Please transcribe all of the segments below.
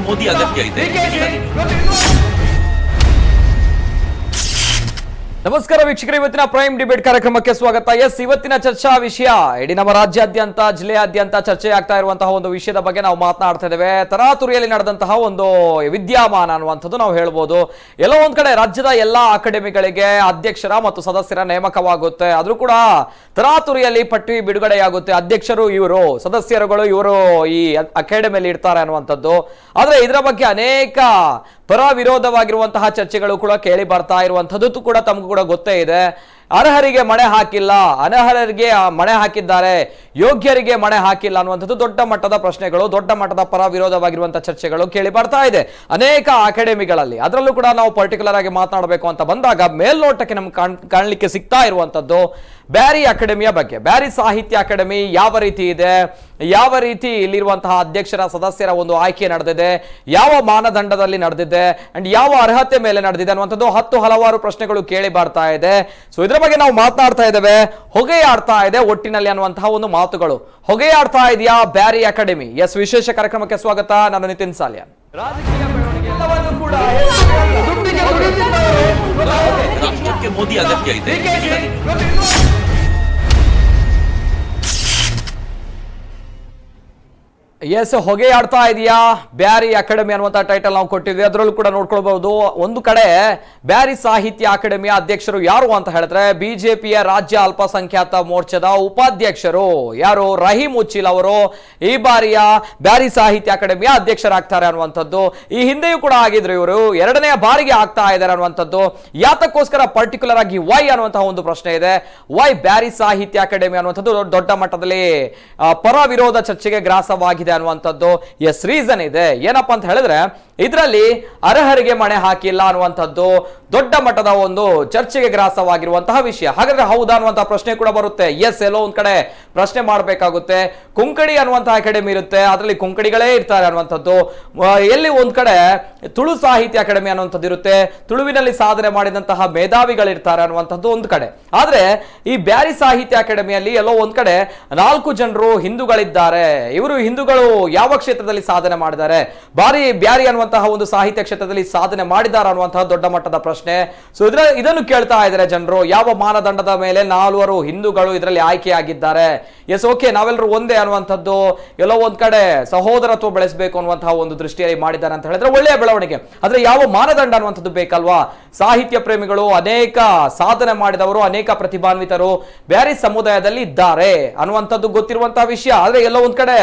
ಮೋದಿ ಅಗತ್ಯ ಇದೆ. ನಮಸ್ಕಾರ ವೀಕ್ಷಕರು, ಇವತ್ತಿನ ಪ್ರೈಮ್ ಡಿಬೇಟ್ ಕಾರ್ಯಕ್ರಮಕ್ಕೆ ಸ್ವಾಗತ. ಇವತ್ತಿನ ಚರ್ಚಾ ವಿಷಯ ಇಡೀ ನಮ್ಮ ರಾಜ್ಯಾದ್ಯಂತ ಜಿಲ್ಲೆಯಾದ್ಯಂತ ಚರ್ಚೆ ಆಗ್ತಾ ಇರುವಂತಹ ಒಂದು ವಿಷಯದ ಬಗ್ಗೆ ನಾವು ಮಾತನಾಡ್ತಾ ಇದ್ದೇವೆ. ತರಾತುರಿಯಲ್ಲಿ ನಡೆದಂತಹ ಒಂದು ವಿದ್ಯಮಾನ ಅನ್ನುವಂಥದ್ದು ನಾವು ಹೇಳ್ಬೋದು. ಎಲ್ಲೋ ಒಂದ್ ಕಡೆ ರಾಜ್ಯದ ಎಲ್ಲಾ ಅಕಾಡೆಮಿಗಳಿಗೆ ಅಧ್ಯಕ್ಷರ ಮತ್ತು ಸದಸ್ಯರ ನೇಮಕವಾಗುತ್ತೆ. ಆದ್ರೂ ಕೂಡ ತರಾತುರಿಯಲ್ಲಿ ಪಟ್ಟಿ ಬಿಡುಗಡೆಯಾಗುತ್ತೆ. ಅಧ್ಯಕ್ಷರು ಇವರು, ಸದಸ್ಯರುಗಳು ಇವರು ಈ ಅಕಾಡೆಮಿಯಲ್ಲಿ ಇರ್ತಾರೆ ಅನ್ನುವಂಥದ್ದು. ಆದ್ರೆ ಇದರ ಬಗ್ಗೆ ಅನೇಕ ಪರ ವಿರೋಧವಾಗಿರುವಂತಹ ಚರ್ಚೆಗಳು ಕೂಡ ಕೇಳಿ ಬರ್ತಾ ಇರುವಂತದ್ದು ಕೂಡ ತಮಗೂ ಕೂಡ ಗೊತ್ತೇ ಇದೆ. ಅರ್ಹರಿಗೆ ಮಣೆ ಹಾಕಿಲ್ಲ, ಅನರ್ಹರಿಗೆ ಮಣೆ ಹಾಕಿದ್ದಾರೆ, ಯೋಗ್ಯರಿಗೆ ಮಣೆ ಹಾಕಿಲ್ಲ ಅನ್ನುವಂಥದ್ದು ದೊಡ್ಡ ಮಟ್ಟದ ಪ್ರಶ್ನೆಗಳು, ದೊಡ್ಡ ಮಟ್ಟದ ಪರ ವಿರೋಧವಾಗಿರುವಂತಹ ಚರ್ಚೆಗಳು ಕೇಳಿ ಬರ್ತಾ ಇದೆ ಅನೇಕ ಅಕಾಡೆಮಿಗಳಲ್ಲಿ. ಅದರಲ್ಲೂ ಕೂಡ ನಾವು ಪರ್ಟಿಕ್ಯುಲರ್ ಆಗಿ ಮಾತನಾಡಬೇಕು ಅಂತ ಬಂದಾಗ ಮೇಲ್ನೋಟಕ್ಕೆ ನಮ್ಗೆ ಕಾಣಲಿಕ್ಕೆ ಸಿಗ್ತಾ ಇರುವಂತದ್ದು ಬ್ಯಾರಿ ಅಕಾಡೆಮಿಯ ಬಗ್ಗೆ. ಬ್ಯಾರಿ ಸಾಹಿತ್ಯ ಅಕಾಡೆಮಿ ಯಾವ ರೀತಿ ಇದೆ, ಯಾವ ರೀತಿ ಇಲ್ಲಿರುವಂತಹ ಅಧ್ಯಕ್ಷರ ಸದಸ್ಯರ ಒಂದು ಆಯ್ಕೆ ನಡೆದಿದೆ, ಯಾವ ಮಾನದಂಡದಲ್ಲಿ ನಡೆದಿದೆ ಅಂಡ್ ಯಾವ ಅರ್ಹತೆ ಮೇಲೆ ನಡೆದಿದೆ ಅನ್ನುವಂಥದ್ದು ಹಲವಾರು ಪ್ರಶ್ನೆಗಳು ಕೇಳಿ ಬರ್ತಾ ಇದೆ. ಸೊ ಇದರ ಬಗ್ಗೆ ನಾವು ಮಾತನಾಡ್ತಾ ಇದ್ದೇವೆ. ಹೊಗೆಯಾಡ್ತಾ ಇದೆ ಒಟ್ಟಿನಲ್ಲಿ ಅನ್ನುವಂತಹ ಒಂದು ಮಾತುಗಳು. ಹೊಗೆಯಾಡ್ತಾ ಇದೆಯಾ ಬ್ಯಾರಿ ಅಕಾಡೆಮಿ? ವಿಶೇಷ ಕಾರ್ಯಕ್ರಮಕ್ಕೆ ಸ್ವಾಗತ. ನಾನು ನಿತಿನ್ ಸಾಲ್ಯಾನ್. ರಾಜಕೀಯ ಬೆಳವಣಿಗೆ ಎಲ್ಲವನ್ನೂ ಕೂಡ ರಾಷ್ಟ್ರಕ್ಕೆ ಮೋದಿ ಅಗತ್ಯ ಇದೆ. ಹೊಗೆಯಾಡ್ತಾ ಇದೆಯಾ ಬ್ಯಾರಿ ಅಕಾಡೆಮಿ ಅನ್ನುವಂತ ಟೈಟಲ್ ನಾವು ಕೊಟ್ಟಿದ್ವಿ. ಅದರಲ್ಲೂ ಕೂಡ ನೋಡ್ಕೊಳ್ಬಹುದು. ಒಂದು ಕಡೆ ಬ್ಯಾರಿ ಸಾಹಿತ್ಯ ಅಕಾಡೆಮಿಯ ಅಧ್ಯಕ್ಷರು ಯಾರು ಅಂತ ಹೇಳಿದ್ರೆ ಬಿಜೆಪಿಯ ರಾಜ್ಯ ಅಲ್ಪಸಂಖ್ಯಾತ ಮೋರ್ಚಾದ ಉಪಾಧ್ಯಕ್ಷರು ಯಾರು, ರಹೀಂ ಉಚ್ಚಿಲ್ ಅವರು ಈ ಬಾರಿಯ ಬ್ಯಾರಿ ಸಾಹಿತ್ಯ ಅಕಾಡೆಮಿಯ ಅಧ್ಯಕ್ಷರಾಗ್ತಾರೆ ಅನ್ನುವಂಥದ್ದು. ಈ ಹಿಂದೆಯೂ ಕೂಡ ಆಗಿದ್ರು, ಇವರು ಎರಡನೆಯ ಬಾರಿಗೆ ಆಗ್ತಾ ಇದ್ದಾರೆ ಅನ್ನುವಂಥದ್ದು. ಯಾತಕ್ಕೋಸ್ಕರ ಪರ್ಟಿಕ್ಯುಲರ್ ಆಗಿ ವೈ ಅನ್ನುವಂತಹ ಒಂದು ಪ್ರಶ್ನೆ ಇದೆ. ವೈ ಬ್ಯಾರಿ ಸಾಹಿತ್ಯ ಅಕಾಡೆಮಿ ಅನ್ನುವಂಥದ್ದು ದೊಡ್ಡ ಮಟ್ಟದಲ್ಲಿ ಪರ ವಿರೋಧ ಚರ್ಚೆಗೆ ಗ್ರಾಸವಾಗಿದೆ ಅನ್ನುವಂಥದ್ದು. ರೀಸನ್ ಇದೆ. ಏನಪ್ಪಾ ಅಂತ ಹೇಳಿದ್ರೆ ಇದರಲ್ಲಿ ಅರ್ಹರಿಗೆ ಮಣೆ ಹಾಕಿಲ್ಲ ಅನ್ನುವಂಥದ್ದು ದೊಡ್ಡ ಮಟ್ಟದ ಒಂದು ಚರ್ಚೆಗೆ ಗ್ರಾಸವಾಗಿರುವಂತಹ ವಿಷಯ. ಹಾಗಾದ್ರೆ ಹೌದಾ ಅನ್ನುವಂತಹ ಪ್ರಶ್ನೆ ಕೂಡ ಬರುತ್ತೆ. ಎಲ್ಲೋ ಒಂದ್ ಕಡೆ ಪ್ರಶ್ನೆ ಮಾಡಬೇಕಾಗುತ್ತೆ. ಕೊಂಕಣಿ ಅನ್ನುವಂತಹ ಅಕಾಡೆಮಿ ಇರುತ್ತೆ, ಅದರಲ್ಲಿ ಕೊಂಕಣಿಗಳೇ ಇರ್ತಾರೆ ಅನ್ನುವಂಥದ್ದು. ಎಲ್ಲಿ ಒಂದ್ ಕಡೆ ತುಳು ಸಾಹಿತ್ಯ ಅಕಾಡೆಮಿ ಅನ್ನುವಂಥದ್ದು ಇರುತ್ತೆ, ತುಳುವಿನಲ್ಲಿ ಸಾಧನೆ ಮಾಡಿದಂತಹ ಮೇಧಾವಿಗಳಿರ್ತಾರೆ ಅನ್ನುವಂಥದ್ದು ಒಂದು ಕಡೆ. ಆದ್ರೆ ಈ ಬ್ಯಾರಿ ಸಾಹಿತ್ಯ ಅಕಾಡೆಮಿಯಲ್ಲಿ ಎಲ್ಲೋ ಒಂದ್ ಕಡೆ 4 ಜನರು ಹಿಂದೂಗಳಿದ್ದಾರೆ. ಇವರು ಹಿಂದೂಗಳು ಯಾವ ಕ್ಷೇತ್ರದಲ್ಲಿ ಸಾಧನೆ ಮಾಡಿದ್ದಾರೆ, ಬ್ಯಾರಿ ಅನ್ನುವಂತಹ ಒಂದು ಸಾಹಿತ್ಯ ಕ್ಷೇತ್ರದಲ್ಲಿ ಸಾಧನೆ ಮಾಡಿದ್ದಾರೆ ಅನ್ನುವಂತಹ ದೊಡ್ಡ ಮಟ್ಟದ ಪ್ರಶ್ನೆ. ಸೊ ಇದನ್ನು ಕೇಳ್ತಾ ಇದ್ದಾರೆ ಜನರು. ಯಾವ ಮಾನದಂಡದ ಮೇಲೆ 4 ಹಿಂದೂಗಳು ಇದರಲ್ಲಿ ಆಯ್ಕೆಯಾಗಿದ್ದಾರೆ? ಓಕೆ, ನಾವೆಲ್ಲರೂ ಒಂದೇ ಅನ್ನುವಂಥದ್ದು, ಎಲ್ಲೋ ಒಂದ್ ಕಡೆ ಸಹೋದರತ್ವ ಬೆಳೆಸಬೇಕು ಅನ್ನುವಂತಹ ಒಂದು ದೃಷ್ಟಿಯಲ್ಲಿ ಮಾಡಿದ್ದಾರೆ ಅಂತ ಹೇಳಿದ್ರೆ ಒಳ್ಳೆಯ ಬೆಳವಣಿಗೆ. ಆದ್ರೆ ಯಾವ ಮಾನದಂಡ ಅನ್ನುವಂಥದ್ದು ಬೇಕಲ್ವಾ? ಸಾಹಿತ್ಯ ಪ್ರೇಮಿಗಳು, ಅನೇಕ ಸಾಧನೆ ಮಾಡಿದವರು, ಅನೇಕ ಪ್ರತಿಭಾನ್ವಿತರು ಬ್ಯಾರಿ ಸಮುದಾಯದಲ್ಲಿ ಇದ್ದಾರೆ ಅನ್ನುವಂಥದ್ದು ಗೊತ್ತಿರುವಂತಹ ವಿಷಯ. ಆದ್ರೆ ಎಲ್ಲೋ ಒಂದ್ ಕಡೆ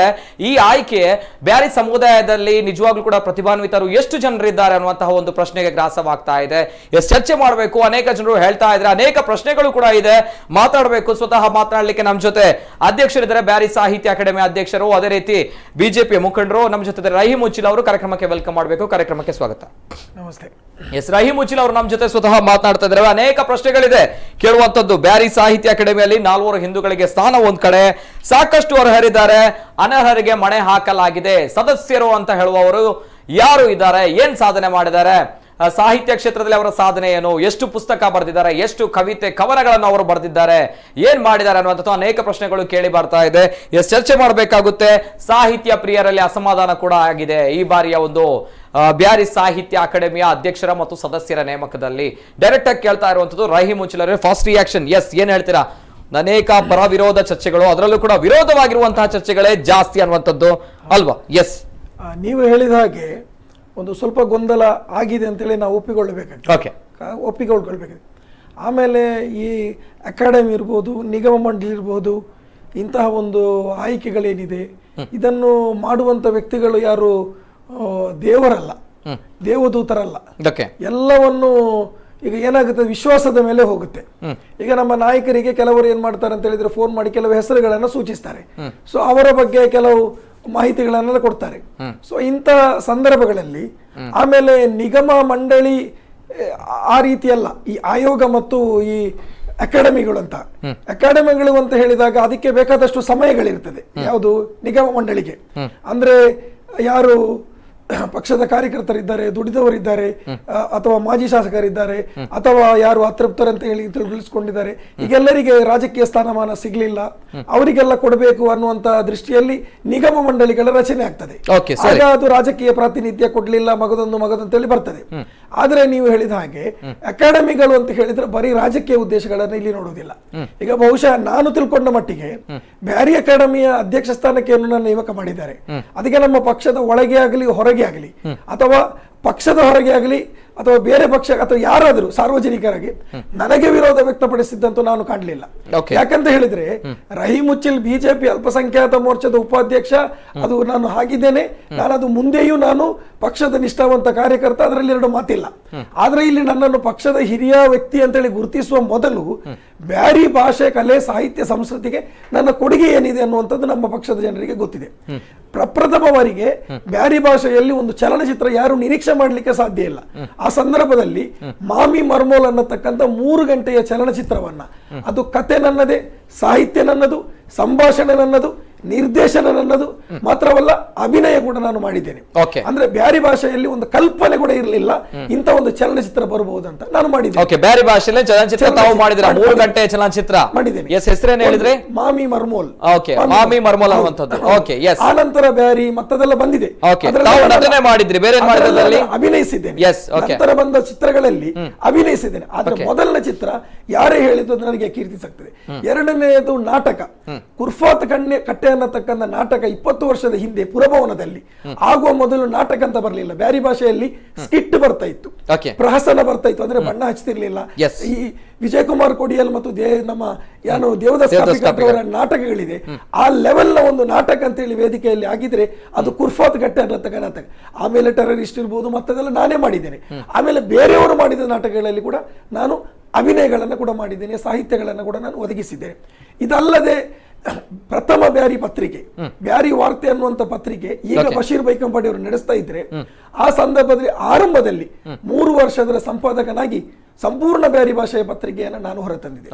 ಈ ಆಯ್ಕೆ ಬ್ಯಾರಿ ಸಮುದಾಯದಲ್ಲಿ ನಿಜವಾಗ್ಲೂ ಕೂಡ ಪ್ರತಿಭಾನ್ವಿತರು ಎಷ್ಟು ಜನರಿದ್ದಾರೆ ಅನ್ನುವಂತಹ ಒಂದು ಪ್ರಶ್ನೆಗೆ ಗ್ರಾಸವಾಗ್ತಾ ಇದೆ. ಚರ್ಚೆ ಮಾಡಬೇಕು. ಅನೇಕ ಜನರು ಹೇಳ್ತಾ ಇದ್ರೆ ಅನೇಕ ಪ್ರಶ್ನೆಗಳು ಕೂಡ ಇದೆ, ಮಾತಾಡಬೇಕು. ಸ್ವತಃ ಮಾತನಾಡಲಿಕ್ಕೆ ನಮ್ಮ ಜೊತೆ ಅಧ್ಯಕ್ಷರಿದ್ದಾರೆ, ಬ್ಯಾರಿ ಸಾಹಿತ್ಯ ಅಕಾಡೆಮಿ ಅಧ್ಯಕ್ಷರು, ಅದೇ ರೀತಿ ಬಿಜೆಪಿ ಮುಖಂಡರು ನಮ್ಮ ಜೊತೆ ರಹೀಂ ಉಚ್ಚಿಲ್ ಅವರು. ಕಾರ್ಯಕ್ರಮಕ್ಕೆ ವೆಲ್ಕಮ್ ಮಾಡಬೇಕು. ಕಾರ್ಯಕ್ರಮಕ್ಕೆ ಸ್ವಾಗತ. ನಮಸ್ತೆ. ರಹೀಂ ಉಚ್ಚಿಲ್ ಅವರು ನಮ್ಮ ಜೊತೆ ಸ್ವತಃ ಮಾತನಾಡ್ತಾ ಇದ್ದಾರೆ. ಅನೇಕ ಪ್ರಶ್ನೆಗಳಿದೆ ಕೇಳುವಂತದ್ದು. ಬ್ಯಾರಿ ಸಾಹಿತ್ಯ ಅಕಾಡೆಮಿಯಲ್ಲಿ 4 ಹಿಂದೂಗಳಿಗೆ ಸ್ಥಾನ ಒಂದ್ ಕಡೆ, ಸಾಕಷ್ಟು ಅರ್ಹರಿದ್ದಾರೆ, ಅನರ್ಹರಿಗೆ ಮಣೆ ಹಾಕಲಾಗಿದೆ. ಸದಸ್ಯರು ಅಂತ ಹೇಳುವವರು ಯಾರು ಇದ್ದಾರೆ, ಏನ್ ಸಾಧನೆ ಮಾಡಿದ್ದಾರೆ, ಸಾಹಿತ್ಯ ಕ್ಷೇತ್ರದಲ್ಲಿ ಅವರ ಸಾಧನೆ ಏನು, ಎಷ್ಟು ಪುಸ್ತಕ ಬರೆದಿದ್ದಾರೆ, ಎಷ್ಟು ಕವಿತೆ ಕವನಗಳನ್ನು ಅವರು ಬರೆದಿದ್ದಾರೆ, ಏನ್ ಮಾಡಿದ್ದಾರೆ ಅನ್ನುವಂಥದ್ದು ಅನೇಕ ಪ್ರಶ್ನೆಗಳು ಕೇಳಿ ಬರ್ತಾ ಇದೆ. ಚರ್ಚೆ ಮಾಡಬೇಕಾಗುತ್ತೆ. ಸಾಹಿತ್ಯ ಪ್ರಿಯರಲ್ಲಿ ಅಸಮಾಧಾನ ಕೂಡ ಆಗಿದೆ ಈ ಬಾರಿಯ ಒಂದು ಬ್ಯಾರಿ ಸಾಹಿತ್ಯ ಅಕಾಡೆಮಿಯ ಅಧ್ಯಕ್ಷರ ಮತ್ತು ಸದಸ್ಯರ ನೇಮಕದಲ್ಲಿ. ಡೈರೆಕ್ಟ್ ಆಗಿ ಕೇಳ್ತಾ ಇರುವಂತದ್ದು ರಹೀಂ ಉಚ್ಚಿಲ್ ಅವರೇ, ಫಸ್ಟ್ ರಿಯಾಕ್ಷನ್. ಏನ್ ಹೇಳ್ತೀರಾ? ಅನೇಕ ಪರ ವಿರೋಧ ಚರ್ಚೆಗಳು, ಅದರಲ್ಲೂ ಕೂಡ ವಿರೋಧವಾಗಿರುವಂತಹ ಚರ್ಚೆಗಳೇ ಜಾಸ್ತಿ ಅನ್ನುವಂಥದ್ದು ಅಲ್ವಾ? ನೀವು ಹೇಳಿದ ಹಾಗೆ ಒಂದು ಸ್ವಲ್ಪ ಗೊಂದಲ ಆಗಿದೆ ಅಂತೇಳಿ ನಾವು ಒಪ್ಪಿಕೊಳ್ಳಬೇಕಾಗ್ತದೆ. ಒಪ್ಪಿಕೊಳ್ಬೇಕಾಗಿದೆ. ಆಮೇಲೆ ಈ ಅಕಾಡೆಮಿ ಇರ್ಬೋದು, ನಿಗಮ ಮಂಡಳಿ ಇರ್ಬೋದು, ಇಂತಹ ಒಂದು ಆಯ್ಕೆಗಳೇನಿದೆ ಇದನ್ನು ಮಾಡುವಂತ ವ್ಯಕ್ತಿಗಳು ಯಾರು ದೇವರಲ್ಲ, ದೇವದೂತರಲ್ಲ. ಎಲ್ಲವನ್ನು ಈಗ ಏನಾಗುತ್ತೆ, ವಿಶ್ವಾಸದ ಮೇಲೆ ಹೋಗುತ್ತೆ. ಈಗ ನಮ್ಮ ನಾಯಕರಿಗೆ ಕೆಲವರು ಏನ್ ಮಾಡ್ತಾರೆ ಅಂತ ಹೇಳಿದ್ರೆ ಫೋನ್ ಮಾಡಿ ಕೆಲವು ಹೆಸರುಗಳನ್ನು ಸೂಚಿಸ್ತಾರೆ. ಸೊ ಅವರ ಬಗ್ಗೆ ಕೆಲವು ಮಾಹಿತಿಗಳನ್ನೆಲ್ಲ ಕೊಡ್ತಾರೆ. ಸೊ ಇಂಥ ಸಂದರ್ಭಗಳಲ್ಲಿ ಆಮೇಲೆ ನಿಗಮ ಮಂಡಳಿ ಆ ರೀತಿಯಲ್ಲ, ಈ ಆಯೋಗ ಮತ್ತು ಈ ಅಕಾಡೆಮಿಗಳು ಅಂತ ಹೇಳಿದಾಗ ಅದಕ್ಕೆ ಬೇಕಾದಷ್ಟು ಸಮಯಗಳಿರ್ತದೆ. ಯಾವುದು ನಿಗಮ ಮಂಡಳಿಗೆ ಅಂದ್ರೆ ಯಾರು ಪಕ್ಷದ ಕಾರ್ಯಕರ್ತರಿದ್ದಾರೆ, ದುಡಿದವರಿದ್ದಾರೆ, ಅಥವಾ ಮಾಜಿ ಶಾಸಕರಿದ್ದಾರೆ, ಅಥವಾ ಯಾರು ಅತೃಪ್ತರಂತ ಹೇಳಿ ತಿಳಿಸ್ಕೊಂಡಿದ್ದಾರೆ. ಈಗೆಲ್ಲರಿಗೆ ರಾಜಕೀಯ ಸ್ಥಾನಮಾನ ಸಿಗ್ಲಿಲ್ಲ, ಅವರಿಗೆಲ್ಲ ಕೊಡಬೇಕು ಅನ್ನುವಂತ ದೃಷ್ಟಿಯಲ್ಲಿ ನಿಗಮ ಮಂಡಳಿಗಳ ರಚನೆ ಆಗ್ತದೆ. ಆಗ ಅದು ರಾಜಕೀಯ ಪ್ರಾತಿನಿಧ್ಯ ಕೊಡ್ಲಿಲ್ಲ, ಮಗದಂತೇಳಿ ಬರ್ತದೆ. ಆದ್ರೆ ನೀವು ಹೇಳಿದ ಹಾಗೆ ಅಕಾಡೆಮಿಗಳು ಅಂತ ಹೇಳಿದ್ರೆ ಬರೀ ರಾಜಕೀಯ ಉದ್ದೇಶಗಳನ್ನು ಇಲ್ಲಿ ನೋಡುವುದಿಲ್ಲ. ಈಗ ಬಹುಶಃ ನಾನು ತಿಳ್ಕೊಂಡ ಮಟ್ಟಿಗೆ ಬ್ಯಾರಿ ಅಕಾಡೆಮಿಯ ಅಧ್ಯಕ್ಷ ಸ್ಥಾನಕ್ಕೆ ನನ್ನ ನೇಮಕ ಮಾಡಿದ್ದಾರೆ. ಅದಕ್ಕೆ ನಮ್ಮ ಪಕ್ಷದ ಒಳಗೆ ಆಗಲಿ ಹೊರಗೆ ಆಗಲಿ, ಅಥವಾ ಪಕ್ಷದ ಹೊರಗೆ ಆಗಲಿ ಅಥವಾ ಬೇರೆ ಪಕ್ಷ ಅಥವಾ ಯಾರಾದರೂ ಸಾರ್ವಜನಿಕರಾಗಿ ನನಗೆ ವಿರೋಧ ವ್ಯಕ್ತಪಡಿಸಿದ್ದಂತೂ ನಾನು ಕಾಣಲಿಲ್ಲ. ಯಾಕಂತ ಹೇಳಿದ್ರೆ ರಹೀಂ ಉಚ್ಚಿಲ್ ಬಿಜೆಪಿ ಅಲ್ಪಸಂಖ್ಯಾತ ಮೋರ್ಚಾದ ಉಪಾಧ್ಯಕ್ಷ, ಅದು ನಾನು ಆಗಿದ್ದೇನೆ. ಅದು ಮುಂದೆಯೂ ನಾನು ಪಕ್ಷದ ನಿಷ್ಠಾವಂತ ಕಾರ್ಯಕರ್ತ, ಅದರಲ್ಲಿ ಎರಡು ಮಾತಿಲ್ಲ. ಆದ್ರೆ ಇಲ್ಲಿ ನನ್ನನ್ನು ಪಕ್ಷದ ಹಿರಿಯ ವ್ಯಕ್ತಿ ಅಂತೇಳಿ ಗುರುತಿಸುವ ಮೊದಲು ಬ್ಯಾರಿ ಭಾಷೆ, ಕಲೆ, ಸಾಹಿತ್ಯ, ಸಂಸ್ಕೃತಿಗೆ ನನ್ನ ಕೊಡುಗೆ ಏನಿದೆ ಅನ್ನುವಂಥದ್ದು ನಮ್ಮ ಪಕ್ಷದ ಜನರಿಗೆ ಗೊತ್ತಿದೆ. ಪ್ರಪ್ರಥಮವರಿಗೆ ಬ್ಯಾರಿ ಭಾಷೆಯಲ್ಲಿ ಒಂದು ಚಲನಚಿತ್ರ ಯಾರು ನಿರೀಕ್ಷೆ ಮಾಡಲಿಕ್ಕೆ ಸಾಧ್ಯ ಇಲ್ಲ. ಆ ಸಂದರ್ಭದಲ್ಲಿ ಮಾಮಿ ಮರ್ಮೋಲ್ ಅನ್ನತಕ್ಕಂಥ 3 ಗಂಟೆಯ ಚಲನಚಿತ್ರವನ್ನ, ಅದು ಕತೆ ನನ್ನದೇ, ಸಾಹಿತ್ಯ ನನ್ನದು, ಸಂಭಾಷಣೆ ನನ್ನದು, ನಿರ್ದೇಶನ ನನ್ನದು, ಮಾತ್ರವಲ್ಲ ಅಭಿನಯ ಕೂಡ ನಾನು ಮಾಡಿದ್ದೇನೆ. ಅಂದ್ರೆ ಬ್ಯಾರಿ ಭಾಷೆಯಲ್ಲಿ ಒಂದು ಕಲ್ಪನೆ ಕೂಡ ಇರಲಿಲ್ಲ ಇಂತ ಒಂದು ಚಲನಚಿತ್ರ ಬರಬಹುದಂತ ನಾನು ಮಾಡಿದ್ದೇನೆ. ಬ್ಯಾರಿ ಭಾಷೆಯಲ್ಲಿ ಚಲನಚಿತ್ರ ತಾವು ಮಾಡಿದ್ರ 3 ಗಂಟೆ ಚಲನಚಿತ್ರ ಮಾಡಿದ್ದೇನೆ. ಹೆಸರೇನು ಹೇಳಿದ್ರೆ ಮಾಮಿ ಮರ್ಮೋಲ್. ಮಾಮಿ ಮರ್ಮೋಲ್ ಅನ್ನುವಂಥದ್ದು. ಆನಂತರ ಬ್ಯಾರಿ ಮತ್ತದೆಲ್ಲ ಬಂದಿದೆ, ಮಾಡಿದ್ರಿ, ಬೇರೆ ಅಭಿನಯಿಸಿದ್ದೇನೆ. ನಂತರ ಬಂದ ಚಿತ್ರಗಳಲ್ಲಿ ಅಭಿನಯಿಸಿದ್ದೇನೆ. ಆದ್ರೆ ಮೊದಲನೇ ಚಿತ್ರ ಯಾರೇ ಹೇಳಿದ್ದು ನನಗೆ ಕೀರ್ತಿಸಾಗ್ತದೆ. ಎರಡನೆಯದು ನಾಟಕ ಕುರ್ಫಾತ್ ಕಟ್ಟೆ ಅನ್ನತಕ್ಕಂಥ ನಾಟಕ 20 ವರ್ಷದ ಹಿಂದೆ ಪುರಭವನದಲ್ಲಿ ಆಗುವ ಮೊದಲು ನಾಟಕ ಅಂತ ಬರಲಿಲ್ಲ. ಬ್ಯಾರಿ ಭಾಷೆಯಲ್ಲಿ ಸ್ಕಿಟ್ ಬರ್ತಾ ಇತ್ತು, ಪ್ರಹಸನ ಬರ್ತಾ ಇತ್ತು, ಅಂದ್ರೆ ಬಣ್ಣ ಹಚ್ತಿರ್ಲಿಲ್ಲ. ಈ ವಿಜಯಕುಮಾರ್ ಕೊಡಿಯಲ್ ಮತ್ತು ನಮ್ಮ ಏನು ದೇವದಾಸ್ ಅವರ ನಾಟಕಗಳಿದೆ, ಆ ಲೆವೆಲ್ ನ ಒಂದು ನಾಟಕ ಅಂತ ಹೇಳಿ ವೇದಿಕೆಯಲ್ಲಿ ಆಗಿದ್ರೆ ಅದು ಕುರ್ಫಾತ್ ಕಟ್ಟೆ ಅನ್ನತಕ್ಕ ನಾಟಕ. ಆಮೇಲೆ ಟೆರರಿಸ್ಟ್ ಇರ್ಬೋದು, ಮತ್ತದೆಲ್ಲ ನಾನೇ ಮಾಡಿದ್ದೇನೆ. ಆಮೇಲೆ ಬೇರೆಯವರು ಮಾಡಿದ ನಾಟಕಗಳಲ್ಲಿ ಕೂಡ ನಾನು ಅಭಿನಯಗಳನ್ನು ಕೂಡ ಮಾಡಿದ್ದೇನೆ, ಸಾಹಿತ್ಯಗಳನ್ನು ಕೂಡ ನಾನು ಒದಗಿಸಿದ್ದೇನೆ. ಇದಲ್ಲದೆ ಪ್ರಥಮ ಬ್ಯಾರಿ ಪತ್ರಿಕೆ, ಬ್ಯಾರಿ ವಾರ್ತೆ ಅನ್ನುವಂತ ಪತ್ರಿಕೆ ಈಗ ಬಶೀರ್ ಬೈಕಂಪಾಡಿ ಅವರು ನಡೆಸ್ತಾ ಇದ್ರೆ, ಆ ಸಂದರ್ಭದಲ್ಲಿ ಆರಂಭದಲ್ಲಿ 3 ವರ್ಷದ ಸಂಪಾದಕನಾಗಿ ಸಂಪೂರ್ಣ ಬ್ಯಾರಿ ಭಾಷೆಯ ಪತ್ರಿಕೆಯನ್ನು ನಾನು ಹೊರತಂದಿದ್ದೆ.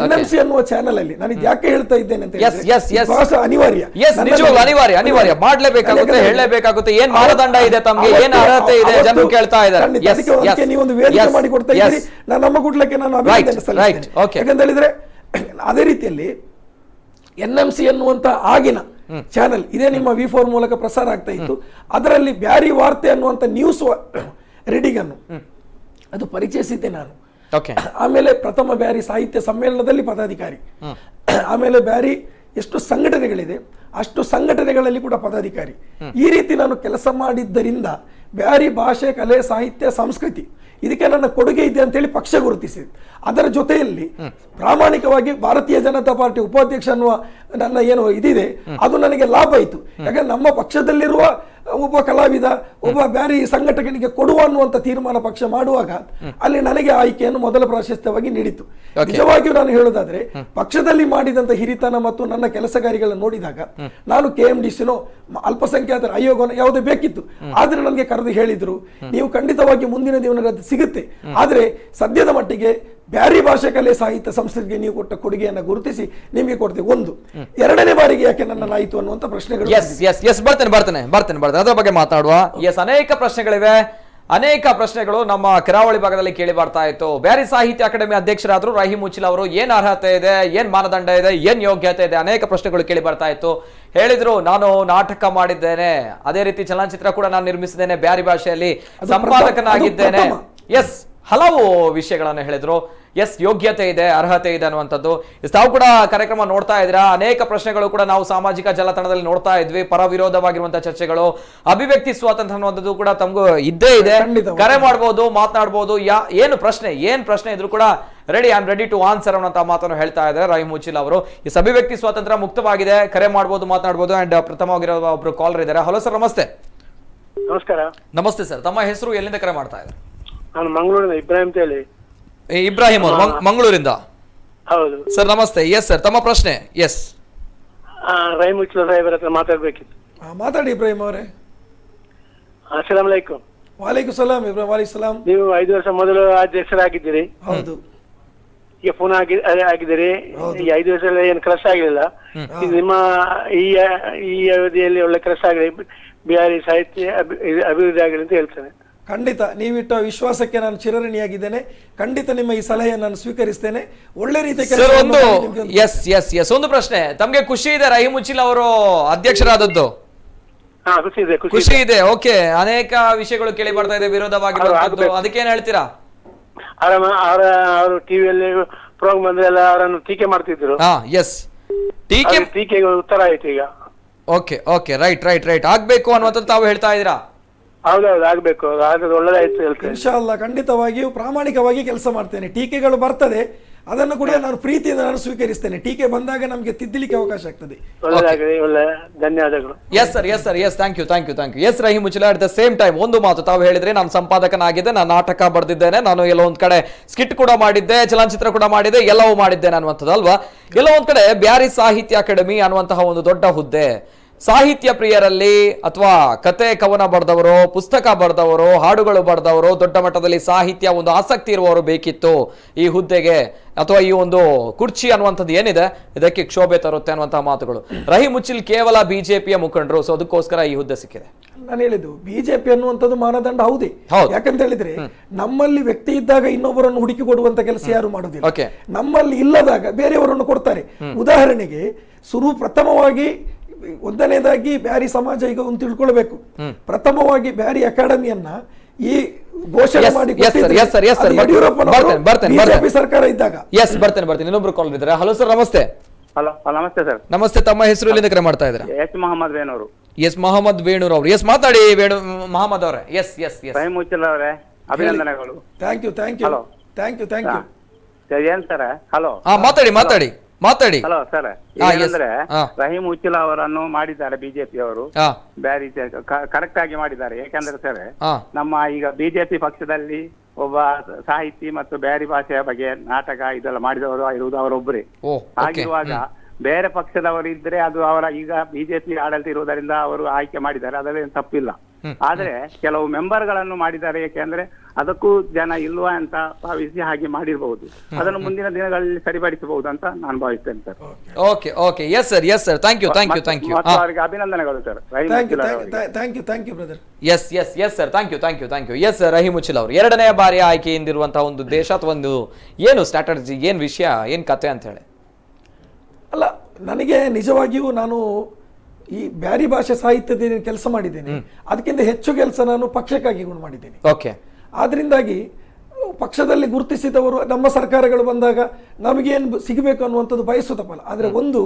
NMC ಅನ್ನುವ ಚಾನೆಲ್ ಅಲ್ಲಿ ನಾನು ಯಾಕೆ ಹೇಳ್ತಾ ಇದ್ದೇನೆ ಅಂತ ಅನಿವಾರ್ಯ ಮಾಡ್ಲೇಬೇಕಾಗುತ್ತೆ, ಹೇಳಲೇಬೇಕಾಗುತ್ತೆ. ಏನ್ ಮಾನದಂಡ ಇದೆ ತಮಗೆ, ಏನ್ ಅರ್ಹತೆ ಇದೆ, ಜನರು ಕೇಳ್ತಾ ಇದ್ದಾರೆ. ನೀವೊಂದು ವೇದಿಕೆ ಮಾಡಿ ಕೊಡ್ತಾ ಇದ್ದೀರಿ, ನಮ್ಮ ಕೂಡ್ಲಕ್ಕೆ ನಾನು ಅಭಿನಂದನೆ ಸಲ್ಲಿಸ್ತೇನೆ. ಯಾಕಂತ ಹೇಳಿದ್ರೆ ಅದೇ ರೀತಿಯಲ್ಲಿ NMC ಅನ್ನುವಂತ ಆಗಿನ ಚಾನೆಲ್ ಇದೇ ನಿಮ್ಮ V4 ಮೂಲಕ ಪ್ರಸಾರ ಆಗ್ತಾ ಇತ್ತು. ಅದರಲ್ಲಿ ಬ್ಯಾರಿ ವಾರ್ತೆ ಅನ್ನುವಂತ ನ್ಯೂಸ್ ರೀಡಿಂಗ್ ಅನ್ನು ಅದು ಪರಿಚಯಿಸಿದ್ದೆ ನಾನು. ಆಮೇಲೆ ಪ್ರಥಮ ಬ್ಯಾರಿ ಸಾಹಿತ್ಯ ಸಮ್ಮೇಳನದಲ್ಲಿ ಪದಾಧಿಕಾರಿ, ಆಮೇಲೆ ಬ್ಯಾರಿ ಎಷ್ಟು ಸಂಘಟನೆಗಳಿದೆ ಅಷ್ಟು ಸಂಘಟನೆಗಳಲ್ಲಿ ಕೂಡ ಪದಾಧಿಕಾರಿ. ಈ ರೀತಿ ನಾನು ಕೆಲಸ ಮಾಡಿದ್ದರಿಂದ ಬ್ಯಾರಿ ಭಾಷೆ, ಕಲೆ, ಸಾಹಿತ್ಯ, ಸಂಸ್ಕೃತಿ ಇದಕ್ಕೆ ನನ್ನ ಕೊಡುಗೆ ಇದೆ ಅಂತೇಳಿ ಪಕ್ಷ ಗುರುತಿಸಿದೆ. ಅದರ ಜೊತೆಯಲ್ಲಿ ಪ್ರಾಮಾಣಿಕವಾಗಿ ಭಾರತೀಯ ಜನತಾ ಪಾರ್ಟಿ ಉಪಾಧ್ಯಕ್ಷ ಅನ್ನುವ ನನ್ನ ಏನು ಇದಿದೆ ಅದು ನನಗೆ ಲಾಭ ಆಯಿತು. ಯಾಕಂದ್ರೆ ನಮ್ಮ ಪಕ್ಷದಲ್ಲಿರುವ ಒಬ್ಬ ಕಲಾವಿದ, ಒಬ್ಬ ಬ್ಯಾರಿ ಸಂಘಟಕನಿಗೆ ಕೊಡುವ ಅನ್ನುವಂತ ತೀರ್ಮಾನ ಪಕ್ಷ ಮಾಡುವಾಗ ಅಲ್ಲಿ ನನಗೆ ಆಯ್ಕೆಯನ್ನು ಮೊದಲ ಪ್ರಾಶಸ್ತ್ಯವಾಗಿ ನೀಡಿತು. ನಿಜವಾಗಿಯೂ ನಾನು ಹೇಳೋದಾದ್ರೆ ಪಕ್ಷದಲ್ಲಿ ಮಾಡಿದಂತ ಹಿರಿತನ ಮತ್ತು ನನ್ನ ಕೆಲಸ ಕಾರ್ಯಗಳನ್ನು ನೋಡಿದಾಗ ನಾನು KMDCನೋ ಅಲ್ಪಸಂಖ್ಯಾತರ ಆಯೋಗನೋ ಯಾವುದೇ ಬೇಕಿತ್ತು. ಆದ್ರೆ ನನಗೆ ಕರೆದು ಹೇಳಿದ್ರು, ನೀವು ಖಂಡಿತವಾಗಿ ಮುಂದಿನ ದಿನಗಳಲ್ಲಿ ಅದು ಸಿಗುತ್ತೆ, ಆದ್ರೆ ಸದ್ಯದ ಮಟ್ಟಿಗೆ ಬ್ಯಾರಿ ಭಾಷೆ, ಕಲೆ, ಸಾಹಿತ್ಯ, ಸಂಸ್ಕೃತಿಗೆ ನೀವು ಕೊಟ್ಟ ಕೊಡುಗೆಯನ್ನು ಗುರುತಿಸಿ ನಿಮಗೆ ಕೊಡ್ತೇವೆ. ಒಂದು ಎರಡನೇ ಬಾರಿಗೆ ಯಾಕೆ ನನ್ನನ್ನಾಯಿತು ಅನ್ನುವಂತ ಪ್ರಶ್ನೆಗಳು ಬರ್ತೇನೆ ಅದರ ಬಗ್ಗೆ ಮಾತಾಡುವ. ಅನೇಕ ಪ್ರಶ್ನೆಗಳಿವೆ, ಅನೇಕ ಪ್ರಶ್ನೆಗಳು ನಮ್ಮ ಕರಾವಳಿ ಭಾಗದಲ್ಲಿ ಕೇಳಿ ಬರ್ತಾ ಇತ್ತು. ಬ್ಯಾರಿ ಸಾಹಿತ್ಯ ಅಕಾಡೆಮಿ ಅಧ್ಯಕ್ಷರಾದ್ರು ರಹೀಂ ಉಚ್ಚಿಲ್ ಅವರು ಏನ್ ಅರ್ಹತೆ ಇದೆ, ಏನ್ ಮಾನದಂಡ ಇದೆ, ಏನ್ ಯೋಗ್ಯತೆ ಇದೆ, ಅನೇಕ ಪ್ರಶ್ನೆಗಳು ಕೇಳಿ ಬರ್ತಾ ಇತ್ತು. ಹೇಳಿದ್ರು ನಾನು ನಾಟಕ ಮಾಡಿದ್ದೇನೆ, ಅದೇ ರೀತಿ ಚಲನಚಿತ್ರ ಕೂಡ ನಾನು ನಿರ್ಮಿಸಿದ್ದೇನೆ, ಬ್ಯಾರಿ ಭಾಷೆಯಲ್ಲಿ ಸಂಪಾದಕನಾಗಿದ್ದೇನೆ. ಹಲವು ವಿಷಯಗಳನ್ನು ಹೇಳಿದ್ರು. ಯೋಗ್ಯತೆ ಇದೆ, ಅರ್ಹತೆ ಇದೆ ಅನ್ನುವಂಥದ್ದು. ತಾವು ಕೂಡ ಕಾರ್ಯಕ್ರಮ ನೋಡ್ತಾ ಇದ್ದೀರಾ, ಅನೇಕ ಪ್ರಶ್ನೆಗಳು ಕೂಡ ನಾವು ಸಾಮಾಜಿಕ ಜಾಲತಾಣದಲ್ಲಿ ನೋಡ್ತಾ ಇದ್ವಿ. ಪರ ವಿರೋಧವಾಗಿರುವಂತಹ ಚರ್ಚೆಗಳು, ಅಭಿವ್ಯಕ್ತಿ ಸ್ವಾತಂತ್ರ್ಯ ಅನ್ನುವಂಥದ್ದು ಕೂಡ ತಮಗೂ ಇದ್ದೇ ಇದೆ. ಕರೆ ಮಾಡ್ಬೋದು, ಮಾತನಾಡ್ಬೋದು. ಏನ್ ಪ್ರಶ್ನೆ ಇದ್ರು ಕೂಡ I am ready to answer ಅನ್ನೋ ಮಾತನ್ನು ಹೇಳ್ತಾ ಇದ್ದಾರೆ ರಹೀಂ ಉಚ್ಚಿಲ್ ಅವರು. ಅಭಿವ್ಯಕ್ತಿ ಸ್ವಾತಂತ್ರ್ಯ ಮುಕ್ತವಾಗಿದೆ, ಕರೆ ಮಾಡ್ಬೋದು, ಮಾತನಾಡ್ಬೋದು. ಅಂಡ್ ಪ್ರಥಮವಾಗಿರೋ ಒಬ್ರು ಕಾಲರ್ ಇದ್ದಾರೆ. ಹಲೋ ಸರ್, ನಮಸ್ತೆ. ನಮಸ್ಕಾರ. ನಮಸ್ತೆ ಸರ್, ತಮ್ಮ ಹೆಸರು, ಎಲ್ಲಿಂದ ಕರೆ ಮಾಡ್ತಾ ಇದ್ದಾರೆ? ನಾನು ಮಂಗಳೂರಿನ ಇಬ್ರಾಹಿಂ ಅಂತ ಹೇಳಿ. ಇಬ್ರಾಹಿಂ ಅವರು ಮಂಗಳೂರಿಂದ? ಹೌದು ಸರ್, ನಮಸ್ತೆ. ಸರ್, ತಮ್ಮ ಪ್ರಶ್ನೆ. ರಹೀಂ ಉಚ್ಚಿಲ್ ಸಾಹೇಬರ ಹತ್ರ ಮಾತಾಡ್ಬೇಕಿತ್ತು. ಮಾತಾಡಿ ಇಬ್ರಾಹಿಂ ಅವರೇ. ಅಸ್ಸಲಾಂ ಅಲೈಕುಂ. ವಾಲೈಕುಂ ಸಲಾಂ ಇಬ್ರಾಹಿಂ. ವಾಲೈಕುಂ ಸಲಾಂ. ನೀವು 5 ವರ್ಷ ಮೊದಲು ಅಧ್ಯಕ್ಷರಾಗಿದ್ದೀರಿ. ಹೌದು. ಈಗ ಪುನಃ ಆಗಿದ್ದೀರಿ. ಈ 5 ವರ್ಷದಲ್ಲಿ ಏನು ಕೆಲಸ ಆಗಲಿಲ್ಲ. ನಿಮ್ಮ ಈ ಅವಧಿಯಲ್ಲಿ ಒಳ್ಳೆ ಕೆಲಸ ಆಗಿದೆ. ಬಿಹಾರಿ ಸಾಹಿತ್ಯ ಅಭಿವೃದ್ಧಿ ಆಗಲಿ ಅಂತ ಹೇಳ್ತೇನೆ. ಖಂಡಿತ ನೀವಿಟ್ಟ ವಿಶ್ವಾಸಕ್ಕೆ ನಾನು ಚಿರಋಣಿಯಾಗಿದ್ದೇನೆ. ಖಂಡಿತ ನಿಮ್ಮ ಈ ಸಲಹೆಯನ್ನು ನಾನು ಸ್ವೀಕರಿಸ್ತೇನೆ. ಒಳ್ಳೆ ರೀತಿಯ ಸರ್ ಒಂದು ಎಸ್ ಒಂದು ಪ್ರಶ್ನೆ, ತಮ್ಗೆ ಖುಷಿ ಇದೆ ರಹೀಂ ಉಚ್ಚಿಲ್ ಅವರು ಅಧ್ಯಕ್ಷರಾದದ್ದು? ಖುಷಿ ಇದೆ. ಓಕೆ, ಅನೇಕ ವಿಷಯಗಳು ಕೇಳಿ ಬರ್ತಾ ಇದೆ ವಿರೋಧವಾಗಿರುವಂತದ್ದು, ಅದಕ್ಕೇನ್ ಹೇಳ್ತೀರಾ? ಅವರು ಟಿವಿಯಲ್ಲಿ ಪ್ರೋಗ್ರಾಮ್ ಬಂದ್ರೆಲ್ಲ ಅವರನ್ನು ಟೀಕೆ ಮಾಡ್ತಿದ್ರು. ಟೀಕೆಗೆ ಉತ್ತರ ಆಯ್ತು ಈಗ. ಓಕೆ ರೈಟ್ ಆಗ್ಬೇಕು ಅನ್ನುವಂಥದ್ದು ತಾವು ಹೇಳ್ತಾ ಇದ್ದೀರಾ? ಹೌದೌದು, ಆಗ್ಬೇಕು, ಒಳ್ಳೆದಾಯ್ತು ಹೇಳ್ತೇನೆ. ಇನ್ಶಾ ಅಲ್ಲಾಹ್ ಖಂಡಿತವಾಗಿಯೂ ಪ್ರಾಮಾಣಿಕವಾಗಿ ಕೆಲಸ ಮಾಡ್ತೇನೆ. ಟೀಕೆಗಳು ಬರ್ತದೆ, ಅದನ್ನು ಕೂಡ ನಾನು ಪ್ರೀತಿಯಿಂದ ನಾನು ಸ್ವೀಕರಿಸ್ತೇನೆ. ಟೀಕೆ ಬಂದಾಗ ನಮಗೆ ತಿದ್ದಲಿಕ್ಕೆ ಅವಕಾಶ ಆಗ್ತದೆ. ಧನ್ಯವಾದಗಳು. Yes thank you. S Rahim Uchil, at the same time ಒಂದು ಮಾತು ತಾವು ಹೇಳಿದ್ರೆ, ನಾನು ಸಂಪಾದಕನಾಗಿದ್ದೆ, ನಾನು ನಾಟಕ ಬರೆದಿದ್ದೇನೆ, ನಾನು ಎಲ್ಲೋ ಒಂದ್ ಕಡೆ ಸ್ಕಿಟ್ ಕೂಡ ಮಾಡಿದ್ದೆ, ಚಲನಚಿತ್ರ ಕೂಡ ಮಾಡಿದ್ದೆ, ಎಲ್ಲವೂ ಮಾಡಿದ್ದೇನೆ ಅನ್ನುವಂಥದ್ದು ಅಲ್ವಾ? ಎಲ್ಲೋ ಒಂದ್ ಕಡೆ ಬ್ಯಾರಿ ಸಾಹಿತ್ಯ ಅಕಾಡೆಮಿ ಅನ್ನುವಂತಹ ಒಂದು ದೊಡ್ಡ ಹುದ್ದೆ ಸಾಹಿತ್ಯ ಪ್ರಿಯರಲ್ಲಿ ಅಥವಾ ಕತೆ ಕವನ ಬರೆದವರು, ಪುಸ್ತಕ ಬರೆದವರು, ಹಾಡುಗಳು ಬರೆದವರು, ದೊಡ್ಡ ಮಟ್ಟದಲ್ಲಿ ಸಾಹಿತ್ಯ ಒಂದು ಆಸಕ್ತಿ ಇರುವವರು ಬೇಕಿತ್ತು ಈ ಹುದ್ದೆಗೆ, ಅಥವಾ ಈ ಒಂದು ಕುರ್ಚಿ ಅನ್ನುವಂಥದ್ದು ಏನಿದೆ ಇದಕ್ಕೆ ಕ್ಷೋಭೆ ತರುತ್ತೆ ಅನ್ನುವಂತಹ ಮಾತುಗಳು. ರಹೀಂ ಉಚ್ಚಿಲ್ ಕೇವಲ ಬಿಜೆಪಿಯ ಮುಖಂಡರು, ಸೊ ಅದಕ್ಕೋಸ್ಕರ ಈ ಹುದ್ದೆ ಸಿಕ್ಕಿದೆ. ನಾನು ಹೇಳಿದ್ದು ಬಿಜೆಪಿ ಅನ್ನುವಂಥದ್ದು ಮಾನದಂಡ ಹೌದೇ. ಯಾಕಂತ ಹೇಳಿದ್ರೆ ನಮ್ಮಲ್ಲಿ ವ್ಯಕ್ತಿ ಇದ್ದಾಗ ಇನ್ನೊಬ್ಬರನ್ನು ಹುಡುಕಿ ಕೊಡುವಂತ ಕೆಲಸ ಯಾರು ಮಾಡುದಿಲ್ಲ. ನಮ್ಮಲ್ಲಿ ಇಲ್ಲದಾಗ ಬೇರೆಯವರನ್ನು ಕೊಡ್ತಾರೆ. ಉದಾಹರಣೆಗೆ ಪ್ರಥಮವಾಗಿ ಒಂದನೇದಾಗಿ ಬ್ಯಾರಿ ಸಮಾಜ ಈಗ ಒಂದು ತಿಳ್ಕೊಳ್ಬೇಕು. ಪ್ರಥಮವಾಗಿ ಬ್ಯಾರಿ ಅಕಾಡೆಮಿಯನ್ನ ಈ ಘೋಷಣೆ ಮಾಡಿ ಬಿಜೆಪಿ ಸರ್ಕಾರ ಇದ್ದಾಗ. ಬರ್ತೇನೆ ಇನ್ನೊಬ್ರು ಕಾಲ್ ಇದ್ದಾರೆ. ಹಲೋ ಸರ್, ನಮಸ್ತೆ. ಹಲೋ ನಮಸ್ತೆ ಸರ್. ನಮಸ್ತೆ, ತಮ್ಮ ಹೆಸರು ಎಲ್ಲಿಂದ ಕರೆ ಮಾಡ್ತಾ ಇದ್ದಾರೆ? ಎಸ್ ಮೊಹಮ್ಮದ್ ವೇಣೂರು. ಎಸ್ ಮೊಹಮ್ಮದ್ ವೇಣೂರ್ ಅವರು. ಎಸ್ ಮಾತಾಡಿ ಮೊಹಮ್ಮದ್ ಅವರೇ. ಎಸ್ ರಹೀಂ ಉಚ್ಚಿಲ್ ಅವರೇ, ಅಭಿನಂದನೆಗಳು. Thank you. ಏನ್ ಸರ್? ಹಲೋ ಮಾತಾಡಿ. ಹಲೋ ಸರ್, ಏನಂದ್ರೆ ರಹೀಂ ಉಚ್ಚಿಲ್ ಅವರನ್ನು ಮಾಡಿದ್ದಾರೆ ಬಿಜೆಪಿ ಅವರು, ಬ್ಯಾರಿ ಕರೆಕ್ಟ್ ಆಗಿ ಮಾಡಿದ್ದಾರೆ. ಯಾಕಂದ್ರೆ ಸರ್, ನಮ್ಮ ಈಗ ಬಿಜೆಪಿ ಪಕ್ಷದಲ್ಲಿ ಒಬ್ಬ ಸಾಹಿತಿ ಮತ್ತು ಬ್ಯಾರಿ ಭಾಷೆಯ ಬಗ್ಗೆ ನಾಟಕ ಇದೆಲ್ಲ ಮಾಡಿದವರು ಇರುವುದು ಅವರೊಬ್ಬರೇ. ಹಾಗಿರುವಾಗ ಬೇರೆ ಪಕ್ಷದವರು ಇದ್ರೆ ಅದು ಅವರ ಈಗ ಬಿಜೆಪಿ ಆಡಳಿತ ಇರುವುದರಿಂದ ಅವರು ಆಯ್ಕೆ ಮಾಡಿದ್ದಾರೆ, ಅದರಲ್ಲಿ ತಪ್ಪಿಲ್ಲ. ಆದ್ರೆ ಕೆಲವು ಮೆಂಬರ್ಗಳನ್ನು ಮಾಡಿದ್ದಾರೆ, ಯಾಕೆಂದ್ರೆ ಅದಕ್ಕೂ ಜನ ಇಲ್ವಾ ಅಂತ ಭಾವಿಸಿ ಹಾಗೆ ಮಾಡಿರಬಹುದು. ಅದನ್ನು ಮುಂದಿನ ದಿನಗಳಲ್ಲಿ ಸರಿಪಡಿಸಬಹುದು ಅಂತ ನಾನು ಭಾವಿಸ್ತೇನೆ sir. Okay yes sir thank you. ಅವರಿಗೆ ಅಭಿನಂದನೆಗಳು sir. Thank you brother. Yes sir thank you. S Rahim Uchil ಅವರು ಎರಡನೇ ಬಾರಿ ಆಯ್ಕೆಯಿಂದಿರುವಂತಹ ಒಂದು ದೇಶ ಅಥವಾ ಒಂದು ಏನು ಸ್ಟ್ರಾಟಜಿ, ಏನ್ ವಿಷಯ, ಏನ್ ಕತೆ ಅಂತ ಹೇಳಿ ಅಲ್ಲ, ನನಗೆ ನಿಜವಾಗಿಯೂ ನಾನು ಈ ಬ್ಯಾರಿ ಭಾಷೆ ಸಾಹಿತ್ಯದ ಕೆಲಸ ಮಾಡಿದ್ದೇನೆ. ಅದಕ್ಕಿಂತ ಹೆಚ್ಚು ಕೆಲಸ ನಾನು ಪಕ್ಷಕ್ಕಾಗಿ ಮಾಡಿದ್ದೇನೆ. ಆದ್ರಿಂದಾಗಿ ಪಕ್ಷದಲ್ಲಿ ಗುರುತಿಸಿದವರು ನಮ್ಮ ಸರ್ಕಾರಗಳು ಬಂದಾಗ ನಮಗೇನು ಸಿಗಬೇಕು ಅನ್ನುವಂಥದ್ದು ಬಯಸುತ್ತಪ್ಪಲ್ಲ. ಆದ್ರೆ ಒಂದು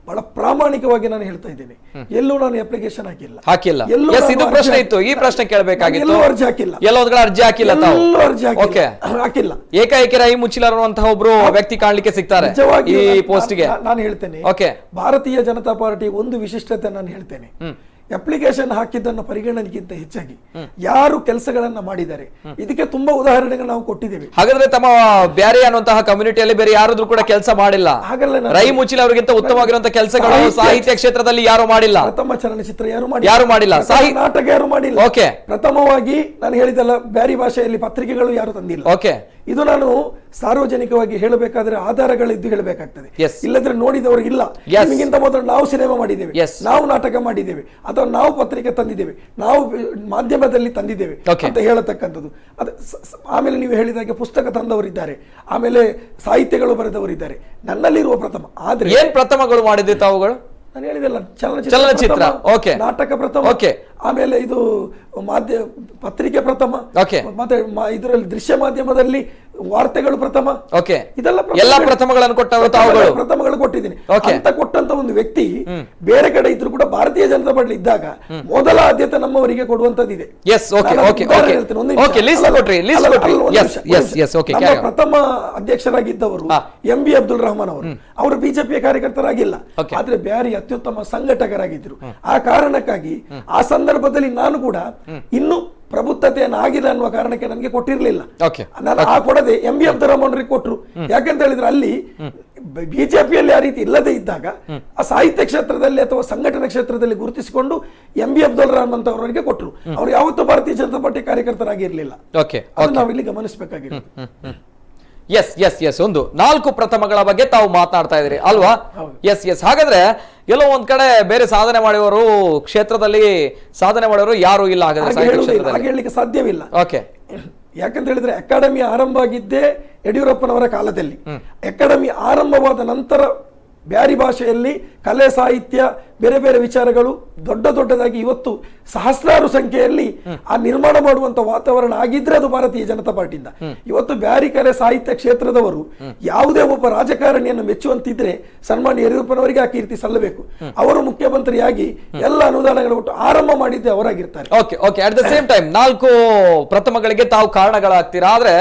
ಬಹಳ ಪ್ರಾಮಾಣಿಕವಾಗಿ ನಾನು ಹೇಳ್ತಾ ಇದ್ದೇನೆ, ಎಲ್ಲೂ ನಾನು ಅಪ್ಲಿಕೇಶನ್ ಹಾಕಿಲ್ಲ. ಈ ಪ್ರಶ್ನೆ ಕೇಳಬೇಕಾಗಿತ್ತು. ಅರ್ಜಿ ಹಾಕಿಲ್ಲ. ಏಕಾಏಕಿ ರಹೀಂ ಉಚ್ಚಿಲ್ ಅನ್ನುವಂತಹ ಒಬ್ರು ವ್ಯಕ್ತಿ ಕಾಣಲಿಕ್ಕೆ ಸಿಗ್ತಾರೆ ಈ ಪೋಸ್ಟ್ಗೆ. ನಾನು ಹೇಳ್ತೇನೆ, ಭಾರತೀಯ ಜನತಾ ಪಾರ್ಟಿ ಒಂದು ವಿಶಿಷ್ಟತೆ ನಾನು ಹೇಳ್ತೇನೆ. ಅಪ್ಲಿಕೇಶನ್ ಹಾಕಿದ್ದನ್ನು ಪರಿಗಣನೆಗಿಂತ ಹೆಚ್ಚಾಗಿ ಯಾರು ಕೆಲಸಗಳನ್ನ ಮಾಡಿದ್ದಾರೆ ಇದಕ್ಕೆ ತುಂಬಾ ಉದಾಹರಣೆಗಳು ನಾವು ಕೊಟ್ಟಿದ್ದೇವೆ. ಹಾಗಾದ್ರೆ ತಮ್ಮ ಬ್ಯಾರಿ ಅನ್ನುವಂತಹ ಕಮ್ಯುನಿಟಿಯಲ್ಲಿ ಬೇರೆ ಯಾರಾದ್ರೂ ಕೂಡ ಕೆಲಸ ಮಾಡಿಲ್ಲ? ರಹೀಂ ಉಚ್ಚಿಲ್ ಅವರಿಗಿಂತ ಉತ್ತಮವಾಗಿರುವಂತಹ ಕೆಲಸಗಳು ಸಾಹಿತ್ಯ ಕ್ಷೇತ್ರದಲ್ಲಿ ಯಾರು ಮಾಡಿಲ್ಲ. ಪ್ರಥಮ ಚಲನಚಿತ್ರ ಯಾರು ಮಾಡಿಲ್ಲ, ನಾಟಕ ಯಾರು ಮಾಡಿಲ್ಲ. ಪ್ರಥಮವಾಗಿ ನಾನು ಹೇಳಿದಲ್ಲ, ಬ್ಯಾರಿ ಭಾಷೆಯಲ್ಲಿ ಪತ್ರಿಕೆಗಳು ಯಾರು ತಂದಿಲ್ಲ. ಇದು ನಾನು ಸಾರ್ವಜನಿಕವಾಗಿ ಹೇಳಬೇಕಾದ್ರೆ ಆಧಾರಗಳಿದ್ದು ಹೇಳಬೇಕಾಗ್ತದೆ. ಇಲ್ಲದ್ರೆ ನೋಡಿದವರಿಗಿಲ್ಲ. ನಿಮಗಿಂತ ಮೊದಲು ನಾವು ಸಿನಿಮಾ ಮಾಡಿದ್ದೇವೆ, ನಾವು ನಾಟಕ ಮಾಡಿದ್ದೇವೆ, ಅಥವಾ ನಾವು ಪತ್ರಿಕೆ ತಂದಿದ್ದೇವೆ, ನಾವು ಮಾಧ್ಯಮದಲ್ಲಿ ತಂದಿದ್ದೇವೆ ಅಂತ ಹೇಳತಕ್ಕಂಥದ್ದು. ಆಮೇಲೆ ನೀವು ಹೇಳಿದಾಗೆ ಪುಸ್ತಕ ತಂದವರಿದ್ದಾರೆ, ಆಮೇಲೆ ಸಾಹಿತ್ಯಗಳು ಬರೆದವರಿದ್ದಾರೆ. ನನ್ನಲ್ಲಿರುವ ಪ್ರಥಮ. ಆದ್ರೆ ಏನ್ ಪ್ರಥಮಗಳು ಮಾಡಿದ್ದೆ ತಾವುಗಳು? ನಾನು ಹೇಳಿದಲ್ಲ, ಚಲನಚಿತ್ರ, ನಾಟಕ ಪ್ರಥಮ, ಆಮೇಲೆ ಇದು ಪತ್ರಿಕೆ ಪ್ರಥಮ, ಮತ್ತೆ ಇದರಲ್ಲಿ ದೃಶ್ಯ ಮಾಧ್ಯಮದಲ್ಲಿ ವಾರ್ತೆಗಳು ಪ್ರಥಮ. ಇದೆಲ್ಲ ಪ್ರಥಮಗಳನ್ನು ಪ್ರಥಮಗಳು ಕೊಟ್ಟಿದ್ದೀನಿ ಅಂತ ಕೊಟ್ಟಂತ ಒಂದು ವ್ಯಕ್ತಿ ಬೇರೆ ಕಡೆ ಇದ್ರು ಕೂಡ ಭಾರತೀಯ ಜನತಾ ಪಾರ್ಟಿ ಇದ್ದಾಗ ಮೊದಲ ಆದ್ಯತೆ ನಮ್ಮವರಿಗೆ ಕೊಡುವಂತದ್ದಿದೆ. ಪ್ರಥಮ ಅಧ್ಯಕ್ಷರಾಗಿದ್ದವರು MB ಅಬ್ದುಲ್ ರಹಮಾನ್ ಅವರು ಬಿಜೆಪಿಯ ಕಾರ್ಯಕರ್ತರಾಗಿಲ್ಲ, ಆದ್ರೆ ಬ್ಯಾರಿ ಅತ್ಯುತ್ತಮ ಸಂಘಟಕರಾಗಿದ್ರು. ಆ ಕಾರಣಕ್ಕಾಗಿ ಆ ಸಂದರ್ಭದಲ್ಲಿ ನಾನು ಕೂಡ ಇನ್ನು ಪ್ರಬುದ್ಧತೆಯನ್ನಾಗಿದೆ ಅನ್ನುವ ಕಾರಣಕ್ಕೆ ನನಗೆ ಕೊಟ್ಟಿರ್ಲಿಲ್ಲ. ನಾನು ಆ ಕೊಡದೆ MB ಅಬ್ದುಲ್ ರಹಮಾನ್ ಅವರಿಗೆ ಕೊಟ್ರು. ಯಾಕೆಂತ ಹೇಳಿದ್ರೆ ಅಲ್ಲಿ ಬಿಜೆಪಿಯಲ್ಲಿ ಆ ರೀತಿ ಇಲ್ಲದೆ ಇದ್ದಾಗ ಆ ಸಾಹಿತ್ಯ ಕ್ಷೇತ್ರದಲ್ಲಿ ಅಥವಾ ಸಂಘಟನಾ ಕ್ಷೇತ್ರದಲ್ಲಿ ಗುರುತಿಸಿಕೊಂಡು MB ಅಬ್ದುಲ್ ರಹಮಾನ್ ಅವರಿಗೆ ಕೊಟ್ರು. ಅವರು ಯಾವತ್ತೂ ಭಾರತೀಯ ಜನತಾ ಪಾರ್ಟಿ ಕಾರ್ಯಕರ್ತರಾಗಿರ್ಲಿಲ್ಲ. ನಾವಿಲ್ಲಿ ಗಮನಿಸಬೇಕಾಗಿರೋದು. ಎಸ್ ಎಸ್ ಎಸ್ ಒಂದು 4 ಪ್ರಥಮಗಳ ಬಗ್ಗೆ ತಾವು ಮಾತನಾಡ್ತಾ ಇದ್ರಿ ಅಲ್ವಾ? ಎಸ್ ಎಸ್ ಹಾಗಾದ್ರೆ ಎಲ್ಲೋ ಒಂದ್ ಕಡೆ ಬೇರೆ ಸಾಧನೆ ಮಾಡುವವರು ಕ್ಷೇತ್ರದಲ್ಲಿ ಸಾಧನೆ ಮಾಡುವವರು ಯಾರು ಇಲ್ಲ ಹಾಗಾದ್ರೆ ಹೇಳಲಿಕ್ಕೆ ಸಾಧ್ಯವಿಲ್ಲ. ಓಕೆ, ಯಾಕಂತ ಹೇಳಿದ್ರೆ ಅಕಾಡೆಮಿ ಆರಂಭ ಆಗಿದ್ದೇ ಯಡಿಯೂರಪ್ಪನವರ ಕಾಲದಲ್ಲಿ. ಅಕಾಡೆಮಿ ಆರಂಭವಾದ ನಂತರ ಬ್ಯಾರಿ ಭಾಷೆಯಲ್ಲಿ ಕಲೆ ಸಾಹಿತ್ಯ ಬೇರೆ ಬೇರೆ ವಿಚಾರಗಳು ದೊಡ್ಡದಾಗಿ ಇವತ್ತು ಸಹಸ್ರಾರು ಸಂಖ್ಯೆಯಲ್ಲಿ ಆ ನಿರ್ಮಾಣ ಮಾಡುವಂತ ವಾತಾವರಣ ಆಗಿದ್ರೆ ಅದು ಭಾರತೀಯ ಜನತಾ ಪಾರ್ಟಿಯಿಂದ. ಇವತ್ತು ಬ್ಯಾರಿ ಕಲೆ ಸಾಹಿತ್ಯ ಕ್ಷೇತ್ರದವರು ಯಾವುದೇ ಒಬ್ಬ ರಾಜಕಾರಣಿಯನ್ನು ಮೆಚ್ಚುವಂತಿದ್ರೆ ಸನ್ಮಾನ್ಯ ಯಡಿಯೂರಪ್ಪನವರಿಗೆ ಆ ಕೀರ್ತಿ ಸಲ್ಲಬೇಕು. ಅವರು ಮುಖ್ಯಮಂತ್ರಿಯಾಗಿ ಎಲ್ಲ ಅನುದಾನಗಳು ಕೊಟ್ಟು ಆರಂಭ ಮಾಡಿದ್ದೆ ಅವರಾಗಿರ್ತಾರೆ. Okay okay at the same time 4 ಪ್ರಥಮಗಳಿಗೆ ತಾವು ಕಾರಣಗಳಾಗ್ತೀರಾ. ಆದ್ರೆ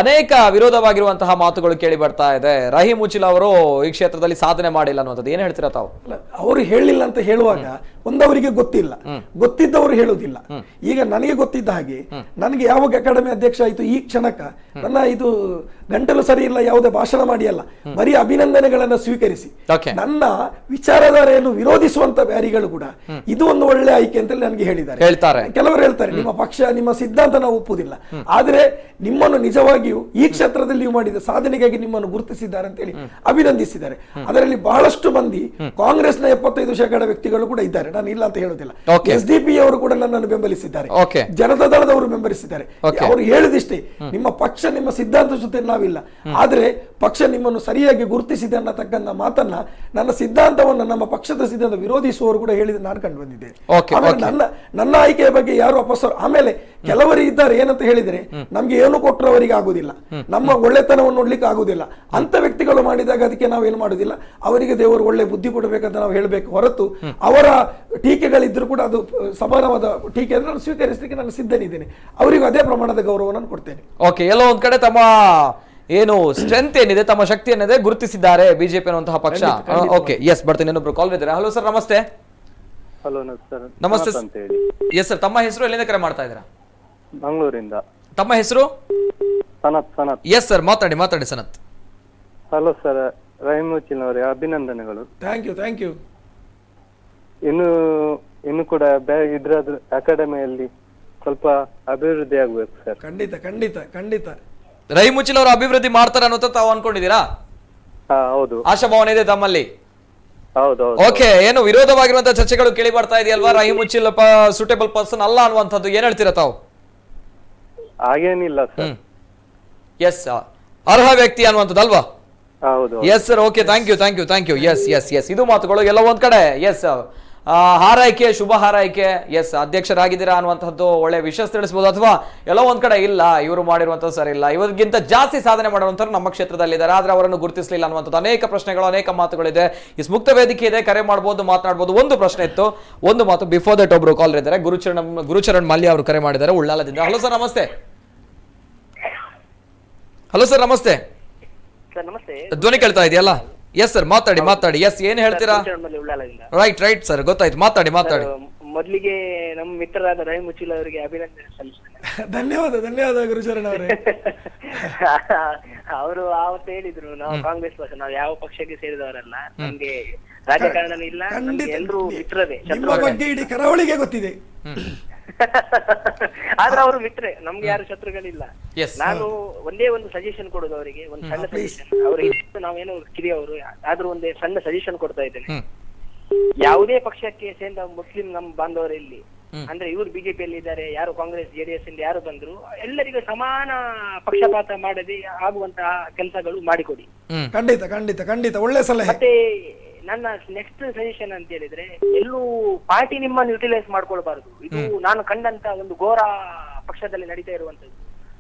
ಅನೇಕ ವಿರೋಧವಾಗಿರುವಂತಹ ಮಾತುಗಳು ಕೇಳಿ ಬರ್ತಾ ಇದೆ. ರಹೀಂ ಉಚ್ಚಿಲ ಅವರು ಈ ಕ್ಷೇತ್ರದಲ್ಲಿ ಸಾಧನೆ ಮಾಡಿಲ್ಲ ಅನ್ನೋದು ಏನ್ ಹೇಳ್ತೀರಾ ತಾವು? ಅವರು ಹೇಳಿಲ್ಲ ಅಂತ ಹೇಳುವಾಗ ಒಂದವರಿಗೆ ಗೊತ್ತಿದ್ದವರು ಹೇಳುವುದಿಲ್ಲ. ಈಗ ನನಗೆ ಗೊತ್ತಿದ್ದ ಹಾಗೆ ನನಗೆ ಯಾವಾಗ ಅಕಾಡೆಮಿ ಅಧ್ಯಕ್ಷ ಆಯ್ತು ಈ ಕ್ಷಣಕ್ಕ ನನ್ನ ಇದು ಗಂಟಲು ಸರಿ ಇಲ್ಲ, ಯಾವುದೇ ಭಾಷಣ ಮಾಡಿ ಅಲ್ಲ, ಬರೀ ಅಭಿನಂದನೆಗಳನ್ನ ಸ್ವೀಕರಿಸಿ ನನ್ನ ವಿಚಾರಧಾರೆಯನ್ನು ವಿರೋಧಿಸುವಂತ ಬ್ಯಾರಿಗಳು ಕೂಡ ಇದು ಒಂದು ಒಳ್ಳೆ ಆಯ್ಕೆ ಅಂತ ನನಗೆ ಹೇಳಿದ್ದಾರೆ. ಕೆಲವರು ಹೇಳ್ತಾರೆ ನಿಮ್ಮ ಪಕ್ಷ ನಿಮ್ಮ ಸಿದ್ಧಾಂತ ನಾವು ಒಪ್ಪುವುದಿಲ್ಲ, ಆದ್ರೆ ನಿಮ್ಮನ್ನು ನಿಜವಾಗಿಯೂ ಈ ಕ್ಷೇತ್ರದಲ್ಲಿ ನೀವು ಮಾಡಿದ ಸಾಧನೆಗಾಗಿ ನಿಮ್ಮನ್ನು ಗುರುತಿಸಿದ್ದಾರೆ ಅಂತ ಹೇಳಿ ಅಭಿನಂದಿಸಿದ್ದಾರೆ. ಅದರಲ್ಲಿ ಬಹಳಷ್ಟು ಮಂದಿ ಕಾಂಗ್ರೆಸ್ನ 75% ವ್ಯಕ್ತಿಗಳು ಕೂಡ ಇದ್ದಾರೆ, ನಾನು ಇಲ್ಲ ಅಂತ ಹೇಳುದಿಲ್ಲ. SDP ಅವರು ಕೂಡ ನನ್ನನ್ನು ಬೆಂಬಲಿಸಿದ್ದಾರೆ, ಜನತಾ ದಳದವರು ಬೆಂಬಲಿಸಿದ್ದಾರೆ. ಅವರು ಹೇಳಿದಿಷ್ಟೇ, ನಿಮ್ಮ ಪಕ್ಷ ನಿಮ್ಮ ಸಿದ್ಧಾಂತ ಜೊತೆ ನಾವಿಲ್ಲ, ಆದ್ರೆ ಪಕ್ಷ ನಿಮ್ಮನ್ನು ಸರಿಯಾಗಿ ಗುರುತಿಸಿದೆ ಅನ್ನತಕ್ಕಂಥ ಮಾತನ್ನ ನನ್ನ ಸಿದ್ಧಾಂತವನ್ನು ನಮ್ಮ ಪಕ್ಷದ ಸಿದ್ಧಾಂತ ವಿರೋಧಿಸುವವರು ಕೂಡ ಹೇಳಿದ ನಾನು ಕಂಡು ಬಂದಿದ್ದೇನೆ. ನನ್ನ ಆಯ್ಕೆಯ ಬಗ್ಗೆ ಯಾರು ಅಪಸ್ವರ. ಆಮೇಲೆ ಕೆಲವರು ಇದ್ದಾರೆ ಏನಂತ ಹೇಳಿದ್ರೆ ನಮ್ಗೆ ಏನು ಕೊಟ್ಟರು ಅವರಿಗೆ ಆಗುದಿಲ್ಲ, ನಮ್ಮ ಒಳ್ಳೆತನವನ್ನು ನೋಡ್ಲಿಕ್ಕೆ ಆಗುದಿಲ್ಲ ಅಂತ ವ್ಯಕ್ತಿಗಳು ಮಾಡಿದಾಗ ಅದಕ್ಕೆ ನಾವು ಏನು ಮಾಡುದಿಲ್ಲ, ಅವರಿಗೆ ದೇವರು ಒಳ್ಳೆ ಬುದ್ಧಿ ಕೊಡಬೇಕಂತ ನಾವು ಹೇಳಬೇಕು ಹೊರತು ಅವರ ಟೀಕೆಗಳಿದ್ರು ಕೂಡ ಅದು ಸಮಾನವಾದ ಟೀಕೆ ಅಂದ್ರೆ ನಾನು ಸ್ವೀಕರಿಸಲಿಕ್ಕೆ ನಾನು ಸಿದ್ಧನಿದ್ದೇನೆ. ಅವರಿಗೂ ಅದೇ ಪ್ರಮಾಣದ ಗೌರವ ನಾನು ಕೊಡ್ತೇನೆ. ಓಕೆ, ಎಲ್ಲೋ ಒಂದ್ ಕಡೆ ತಮ್ಮ ಏನು ಸ್ಟ್ರೆಂತ್ ಏನಿದೆ, ತಮ್ಮ ಶಕ್ತಿ ಏನಿದೆ ಗುರುತಿಸಿದ್ದಾರೆ ಬಿಜೆಪಿ ಅನ್ನುವಂತಹ ಪಕ್ಷ. ಓಕೆ, ಎಸ್ ಬರ್ತೀನಿ. ಇನ್ನೊಬ್ರು ಕಾಲ್ ಇದ್ದಾರೆ. ಹಲೋ ಸರ್, ನಮಸ್ತೆ. Hello sir. ನಮಸ್ತೆ. ಎಸ್ ಸರ್, ತಮ್ಮ ಹೆಸರು ಎಲ್ಲಿಂದ ಕರೆ ಮಾಡ್ತಾ ಇದ್ದೀರಾ? ಮಂಗಳೂರಿಂದ. ತಮ್ಮ ಹೆಸರು? ಸನತ್. ಎಸ್ ಸರ್, ಮಾತಾಡಿ ಸನತ್. ಹಲೋ ಸರ್, ರಹೀಂ ಉಚ್ಚಿಲ ಅವರೇ ಅಭಿನಂದನೆಗಳು. Thank you. ಇನ್ನು ಕೂಡ ಇದ್ರದ್ದು ಅಕಾಡೆಮಿಯಲ್ಲಿ ಸ್ವಲ್ಪ ಅಭಿವೃದ್ಧಿ ಆಗ್ಬೇಕು ಸರ್. ಖಂಡಿತ. ರಹೀಂ ಉಚ್ಚಿಲ ಅವರು ಅಭಿವೃದ್ಧಿ ಮಾಡ್ತಾರೆ ಅನ್ನೋ ತಾವು ಅನ್ಕೊಂಡಿದ್ದೀರಾ? ಹೌದು, ಆಶಾಭಾವನೆ ಇದೆ ತಮ್ಮಲ್ಲಿ. ಹೌದು. ಓಕೆ, ಏನು ವಿರೋಧವಾಗಿರುವಂತಹ ಚರ್ಚೆಗಳು ಕೇಳಿ ಬರ್ತಾ ಇದೆಯಲ್ವಾ? ರಹೀಂ ಉಚ್ಚಿಲ ಸೂಟೇಬಲ್ ಪರ್ಸನ್ ಅಲ್ಲ ಅನ್ನುವಂಥದ್ದು ಏನ್ ಹೇಳ್ತೀರಾ ತಾವು? ಹಾಗೇನಿಲ್ಲ ಸರ್. ಎಸ್, ಅರ್ಹ ವ್ಯಕ್ತಿ ಅನ್ನುವಂಥದ್ದು ಅಲ್ವಾ? ಹೌದು. Yes sir, okay, thank you. Yes ಇದು ಮಾತುಗಳು ಎಲ್ಲ ಒಂದ್ ಕಡೆ. ಎಸ್, ಹಾರೈಕೆ, ಶುಭ ಹಾರೈಕೆ. ಎಸ್, ಅಧ್ಯಕ್ಷರಾಗಿದ್ದೀರಾ ಅನ್ನುವಂಥದ್ದು ಒಳ್ಳೆ ವಿಷಯ ತಿಳಿಸಬಹುದು, ಅಥವಾ ಎಲ್ಲೋ ಒಂದ್ ಕಡೆ ಇಲ್ಲ ಇವರು ಮಾಡಿರುವಂಥದ್ದು ಸರಿ ಇಲ್ಲ, ಇವರಿಗಿಂತ ಜಾಸ್ತಿ ಸಾಧನೆ ಮಾಡುವಂಥವ್ರು ನಮ್ಮ ಕ್ಷೇತ್ರದಲ್ಲಿದ್ದಾರೆ, ಆದ್ರೆ ಅವರನ್ನು ಗುರುತಿಸಲಿಲ್ಲ ಅನ್ನುವಂಥದ್ದು ಅನೇಕ ಪ್ರಶ್ನೆಗಳು, ಅನೇಕ ಮಾತುಗಳಿದೆ. ಈ ಮುಕ್ತ ವೇದಿಕೆ ಇದೆ, ಕರೆ ಮಾಡಬಹುದು, ಮಾತನಾಡಬಹುದು. ಒಂದು ಪ್ರಶ್ನೆ ಇತ್ತು, ಒಂದು ಮಾತು. ಬಿಫೋರ್ ದಟ್ ಒಬ್ರು ಕಾಲ್ ಇದ್ದಾರೆ, ಗುರುಚರಣ್ ಮಲ್ಯ ಅವರು ಕರೆ ಮಾಡಿದ್ದಾರೆ ಉಳ್ಳಾಲದಿಂದ. ಹಲೋ ಸರ್, ನಮಸ್ತೆ. ಹಲೋ ಸರ್, ನಮಸ್ತೆ. ಧ್ವನಿ ಕೇಳ್ತಾ ಇದೆಯಲ್ಲ? ಎಸ್ ಸರ್, ಮಾತಾಡಿ. ಎಸ್, ಏನ್ ಹೇಳ್ತೀರಾ? ರೈಟ್ ಸರ್, ಗೊತ್ತಾಯ್ತು. ಮಾತಾಡಿ. ಮೊದಲಿಗೆ ನಮ್ಮ ಮಿತ್ರರಾದ ರಹೀಂ ಉಚ್ಚಿಲ ಅವರಿಗೆ ಅಭಿನಂದನೆ ಸಲ್ಲಿಸ್ತೇನೆ. ಧನ್ಯವಾದ ಗುರುಚರಣ್ ಅವರೇ. ಅವರು ಅವತ್ತು ಹೇಳಿದ್ರು, ನಾವು ಕಾಂಗ್ರೆಸ್ ಪಕ್ಷ, ನಾವು ಯಾವ ಪಕ್ಷಕ್ಕೆ ಸೇರಿದವರಲ್ಲ, ನಮ್ಗೆ ರಾಜಕಾರಣ ಇಲ್ಲ, ಎಲ್ರು ಮಿತ್ರರೇ. ನಿಮ್ಮ ಬಗ್ಗೆ ಇಡೀ ಕರಾವಳಿಗೆ ಗೊತ್ತಿದೆ. ಆದ್ರೆ ಅವರು ಬಿಟ್ರೆ ನಮ್ಗೆ ಯಾರು ಶತ್ರುಗಳಿಲ್ಲ. ನಾನು ಒಂದೇ ಒಂದು ಸಜೆಷನ್ ಕೊಡೋದು ಅವರಿಗೆ, ಒಂದು ಸಣ್ಣ ಸಜೆಷನ್. ಅವರಿಗೆ ನಾವೇನೋ ಕಿರಿಯವರು ಆದ್ರೂ ಒಂದೇ ಸಣ್ಣ ಸಜೆಷನ್ ಕೊಡ್ತಾ ಇದ್ದೇನೆ. ಯಾವುದೇ ಪಕ್ಷಕ್ಕೆ ಸೇರಿದ ಮುಸ್ಲಿಂ ನಮ್ಮ ಬಾಂಧವರು ಇಲ್ಲಿ ಅಂದ್ರೆ ಇವರು ಬಿಜೆಪಿಯಲ್ಲಿ ಇದ್ದಾರೆ, ಯಾರು ಕಾಂಗ್ರೆಸ್ JDS ಇಂದ ಯಾರು ಬಂದ್ರು ಎಲ್ಲರಿಗೂ ಸಮಾನ ಪಕ್ಷಪಾತ ಮಾಡದೆ ಆಗುವಂತಹ ಕೆಲಸಗಳು ಮಾಡಿಕೊಡಿ. ಖಂಡಿತ ಒಳ್ಳೆ ಸಲಹೆ. ಮತ್ತೆ ನನ್ನ ನೆಕ್ಸ್ಟ್ ಸಜೆಷನ್ ಅಂತ ಹೇಳಿದ್ರೆ, ಎಲ್ಲೂ ಪಾರ್ಟಿ ನಿಮ್ಮನ್ನು ಯುಟಿಲೈಸ್ ಮಾಡ್ಕೊಳ್ಬಾರದು. ಇದು ನಾನು ಕಂಡಂತ ಒಂದು ಘೋರ ಪಕ್ಷದಲ್ಲಿ ನಡೀತಾ ಇರುವಂತದ್ದು.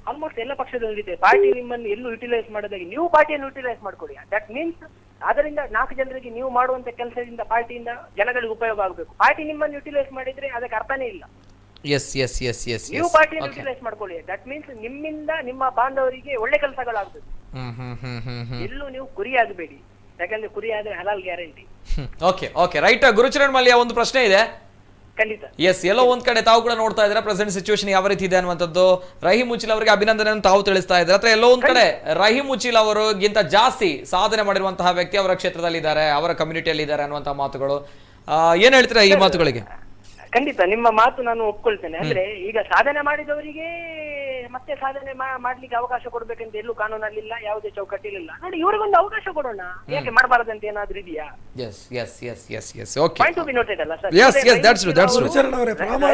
ಆಲ್ಮೋಸ್ಟ್ ಎಲ್ಲ ಪಕ್ಷದಲ್ಲಿ ನಡೀತದೆ. ಪಾರ್ಟಿ ನಿಮ್ಮನ್ನು ಎಲ್ಲೂ ಯುಟಿಲೈಸ್ ಮಾಡೋದಾಗಿ ನೀವು ಪಾರ್ಟಿಯನ್ನು ಯುಟಿಲೈಸ್ ಮಾಡ್ಕೊಳ್ಳಿ. ದಟ್ ಮೀನ್ಸ್ ಅದರಿಂದ 4 ಜನರಿಗೆ ನೀವು ಮಾಡುವಂತ ಕೆಲಸದಿಂದ ಪಾರ್ಟಿಯಿಂದ ಜನಗಳಿಗೆ ಉಪಯೋಗ ಆಗಬೇಕು. ಪಾರ್ಟಿ ನಿಮ್ಮನ್ನು ಯುಟಿಲೈಸ್ ಮಾಡಿದ್ರೆ ಅದಕ್ಕೆ ಅರ್ಥನೇ ಇಲ್ಲ. ನೀವು ಪಾರ್ಟಿಯನ್ನು ಯುಟಿಲೈಸ್ ಮಾಡ್ಕೊಳ್ಳಿ. ದಟ್ ಮೀನ್ಸ್ ನಿಮ್ಮಿಂದ ನಿಮ್ಮ ಬಾಂಧವರಿಗೆ ಒಳ್ಳೆ ಕೆಲಸಗಳಾಗಬೇಕು. ಎಲ್ಲೂ ನೀವು ಕುರಿ ಆಗಬೇಡಿ, ಯಾಕಂದ್ರೆ ಕುರಿ ಆದ್ರೆ ಹಲಾಲ್ guarantee. Okay right. Gurucharan Mallya, ಒಂದು ಪ್ರಶ್ನೆ ಇದೆ. ಖಂಡಿತ. ಎಸ್, ಎಲ್ಲೋ ಒಂದ್ ಕಡೆ ತಾವು ಕೂಡ ನೋಡ್ತಾ ಇದ್ದೀರಾ ಪ್ರೆಸೆಂಟ್ ಸಿಚುವೇಶನ್ ಯಾವ ರೀತಿ ಇದೆ ಅನ್ನುವಂಥದ್ದು. ರಹೀಂ ಉಚ್ಚಿಲ ಅವರಿಗೆ ಅಭಿನಂದನೆ ತಾವು ತಿಳಿಸ್ತಾ ಇದ್ದಾರೆ. ಅಥವಾ ಎಲ್ಲೋ ಒಂದ್ ಕಡೆ ರಹೀಂ ಉಚ್ಚಿಲ ಅವರಿಗಿಂತ ಜಾಸ್ತಿ ಸಾಧನೆ ಮಾಡಿರುವಂತಹ ವ್ಯಕ್ತಿ ಅವರ ಕ್ಷೇತ್ರದಲ್ಲಿ ಇದ್ದಾರೆ, ಅವರ ಕಮ್ಯುನಿಟಿಯಲ್ಲಿ ಇದ್ದಾರೆ ಅನ್ನುವಂತಹ ಮಾತುಗಳು. ಏನ್ ಹೇಳ್ತೀರಾ ಈ ಮಾತುಗಳಿಗೆ? ಖಂಡಿತ ನಿಮ್ಮ ಮಾತು ನಾನು ಒಪ್ಕೊಳ್ತೇನೆ. ಅಂದ್ರೆ ಈಗ ಸಾಧನೆ ಮಾಡಿದವರಿಗೆ ಮತ್ತೆ ಸಾಧನೆ ಮಾಡ್ಲಿಕ್ಕೆ ಅವಕಾಶ ಕೊಡ್ಬೇಕಂತ ಎಲ್ಲೂ ಕಾನೂನಲ್ಲಿಲ್ಲ, ಯಾವುದೇ ಚೌಕಟ್ಟಿಲಿಲ್ಲ. ನೋಡಿ, ಇವರಿಗೊಂದು ಅವಕಾಶ ಕೊಡೋಣ, ಯಾಕೆ ಮಾಡಬಾರದಂತ ಏನಾದ್ರೂ ಇದೆಯಾ? ಪಾಯಿಂಟ್ ಟು ಬಿ ನೋಟೆಡ್ ಅಲ್ಲ ಸರ್?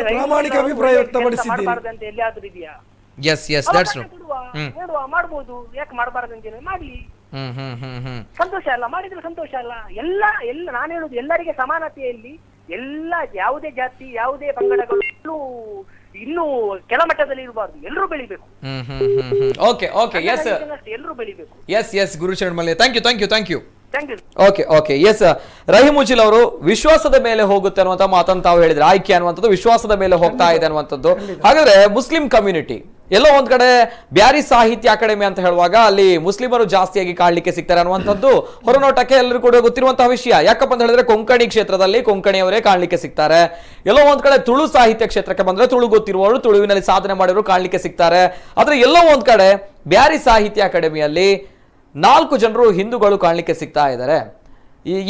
ಪ್ರಾಮಾಣಿಕ ಅಭಿಪ್ರಾಯ ವ್ಯಕ್ತಪಡಿಸಿದ್ದೀರಿ. ಮಾಡಬಾರದಂತ ಎಲ್ಲಿಯಾದ್ರೂ ಇದೆಯಾ? ನೋಡುವ, ಮಾಡ್ಬೋದು, ಯಾಕೆ ಮಾಡಬಾರದಂತ ಮಾಡ್ಲಿ. ಸಂತೋಷ ಅಲ್ಲ, ಮಾಡಿದ್ರೆ ಸಂತೋಷ ಅಲ್ಲ. ಎಲ್ಲ ನಾನು ಹೇಳುದು ಎಲ್ಲರಿಗೆ ಸಮಾನತೆಯಲ್ಲಿ, ಎಲ್ಲ ಯಾವುದೇ ಜಾತಿ ಯಾವುದೇ ಪಂಗಡಗಳು ಇನ್ನೂ ಕೆಳಮಟ್ಟದಲ್ಲಿ ಇರಬಾರ್ದು, ಎಲ್ಲರೂ ಬೆಳಿಬೇಕು. ಎಲ್ಲರೂ ಬೆಳಿಬೇಕು. Gurusharan Mallya, thank you. Okay yes, Rahim Ujil ಅವರು ವಿಶ್ವಾಸದ ಮೇಲೆ ಹೋಗುತ್ತೆ ಅನ್ನುವಂತ ಮಾತನ್ನು ತಾವು ಹೇಳಿದ್ರೆ, ಆಯ್ಕೆ ಅನ್ನುವಂಥದ್ದು ವಿಶ್ವಾಸದ ಮೇಲೆ ಹೋಗ್ತಾ ಇದೆ ಅನ್ನುವಂಥದ್ದು. ಹಾಗಾದ್ರೆ ಮುಸ್ಲಿಂ ಕಮ್ಯುನಿಟಿ ಎಲ್ಲೋ ಒಂದ್ ಕಡೆ ಬ್ಯಾರಿ ಸಾಹಿತ್ಯ ಅಕಾಡೆಮಿ ಅಂತ ಹೇಳುವಾಗ ಅಲ್ಲಿ ಮುಸ್ಲಿಮರು ಜಾಸ್ತಿಯಾಗಿ ಕಾಣಲಿಕ್ಕೆ ಸಿಗ್ತಾರೆ ಅನ್ನುವಂಥದ್ದು ಹೊರನೋಟಕ್ಕೆ ಎಲ್ಲರೂ ಕೂಡ ಗೊತ್ತಿರುವಂತಹ ವಿಷಯ. ಯಾಕಪ್ಪ ಅಂತ ಹೇಳಿದ್ರೆ ಕೊಂಕಣಿ ಕ್ಷೇತ್ರದಲ್ಲಿ ಕೊಂಕಣಿಯವರೇ ಕಾಣಲಿಕ್ಕೆ ಸಿಗ್ತಾರೆ. ಎಲ್ಲೋ ಒಂದ್ ಕಡೆ ತುಳು ಸಾಹಿತ್ಯ ಕ್ಷೇತ್ರಕ್ಕೆ ಬಂದ್ರೆ ತುಳು ಗೊತ್ತಿರುವವರು, ತುಳುವಿನಲ್ಲಿ ಸಾಧನೆ ಮಾಡಿರೋರು ಕಾಣಲಿಕ್ಕೆ ಸಿಗ್ತಾರೆ. ಆದ್ರೆ ಎಲ್ಲೋ ಒಂದ್ ಕಡೆ ಬ್ಯಾರಿ ಸಾಹಿತ್ಯ ಅಕಾಡೆಮಿಯಲ್ಲಿ 4 ಜನರು ಹಿಂದೂಗಳು ಕಾಣಲಿಕ್ಕೆ ಸಿಗ್ತಾ ಇದ್ದಾರೆ.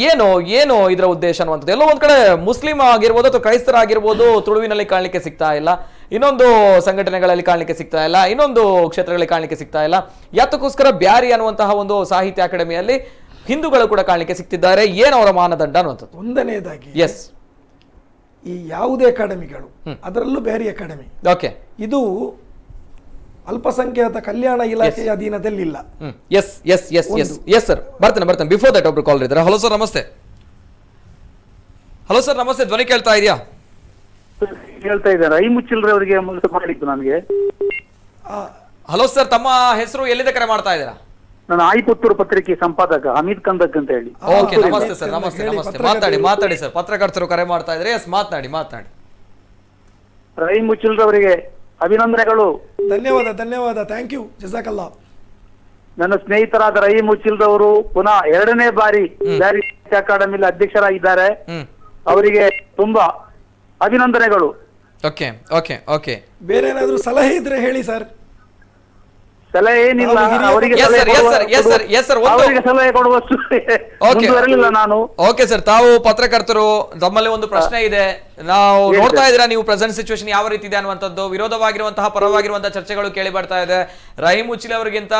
ಏನು ಇದರ ಉದ್ದೇಶ ಅನ್ನುವಂಥದ್ದು. ಎಲ್ಲೋ ಒಂದ್ ಕಡೆ ಮುಸ್ಲಿಂ ಆಗಿರ್ಬೋದು ಅಥವಾ ಕ್ರೈಸ್ತರಾಗಿರ್ಬೋದು ತುಳುವಿನಲ್ಲಿ ಕಾಣಲಿಕ್ಕೆ ಸಿಗ್ತಾ ಇಲ್ಲ, ಇನ್ನೊಂದು ಸಂಘಟನೆಗಳಲ್ಲಿ ಕಾಣಲಿಕ್ಕೆ ಸಿಗ್ತಾ ಇಲ್ಲ, ಇನ್ನೊಂದು ಕ್ಷೇತ್ರಗಳಲ್ಲಿ ಕಾಣಲಿಕ್ಕೆ ಸಿಗ್ತಾ ಇಲ್ಲ. ಯಾತಕ್ಕೋಸ್ಕರ ಬ್ಯಾರಿ ಅನ್ನುವಂತಹ ಒಂದು ಸಾಹಿತ್ಯ ಅಕಾಡೆಮಿಯಲ್ಲಿ ಹಿಂದೂಗಳು ಕೂಡ ಕಾಣಲಿಕ್ಕೆ ಸಿಗ್ತಿದ್ದಾರೆ? ಏನು ಅವರ ಮಾನದಂಡ ಅನ್ನುವಂಥದ್ದು? ಒಂದನೇದಾಗಿ ಈ ಯಾವುದೇ ಅಕಾಡೆಮಿಗಳು, ಅದರಲ್ಲೂ ಬ್ಯಾರಿ ಅಕಾಡೆಮಿ, ಇದು ಅಲ್ಪಸಂಖ್ಯಾತ ಕಲ್ಯಾಣ ಇಲಾಖೆಯ ಅಧೀನದಲ್ಲಿಲ್ಲ. ಎಸ್ ಸರ್, ಬರ್ತೇನೆ. ಬಿಫೋರ್ ದಟ್ ಒಬ್ರು ಕಾಲ್ ಇದ್ದಾರೆ. ಹಲೋ ಸರ್, ನಮಸ್ತೆ. ಧ್ವನಿ ಕೇಳ್ತಾ ಇದೆಯಾ? ಹೇಳ್ತಾ ಇದ್ದಾರೆ. ರಹೀಂ ಉಜಿಲ್ ಅವರಿಗೆ ಮಾಡಿದ್ದು ನನಗೆ. ಹಲೋ ಸರ್, ತಮ್ಮ ಹೆಸರು, ಎಲ್ಲಿಂದ ಕರೆ ಮಾಡ್ತಾ ಇದ್ದೀರಾ? ನಾನು ಆಯಿಪುತ್ತೂರು ಪತ್ರಿಕೆ ಸಂಪಾದಕ ಹಮೀದ್ ಕಂದಕ್ ಅಂತ ಹೇಳಿ. ಓಕೆ, ನಮಸ್ತೆ ಸರ್. ನಮಸ್ತೆ. ಮಾತಾಡಿ ಸರ್. ಪತ್ರಕರ್ತರು ಕರೆ ಮಾಡ್ತಾ ಇದ್ರೆ. ಎಸ್, ಮಾತನಾಡಿ. ರಹೀಂ ಉಜಿಲ್ ಅವರಿಗೆ ಅಭಿನಂದನೆಗಳು. ಧನ್ಯವಾದ. ಥ್ಯಾಂಕ್ ಯು, ಜಜಾಕಲ್ಲಾ. ನನ್ನ ಸ್ನೇಹಿತರಾದ ರಹೀಂ ಉಜಿಲ್ ಅವರು ಪುನಃ 2ನೇ ಬಾರಿ ಬ್ಯಾರಿ ಅಕಾಡೆಮಿಲಿ ಅಧ್ಯಕ್ಷರಾಗಿದ್ದಾರೆ. ಅವರಿಗೆ ತುಂಬಾ ಅಭಿನಂದನೆಗಳು. ಓಕೆ. ಬೇರೆ ಏನಾದ್ರೂ ಸಲಹೆ ಇದ್ರೆ ಹೇಳಿ ಸರ್. ಸಲಹೆ ಏನಿಲ್ಲ, ಅವರಿಗೆ ಸಲಹೆ ಕೊಡುವಷ್ಟು ಮುಂದುವರಲಿಲ್ಲ ನಾನು. ಓಕೆ ಸರ್, ತಾವು ಪತ್ರಕರ್ತರು, ತಮ್ಮಲ್ಲಿ ಒಂದು ಪ್ರಶ್ನೆ ಇದೆ. ನಾವು ನೋಡ್ತಾ ಇದ್ದೀರಾ ನೀವು ಪ್ರೆಸೆಂಟ್ ಸಿಚುವೇಶನ್ ಯಾವ ರೀತಿ ಇದೆ ಅನ್ನುವಂಥದ್ದು. ವಿರೋಧವಾಗಿರುವಂತಹ ಪರವಾಗಿರುವಂತಹ ಚರ್ಚೆಗಳು ಕೇಳಿ ಬರ್ತಾ ಇದೆ. ರಹೀಂ ಉಜಿಲ್ ಅವರಿಗಿಂತ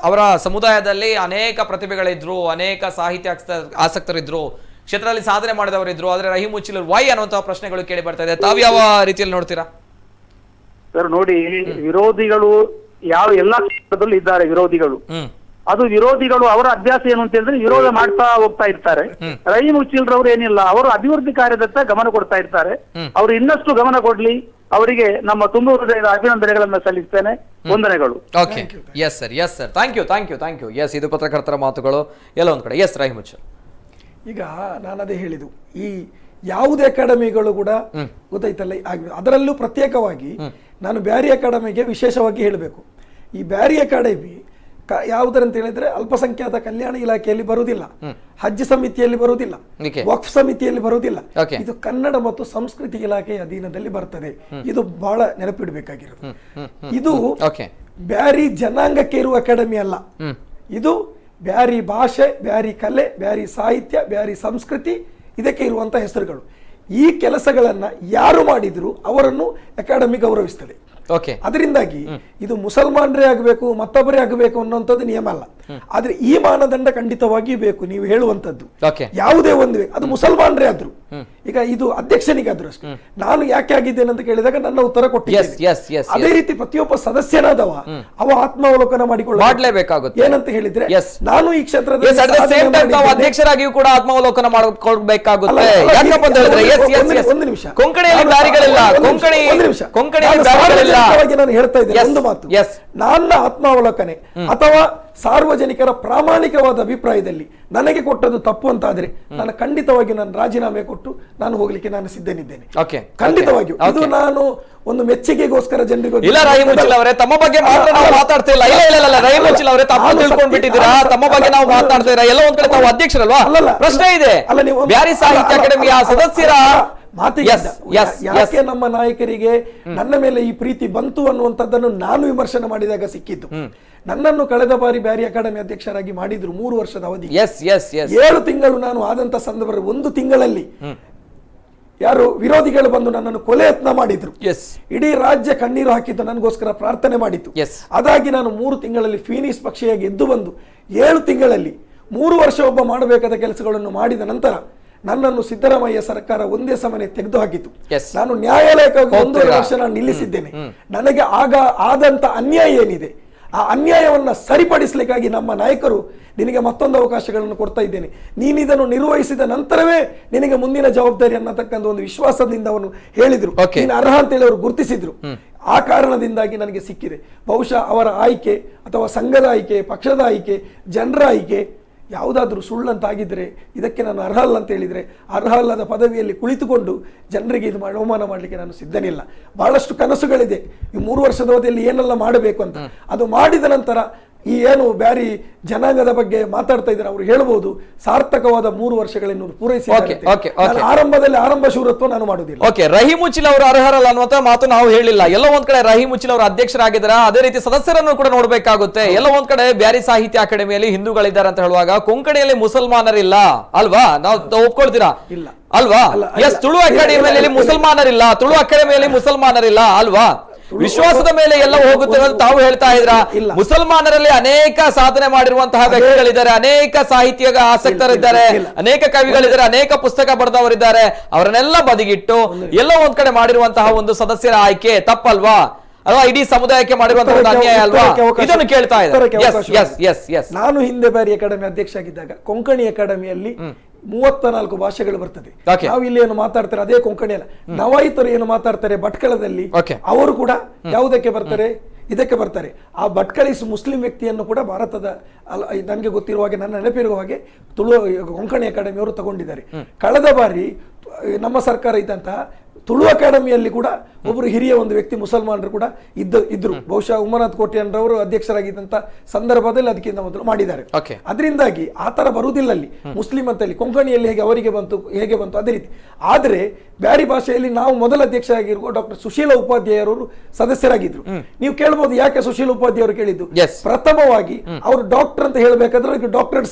ಅವರ ಸಮುದಾಯದಲ್ಲಿ ಅನೇಕ ಪ್ರತಿಭೆಗಳಿದ್ರು, ಅನೇಕ ಸಾಹಿತ್ಯ ಆಸಕ್ತರಿದ್ರು, ಕ್ಷೇತ್ರದಲ್ಲಿ ಸಾಧನೆ ಮಾಡಿದವರಿದ್ರು. ಆದ್ರೆ ರಹೀಂ ಉಜಿಲ್ ವೈ ಅನ್ನುವಂತಹ ಪ್ರಶ್ನೆಗಳು ಕೇಳಿ ಬರ್ತಾ ಇದೆ. ತಾವು ಯಾವ ರೀತಿಯಲ್ಲಿ ನೋಡ್ತೀರಾ ಸರ್? ನೋಡಿ, ವಿರೋಧಿಗಳು ಎಲ್ಲಾ ಕ್ಷೇತ್ರದಲ್ಲೂ ಇದ್ದಾರೆ ವಿರೋಧಿಗಳು. ಅದು ವಿರೋಧಿಗಳು ಅವರ ಅಭ್ಯಾಸ ಏನು ಅಂತ ಹೇಳಿದ್ರೆ ವಿರೋಧ ಮಾಡ್ತಾ ಹೋಗ್ತಾ ಇರ್ತಾರೆ. ರಹೀಂ ಉಜಿಲ್ ರವರು ಏನಿಲ್ಲ, ಅವರು ಅಭಿವೃದ್ಧಿ ಕಾರ್ಯದತ್ತ ಗಮನ ಕೊಡ್ತಾ ಇರ್ತಾರೆ. ಅವರು ಇನ್ನಷ್ಟು ಗಮನ ಕೊಡ್ಲಿ. ಅವರಿಗೆ ನಮ್ಮ ತುಂಬ ಹೃದಯದ ಅಭಿನಂದನೆಗಳನ್ನ ಸಲ್ಲಿಸ್ತೇನೆ. ವಂದನೆಗಳು. Yes sir, thank you. Yes, ಇದು ಪತ್ರಕರ್ತರ ಮಾತುಗಳು. ಎಲ್ಲ ಒಂದ್ ಕಡೆ. ಎಸ್, ರಹೀಂ ಉಜಿಲ್. ಈಗ ನಾನದೇ ಹೇಳಿದ್ದು, ಈ ಯಾವುದೇ ಅಕಾಡೆಮಿಗಳು ಕೂಡ ಗೊತ್ತಾಯ್ತಲ್ಲ, ಅದರಲ್ಲೂ ಪ್ರತ್ಯೇಕವಾಗಿ ನಾನು ಬ್ಯಾರಿ ಅಕಾಡೆಮಿಗೆ ವಿಶೇಷವಾಗಿ ಹೇಳಬೇಕು. ಈ ಬ್ಯಾರಿ ಅಕಾಡೆಮಿ ಯಾವುದಂತ ಹೇಳಿದ್ರೆ ಅಲ್ಪಸಂಖ್ಯಾತ ಕಲ್ಯಾಣ ಇಲಾಖೆಯಲ್ಲಿ ಬರುವುದಿಲ್ಲ, ಹಜ್ ಸಮಿತಿಯಲ್ಲಿ ಬರುವುದಿಲ್ಲ, ವಕ್ಫ್ ಸಮಿತಿಯಲ್ಲಿ ಬರುವುದಿಲ್ಲ. ಇದು ಕನ್ನಡ ಮತ್ತು ಸಂಸ್ಕೃತಿ ಇಲಾಖೆಯ ಅಧೀನದಲ್ಲಿ ಬರ್ತದೆ. ಇದು ಬಹಳ ನೆನಪಿಡಬೇಕಾಗಿರೋದು. ಇದು ಬ್ಯಾರಿ ಜನಾಂಗಕ್ಕೆ ಇರುವ ಅಕಾಡೆಮಿ ಅಲ್ಲ. ಇದು ಬ್ಯಾರಿ ಭಾಷೆ, ಬ್ಯಾರಿ ಕಲೆ, ಬ್ಯಾರಿ ಸಾಹಿತ್ಯ, ಬ್ಯಾರಿ ಸಂಸ್ಕೃತಿ, ಇದಕ್ಕೆ ಇರುವಂತಹ ಹೆಸರುಗಳು. ಈ ಕೆಲಸಗಳನ್ನ ಯಾರು ಮಾಡಿದ್ರು ಅವರನ್ನು ಅಕಾಡೆಮಿ ಗೌರವಿಸ್ತದೆ. ಅದರಿಂದಾಗಿ ಇದು ಮುಸಲ್ಮಾನರೇ ಆಗಬೇಕು, ಮತ್ತೊಬ್ಬರೇ ಆಗಬೇಕು ಅನ್ನುವಂಥದ್ದು ನಿಯಮ ಅಲ್ಲ. ಆದ್ರೆ ಈ ಮಾನದಂಡ ಖಂಡಿತವಾಗಿಯೂ ಬೇಕು. ನೀವು ಹೇಳುವಂತದ್ದು ಯಾವುದೇ ಒಂದು ಅದು ಮುಸಲ್ಮಾನರೇ ಆದ್ರು, ಈಗ ಇದು ಅಧ್ಯಕ್ಷನಿಗಾದ್ರು ಅಷ್ಟೇ. ನಾನು ಯಾಕೆ ಆಗಿದ್ದೇನೆ ಅಂತ ಕೇಳಿದಾಗ ನನ್ನ ಉತ್ತರ ಕೊಟ್ಟಿದ್ದೆ. ಅದೇ ರೀತಿ ಪ್ರತಿಯೊಬ್ಬ ಸದಸ್ಯನಾದವ ಅವ ಆತ್ಮಾವಲೋಕನ ಮಾಡಿಕೊಳ್ಳಬೇಕಾಗುತ್ತೆ. ಏನಂತ ಹೇಳಿದ್ರೆ, ನಾನು ಈ ಕ್ಷೇತ್ರದ ಅಧ್ಯಕ್ಷರಾಗಿಯೂ ಕೂಡ ಆತ್ಮಾವಲೋಕನ ಮಾಡಿಕೊಳ್ಬೇಕಾಗುತ್ತೆ. ಒಂದು ನಿಮಿಷ, ನಾನು ಹೇಳ್ತಾ ಇದ್ದೇನೆ ಒಂದು ಮಾತು. ನನ್ನ ಆತ್ಮಾವಲೋಕನೆ ಅಥವಾ ಸಾರ್ವಜನಿಕರ ಪ್ರಾಮಾಣಿಕವಾದ ಅಭಿಪ್ರಾಯದಲ್ಲಿ ನನಗೆ ಕೊಟ್ಟದ್ದು ತಪ್ಪು ಅಂತ ಆದ್ರೆ ನಾನು ಖಂಡಿತವಾಗಿ ನಾನು ರಾಜೀನಾಮೆ ಕೊಟ್ಟು ನಾನು ಹೋಗ್ಲಿಕ್ಕೆ ನಾನು ಸಿದ್ಧನಿದ್ದೇನೆ. ಖಂಡಿತವಾಗಿಯೂ ಇದು ನಾನು ಒಂದು ಮೆಚ್ಚುಗೆಗೋಸ್ಕರ ಜನರಿಗೆ ಇಲ್ಲ. ರಹೀಂ ಉಜಿಲ್ ಅವರೇ, ತಮ್ಮ ಬಗ್ಗೆ ಮಾತ್ರ ನಾವು ಮಾತಾಡ್ತಿಲ್ಲ. ಇಲ್ಲ, ರಹೀಂ ಉಜಿಲ್ ಅವರೇ, ತಪ್ಪು ತಿಳ್ಕೊಂಡ್ಬಿಟ್ಟಿದ್ದೀರಾ. ತಮ್ಮ ಬಗ್ಗೆ ನಾವು ಮಾತಾಡ್ತಿದ್ದೀರಾ. ಎಲ್ಲ ಒಂದ್ ಕಡೆ ತಾವು ಅಧ್ಯಕ್ಷರಲ್ವಾ? ಪ್ರಶ್ನೆ ಇದೆ. ಬ್ಯಾರಿ ಸಾಹಿತ್ಯ ಅಕಾಡೆಮಿಯ ಸದಸ್ಯರ ಯಾಕೆ ನಮ್ಮ ನಾಯಕರಿಗೆ ನನ್ನ ಮೇಲೆ ಈ ಪ್ರೀತಿ ಬಂತು ಅನ್ನುವಂಥದ್ದನ್ನು ನಾನು ವಿಮರ್ಶನೆ ಮಾಡಿದಾಗ ಸಿಕ್ಕಿದ್ದು. ನನ್ನನ್ನು ಕಳೆದ ಬಾರಿ ಬ್ಯಾರಿ ಅಕಾಡೆಮಿ ಅಧ್ಯಕ್ಷರಾಗಿ ಮಾಡಿದ್ರು 3 ವರ್ಷದ ಅವಧಿ. 7 ತಿಂಗಳು ನಾನು ಆದಂತ ಸಂದರ್ಭ, ಒಂದು ತಿಂಗಳಲ್ಲಿ ಯಾರು ವಿರೋಧಿಗಳು ಬಂದು ನನ್ನನ್ನು ಕೊಲೆ ಯತ್ನ ಮಾಡಿದ್ರು. ಎಸ್, ಇಡೀ ರಾಜ್ಯ ಕಣ್ಣೀರು ಹಾಕಿದ್ದು, ನನಗೋಸ್ಕರ ಪ್ರಾರ್ಥನೆ ಮಾಡಿತ್ತು. ಎಸ್, ಅದಾಗಿ ನಾನು 3 ತಿಂಗಳಲ್ಲಿ ಫೀನಿಕ್ಸ್ ಪಕ್ಷಿಯಾಗಿ ಎದ್ದು ಬಂದು 7 ತಿಂಗಳಲ್ಲಿ 3 ವರ್ಷ ಒಬ್ಬ ಮಾಡಬೇಕಾದ ಕೆಲಸಗಳನ್ನು ಮಾಡಿದ ನಂತರ ನನ್ನನ್ನು ಸಿದ್ದರಾಮಯ್ಯ ಸರ್ಕಾರ ಒಂದೇ ಸಮನೆ ತೆಗೆದು ಹಾಕಿತು. ನಾನು ನ್ಯಾಯಾಲಯಕ್ಕೆ 1 ವರ್ಷ ನಾನು ನಿಲ್ಲಿಸಿದ್ದೇನೆ. ನನಗೆ ಆಗ ಆದಂತ ಅನ್ಯಾಯ ಏನಿದೆ ಆ ಅನ್ಯಾಯವನ್ನ ಸರಿಪಡಿಸಲಿಕ್ಕಾಗಿ ನಮ್ಮ ನಾಯಕರು ನಿನಗೆ ಮತ್ತೊಂದು ಅವಕಾಶಗಳನ್ನು ಕೊಡ್ತಾ ಇದ್ದೇನೆ, ನೀನು ಇದನ್ನು ನಿರ್ವಹಿಸಿದ ನಂತರವೇ ನಿನಗೆ ಮುಂದಿನ ಜವಾಬ್ದಾರಿ ಅನ್ನತಕ್ಕಂಥ ಒಂದು ವಿಶ್ವಾಸದಿಂದ ಅವನು ಹೇಳಿದ್ರು, ನೀನು ಅರ್ಹ ಅಂತೇಳಿ ಅವರು ಗುರುತಿಸಿದ್ರು. ಆ ಕಾರಣದಿಂದಾಗಿ ನನಗೆ ಸಿಕ್ಕಿದೆ. ಬಹುಶಃ ಅವರ ಆಯ್ಕೆ ಅಥವಾ ಸಂಘದ ಆಯ್ಕೆ, ಪಕ್ಷದ ಆಯ್ಕೆ, ಜನರ ಆಯ್ಕೆ ಯಾವುದಾದ್ರೂ ಸುಳ್ಳಂತಾಗಿದ್ದರೆ, ಇದಕ್ಕೆ ನಾನು ಅರ್ಹ ಅಲ್ಲ ಅಂತ ಹೇಳಿದರೆ, ಅರ್ಹ ಅಲ್ಲದ ಪದವಿಯಲ್ಲಿ ಕುಳಿತುಕೊಂಡು ಜನರಿಗೆ ಇದು ಅವಮಾನ ಮಾಡಲಿಕ್ಕೆ ನಾನು ಸಿದ್ಧನಿಲ್ಲ. ಬಹಳಷ್ಟು ಕನಸುಗಳಿದೆ ಈ 3 ವರ್ಷದ ಅವಧಿಯಲ್ಲಿ ಏನೆಲ್ಲ ಮಾಡಬೇಕು ಅಂತ. ಅದು ಮಾಡಿದ ನಂತರ ಈ ಏನು ಬ್ಯಾರಿ ಜನಾಂಗದ ಬಗ್ಗೆ ಮಾತಾಡ್ತಾ ಇದ್ದಾರೆ ಅವರು ಹೇಳ್ಬೋದು, ಸಾರ್ಥಕವಾದ 3 ವರ್ಷಗಳನ್ನು ಪೂರೈಸಿದ್ದಾರೆ. ಆರಂಭದಲ್ಲಿ ಆರಂಭ ಶೂರತ್ವ ನಾನು ಮಾಡುವುದಿಲ್ಲ. ಓಕೆ, ರಹೀಮುಚ್ಚಿಲ್ ಅವರು ಅರ್ಹರಲ್ಲ ಅನ್ನುವಂತ ಮಾತು ನಾವು ಹೇಳಿಲ್ಲ. ಎಲ್ಲೋ ಒಂದ್ ಕಡೆ ರಹೀಮುಚ್ಚಿಲ್ ಅವರು ಅಧ್ಯಕ್ಷರಾಗಿದ್ದಾರೆ, ಅದೇ ರೀತಿ ಸದಸ್ಯರನ್ನು ಕೂಡ ನೋಡ್ಬೇಕಾಗುತ್ತೆ. ಎಲ್ಲೋ ಒಂದ್ ಕಡೆ ಬ್ಯಾರಿ ಸಾಹಿತ್ಯ ಅಕಾಡೆಮಿಯಲ್ಲಿ ಹಿಂದೂಗಳಿದ್ದಾರೆ ಅಂತ ಹೇಳುವಾಗ ಕೊಂಕಣಿಯಲ್ಲಿ ಮುಸಲ್ಮಾನರಿಲ್ಲ ಅಲ್ವಾ? ನಾವು ಒಪ್ಕೊಳ್ತೀರಾ? ಇಲ್ಲ ಅಲ್ವಾ? ಎಸ್, ತುಳು ಅಕಾಡೆಮಿಯಲ್ಲಿ ಮುಸಲ್ಮಾನರಿಲ್ಲ, ತುಳು ಅಕಾಡೆಮಿಯಲ್ಲಿ ಮುಸಲ್ಮಾನರಿಲ್ಲ ಅಲ್ವಾ? ವಿಶ್ವಾಸದ ಮೇಲೆ ಎಲ್ಲ ಹೋಗುತ್ತೆ ಅಂತ ತಾವು ಹೇಳ್ತಾ ಇದ್ರ. ಮುಸಲ್ಮಾನರಲ್ಲಿ ಅನೇಕ ಸಾಧನೆ ಮಾಡಿರುವಂತಹ ವ್ಯಕ್ತಿಗಳಿದ್ದಾರೆ, ಅನೇಕ ಸಾಹಿತ್ಯ ಆಸಕ್ತರಿದ್ದಾರೆ, ಅನೇಕ ಕವಿಗಳಿದ್ದಾರೆ, ಅನೇಕ ಪುಸ್ತಕ ಬರೆದವರಿದ್ದಾರೆ. ಅವರನ್ನೆಲ್ಲ ಬದಿಗಿಟ್ಟು ಎಲ್ಲೋ ಒಂದ್ ಕಡೆ ಮಾಡಿರುವಂತಹ ಒಂದು ಸದಸ್ಯರ ಆಯ್ಕೆ ತಪ್ಪಲ್ವಾ? ಅಲ್ವಾ? ಇಡೀ ಸಮುದಾಯಕ್ಕೆ ಮಾಡಿರುವಂತಹ ಒಂದು ಅನ್ಯಾಯ ಅಲ್ವಾ? ಇದನ್ನು ಕೇಳ್ತಾ ಇದ್ದಾರೆ. ನಾನು ಹಿಂದೆ ಬ್ಯಾರಿ ಅಕಾಡೆಮಿ ಅಧ್ಯಕ್ಷ ಆಗಿದ್ದಾಗ ಕೊಂಕಣಿ ಅಕಾಡೆಮಿಯಲ್ಲಿ 34 ಭಾಷೆಗಳು ಬರ್ತದೆ. ನಾವು ಇಲ್ಲಿ ಏನು ಮಾತಾಡ್ತಾರೆ ಅದೇ ಕೊಂಕಣಿಯಲ್ಲ. ನವಾಯಿತರು ಏನು ಮಾತಾಡ್ತಾರೆ ಭಟ್ಕಳದಲ್ಲಿ, ಅವರು ಕೂಡ ಯಾವುದಕ್ಕೆ ಬರ್ತಾರೆ? ಇದಕ್ಕೆ ಬರ್ತಾರೆ. ಆ ಭಟ್ಕಳಿಸ್ ಮುಸ್ಲಿಂ ವ್ಯಕ್ತಿಯನ್ನು ಕೂಡ ಭಾರತದ ನನಗೆ ಗೊತ್ತಿರುವ ಹಾಗೆ, ನನ್ನ ನೆನಪಿರುವ ಹಾಗೆ ತುಳು ಕೊಂಕಣಿ ಅಕಾಡೆಮಿಯವರು ತಗೊಂಡಿದ್ದಾರೆ. ಕಳೆದ ಬಾರಿ ನಮ್ಮ ಸರ್ಕಾರ ಇದ್ದಂತಹ ತುಳು ಅಕಾಡೆಮಿಯಲ್ಲಿ ಕೂಡ ಒಬ್ಬರು ಹಿರಿಯ ಒಂದು ವ್ಯಕ್ತಿ ಮುಸಲ್ಮಾನರು ಕೂಡ ಇದ್ರು. ಬಹುಶಃ ಉಮನಾಥ್ ಕೋಟ್ಯಾನ್ರವರು ಅಧ್ಯಕ್ಷರಾಗಿದ್ದಂತ ಸಂದರ್ಭದಲ್ಲಿ ಅದಕ್ಕಿಂತ ಮೊದಲು ಮಾಡಿದ್ದಾರೆ. ಅದರಿಂದಾಗಿ ಆ ತರ ಬರುವುದಿಲ್ಲ ಅಲ್ಲಿ ಮುಸ್ಲಿಂ ಅಂತ ಹೇಳಿ. ಕೊಂಕಣಿಯಲ್ಲಿ ಹೇಗೆ ಅವರಿಗೆ ಹೇಗೆ ಬಂತು ಅದೇ ರೀತಿ. ಆದ್ರೆ ಬ್ಯಾರಿ ಭಾಷೆಯಲ್ಲಿ ನಾವು ಮೊದಲ ಅಧ್ಯಕ್ಷರಾಗಿರುವ ಡಾಕ್ಟರ್ ಸುಶೀಲ ಉಪಾಧ್ಯಾಯರವರು ಸದಸ್ಯರಾಗಿದ್ರು. ನೀವು ಕೇಳಬಹುದು ಯಾಕೆ ಸುಶೀಲ ಉಪಾಧ್ಯಾಯರು ಕೇಳಿದ್ದು? ಪ್ರಥಮವಾಗಿ ಅವರು ಡಾಕ್ಟರ್ ಅಂತ ಹೇಳಬೇಕಾದ್ರೆ ಅವರಿಗೆ ಡಾಕ್ಟರೇಟ್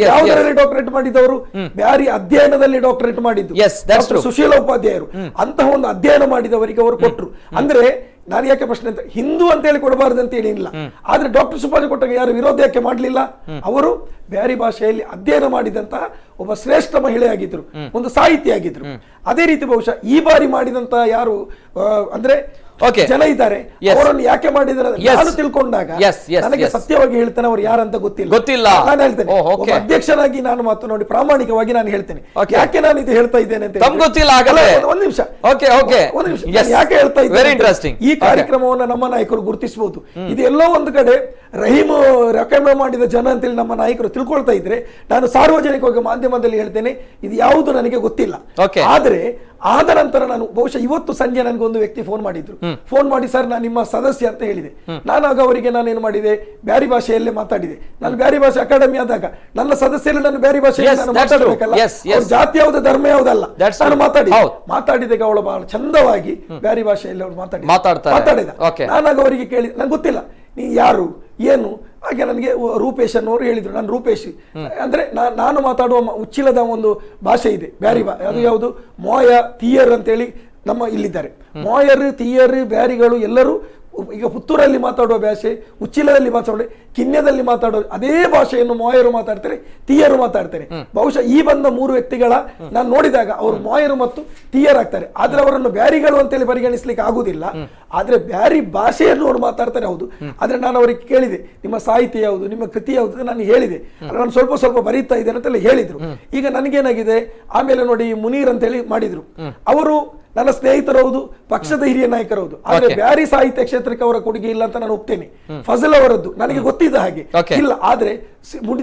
ಯಾವುದರಲ್ಲಿ ಡಾಕ್ಟರೇಟ್ ಮಾಡಿದವರು? ಬ್ಯಾರಿ ಅಧ್ಯಯನದಲ್ಲಿ ಡಾಕ್ಟರೇಟ್ ಮಾಡಿದ್ದು ಸುಶೀಲ ಉಪಾಧ್ಯಾಯರು. ಅಂತಹ ಒಂದು ಅಧ್ಯಯನ ಮಾಡಿದವರಿಗೆ ಅವರು ಕೊಟ್ಟರು. ಅಂದ್ರೆ ನಾನು ಯಾಕೆ ಪ್ರಶ್ನೆ ಅಂತ, ಹಿಂದೂ ಅಂತ ಹೇಳಿ ಕೊಡಬಾರದು ಅಂತ ಹೇಳಿ ಇಲ್ಲ. ಆದ್ರೆ ಡಾಕ್ಟರ್ ಸುಭಾಷ್ ಕೊಟ್ಟಾಗ ಯಾರು ವಿರೋಧ ಯಾಕೆ ಮಾಡಲಿಲ್ಲ? ಅವರು ಬ್ಯಾರಿ ಭಾಷೆಯಲ್ಲಿ ಅಧ್ಯಯನ ಮಾಡಿದಂತಹ ಒಬ್ಬ ಶ್ರೇಷ್ಠ ಮಹಿಳೆಯಾಗಿದ್ರು, ಒಂದು ಸಾಹಿತಿ ಆಗಿದ್ರು. ಅದೇ ರೀತಿ ಬಹುಶಃ ಈ ಬಾರಿ ಮಾಡಿದಂತಹ ಯಾರು ಅಂದ್ರೆ ಜನ ಇದ್ದಾರೆ, ಅವರನ್ನು ಯಾಕೆ ಮಾಡಿದ್ದಾರೆ ನಾನು ತಿಳ್ಕೊಂಡಾಗ ನನಗೆ ಸತ್ಯವಾಗಿ ಹೇಳ್ತೇನೆ ಅವರು ಯಾರಂತ ಗೊತ್ತಿಲ್ಲ. ನಾನು ಹೇಳ್ತೇನೆ ಅಧ್ಯಕ್ಷನಾಗಿ ನಾನು ಮಾತು ನೋಡಿ ಪ್ರಾಮಾಣಿಕವಾಗಿ ನಾನು ಹೇಳ್ತೇನೆ ಯಾಕೆ ನಾನು ಇದು ಹೇಳ್ತಾ ಇದ್ದೇನೆ ಅಂತ. ಒಂದ್ ನಿಮಿಷ ಯಾಕೆ ಹೇಳ್ತಾ ಇದ್ದೇನೆ? ಈ ಕಾರ್ಯಕ್ರಮವನ್ನು ನಮ್ಮ ನಾಯಕರು ಗುರುತಿಸಬಹುದು. ಇದು ಎಲ್ಲೋ ಒಂದು ಕಡೆ ರಹೀಮ್ ರೆಕಮೆಂಡ್ ಮಾಡಿದ ಜನ ಅಂತೇಳಿ ನಮ್ಮ ನಾಯಕರು ತಿಳ್ಕೊಳ್ತಾ ಇದ್ರೆ, ನಾನು ಸಾರ್ವಜನಿಕವಾಗಿ ಮಾಧ್ಯಮದಲ್ಲಿ ಹೇಳ್ತೇನೆ ಇದು ಯಾವುದು ನನಗೆ ಗೊತ್ತಿಲ್ಲ. ಆದ್ರೆ ಆದ ನಂತರ ನಾನು ಬಹುಶಃ ಇವತ್ತು ಸಂಜೆ ನನಗೆ ಒಂದು ವ್ಯಕ್ತಿ ಫೋನ್ ಮಾಡಿದ್ರು. ಫೋನ್ ಮಾಡಿ ಸರ್ ನಾನು ನಿಮ್ಮ ಸದಸ್ಯ ಅಂತ ಹೇಳಿದೆ. ನಾನಾಗ ಅವರಿಗೆ ನಾನೇನು ಮಾಡಿದೆ, ಬ್ಯಾರಿ ಭಾಷೆಯಲ್ಲೇ ಮಾತಾಡಿದೆ. ನಾನು ಬ್ಯಾರಿ ಭಾಷೆ ಅಕಾಡೆಮಿ ಆದಾಗ ನನ್ನ ಸದಸ್ಯರಲ್ಲಿ ನಾನು ಬ್ಯಾರಿ ಭಾಷೆಯಲ್ಲಿ ನಾನು ಮಾತಾಡಬೇಕಲ್ಲ, ಜಾತಿ ಯಾವ್ದು ಧರ್ಮ ಯಾವುದಲ್ಲ, ನಾನು ಮಾತಾಡಿದಾಗ ಅವಳು ಬಹಳ ಚಂದವಾಗಿ ಬ್ಯಾರಿ ಭಾಷೆಯಲ್ಲಿ ಅವಳು ಮಾತಾಡಿದ. ನಾನಾಗ ಅವರಿಗೆ ಕೇಳಿ ನಂಗೆ ಗೊತ್ತಿಲ್ಲ ನೀ ಯಾರು ಏನು ಹಾಗೆ ನನಗೆ ರೂಪೇಶ್ ಅನ್ನೋರು ಹೇಳಿದ್ರು. ನಾನು ರೂಪೇಶ್ ಅಂದ್ರೆ ನಾನು ಮಾತಾಡುವ ಉಚ್ಚಿಲದ ಒಂದು ಭಾಷೆ ಇದೆ ಬ್ಯಾರಿ ಅದು ಯಾವುದು ಮೋಯ ತೀಯರ್ ಅಂತೇಳಿ ನಮ್ಮ ಇಲ್ಲಿದ್ದಾರೆ. ಮೋಯರ್ ತೀಯರ್ ಬ್ಯಾರಿಗಳು ಎಲ್ಲರೂ ಈಗ ಪುತ್ತೂರಲ್ಲಿ ಮಾತಾಡುವ ಭಾಷೆ, ಉಚ್ಚಿಲದಲ್ಲಿ ಮಾತಾಡೋ, ಕಿನ್ಯದಲ್ಲಿ ಮಾತಾಡೋ ಅದೇ ಭಾಷೆಯನ್ನು ಮೋಯರು ಮಾತಾಡ್ತಾರೆ, ತೀಯರು ಮಾತಾಡ್ತಾರೆ. ಬಹುಶಃ ಈ ಬಂದ 3 ವ್ಯಕ್ತಿಗಳ ನಾನು ನೋಡಿದಾಗ ಅವರು ಮೋಯರು ಮತ್ತು ತೀಯರ್ ಆಗ್ತಾರೆ. ಆದ್ರೆ ಅವರನ್ನು ಬ್ಯಾರಿಗಳು ಅಂತೇಳಿ ಪರಿಗಣಿಸ್ಲಿಕ್ಕೆ ಆಗುದಿಲ್ಲ. ಆದ್ರೆ ಬ್ಯಾರಿ ಭಾಷೆಯನ್ನು ಅವರು ಮಾತಾಡ್ತಾರೆ ಹೌದು. ಆದ್ರೆ ನಾನು ಅವರಿಗೆ ಕೇಳಿದೆ ನಿಮ್ಮ ಸಾಹಿತ್ಯ ಯಾವುದು, ನಿಮ್ಮ ಕೃತಿ ಯಾವುದು, ನಾನು ಹೇಳಿದೆ ನಾನು ಸ್ವಲ್ಪ ಬರೀತಾ ಇದ್ದೇನೆ ಅಂತೆಲ್ಲ ಹೇಳಿದ್ರು. ಈಗ ನನಗೇನಾಗಿದೆ, ಆಮೇಲೆ ನೋಡಿ ಮುನೀರ್ ಅಂತೇಳಿ ಮಾಡಿದ್ರು. ಅವರು ನನ್ನ ಸ್ನೇಹಿತರು ಹೌದು, ಪಕ್ಷದ ಹಿರಿಯ ನಾಯಕರು ಹೌದು. ಆದ್ರೆ ಬ್ಯಾರಿ ಸಾಹಿತ್ಯ ಕ್ಷೇತ್ರಕ್ಕೆ ಅವರ ಕೊಡುಗೆ ಇಲ್ಲ ಅಂತ ನಾನು ಒಪ್ತೇನೆ. ಫಜಲ್ ಅವರದ್ದು ನನಗೆ ಗೊತ್ತಿದ್ದ ಹಾಗೆ ಇಲ್ಲ, ಆದ್ರೆ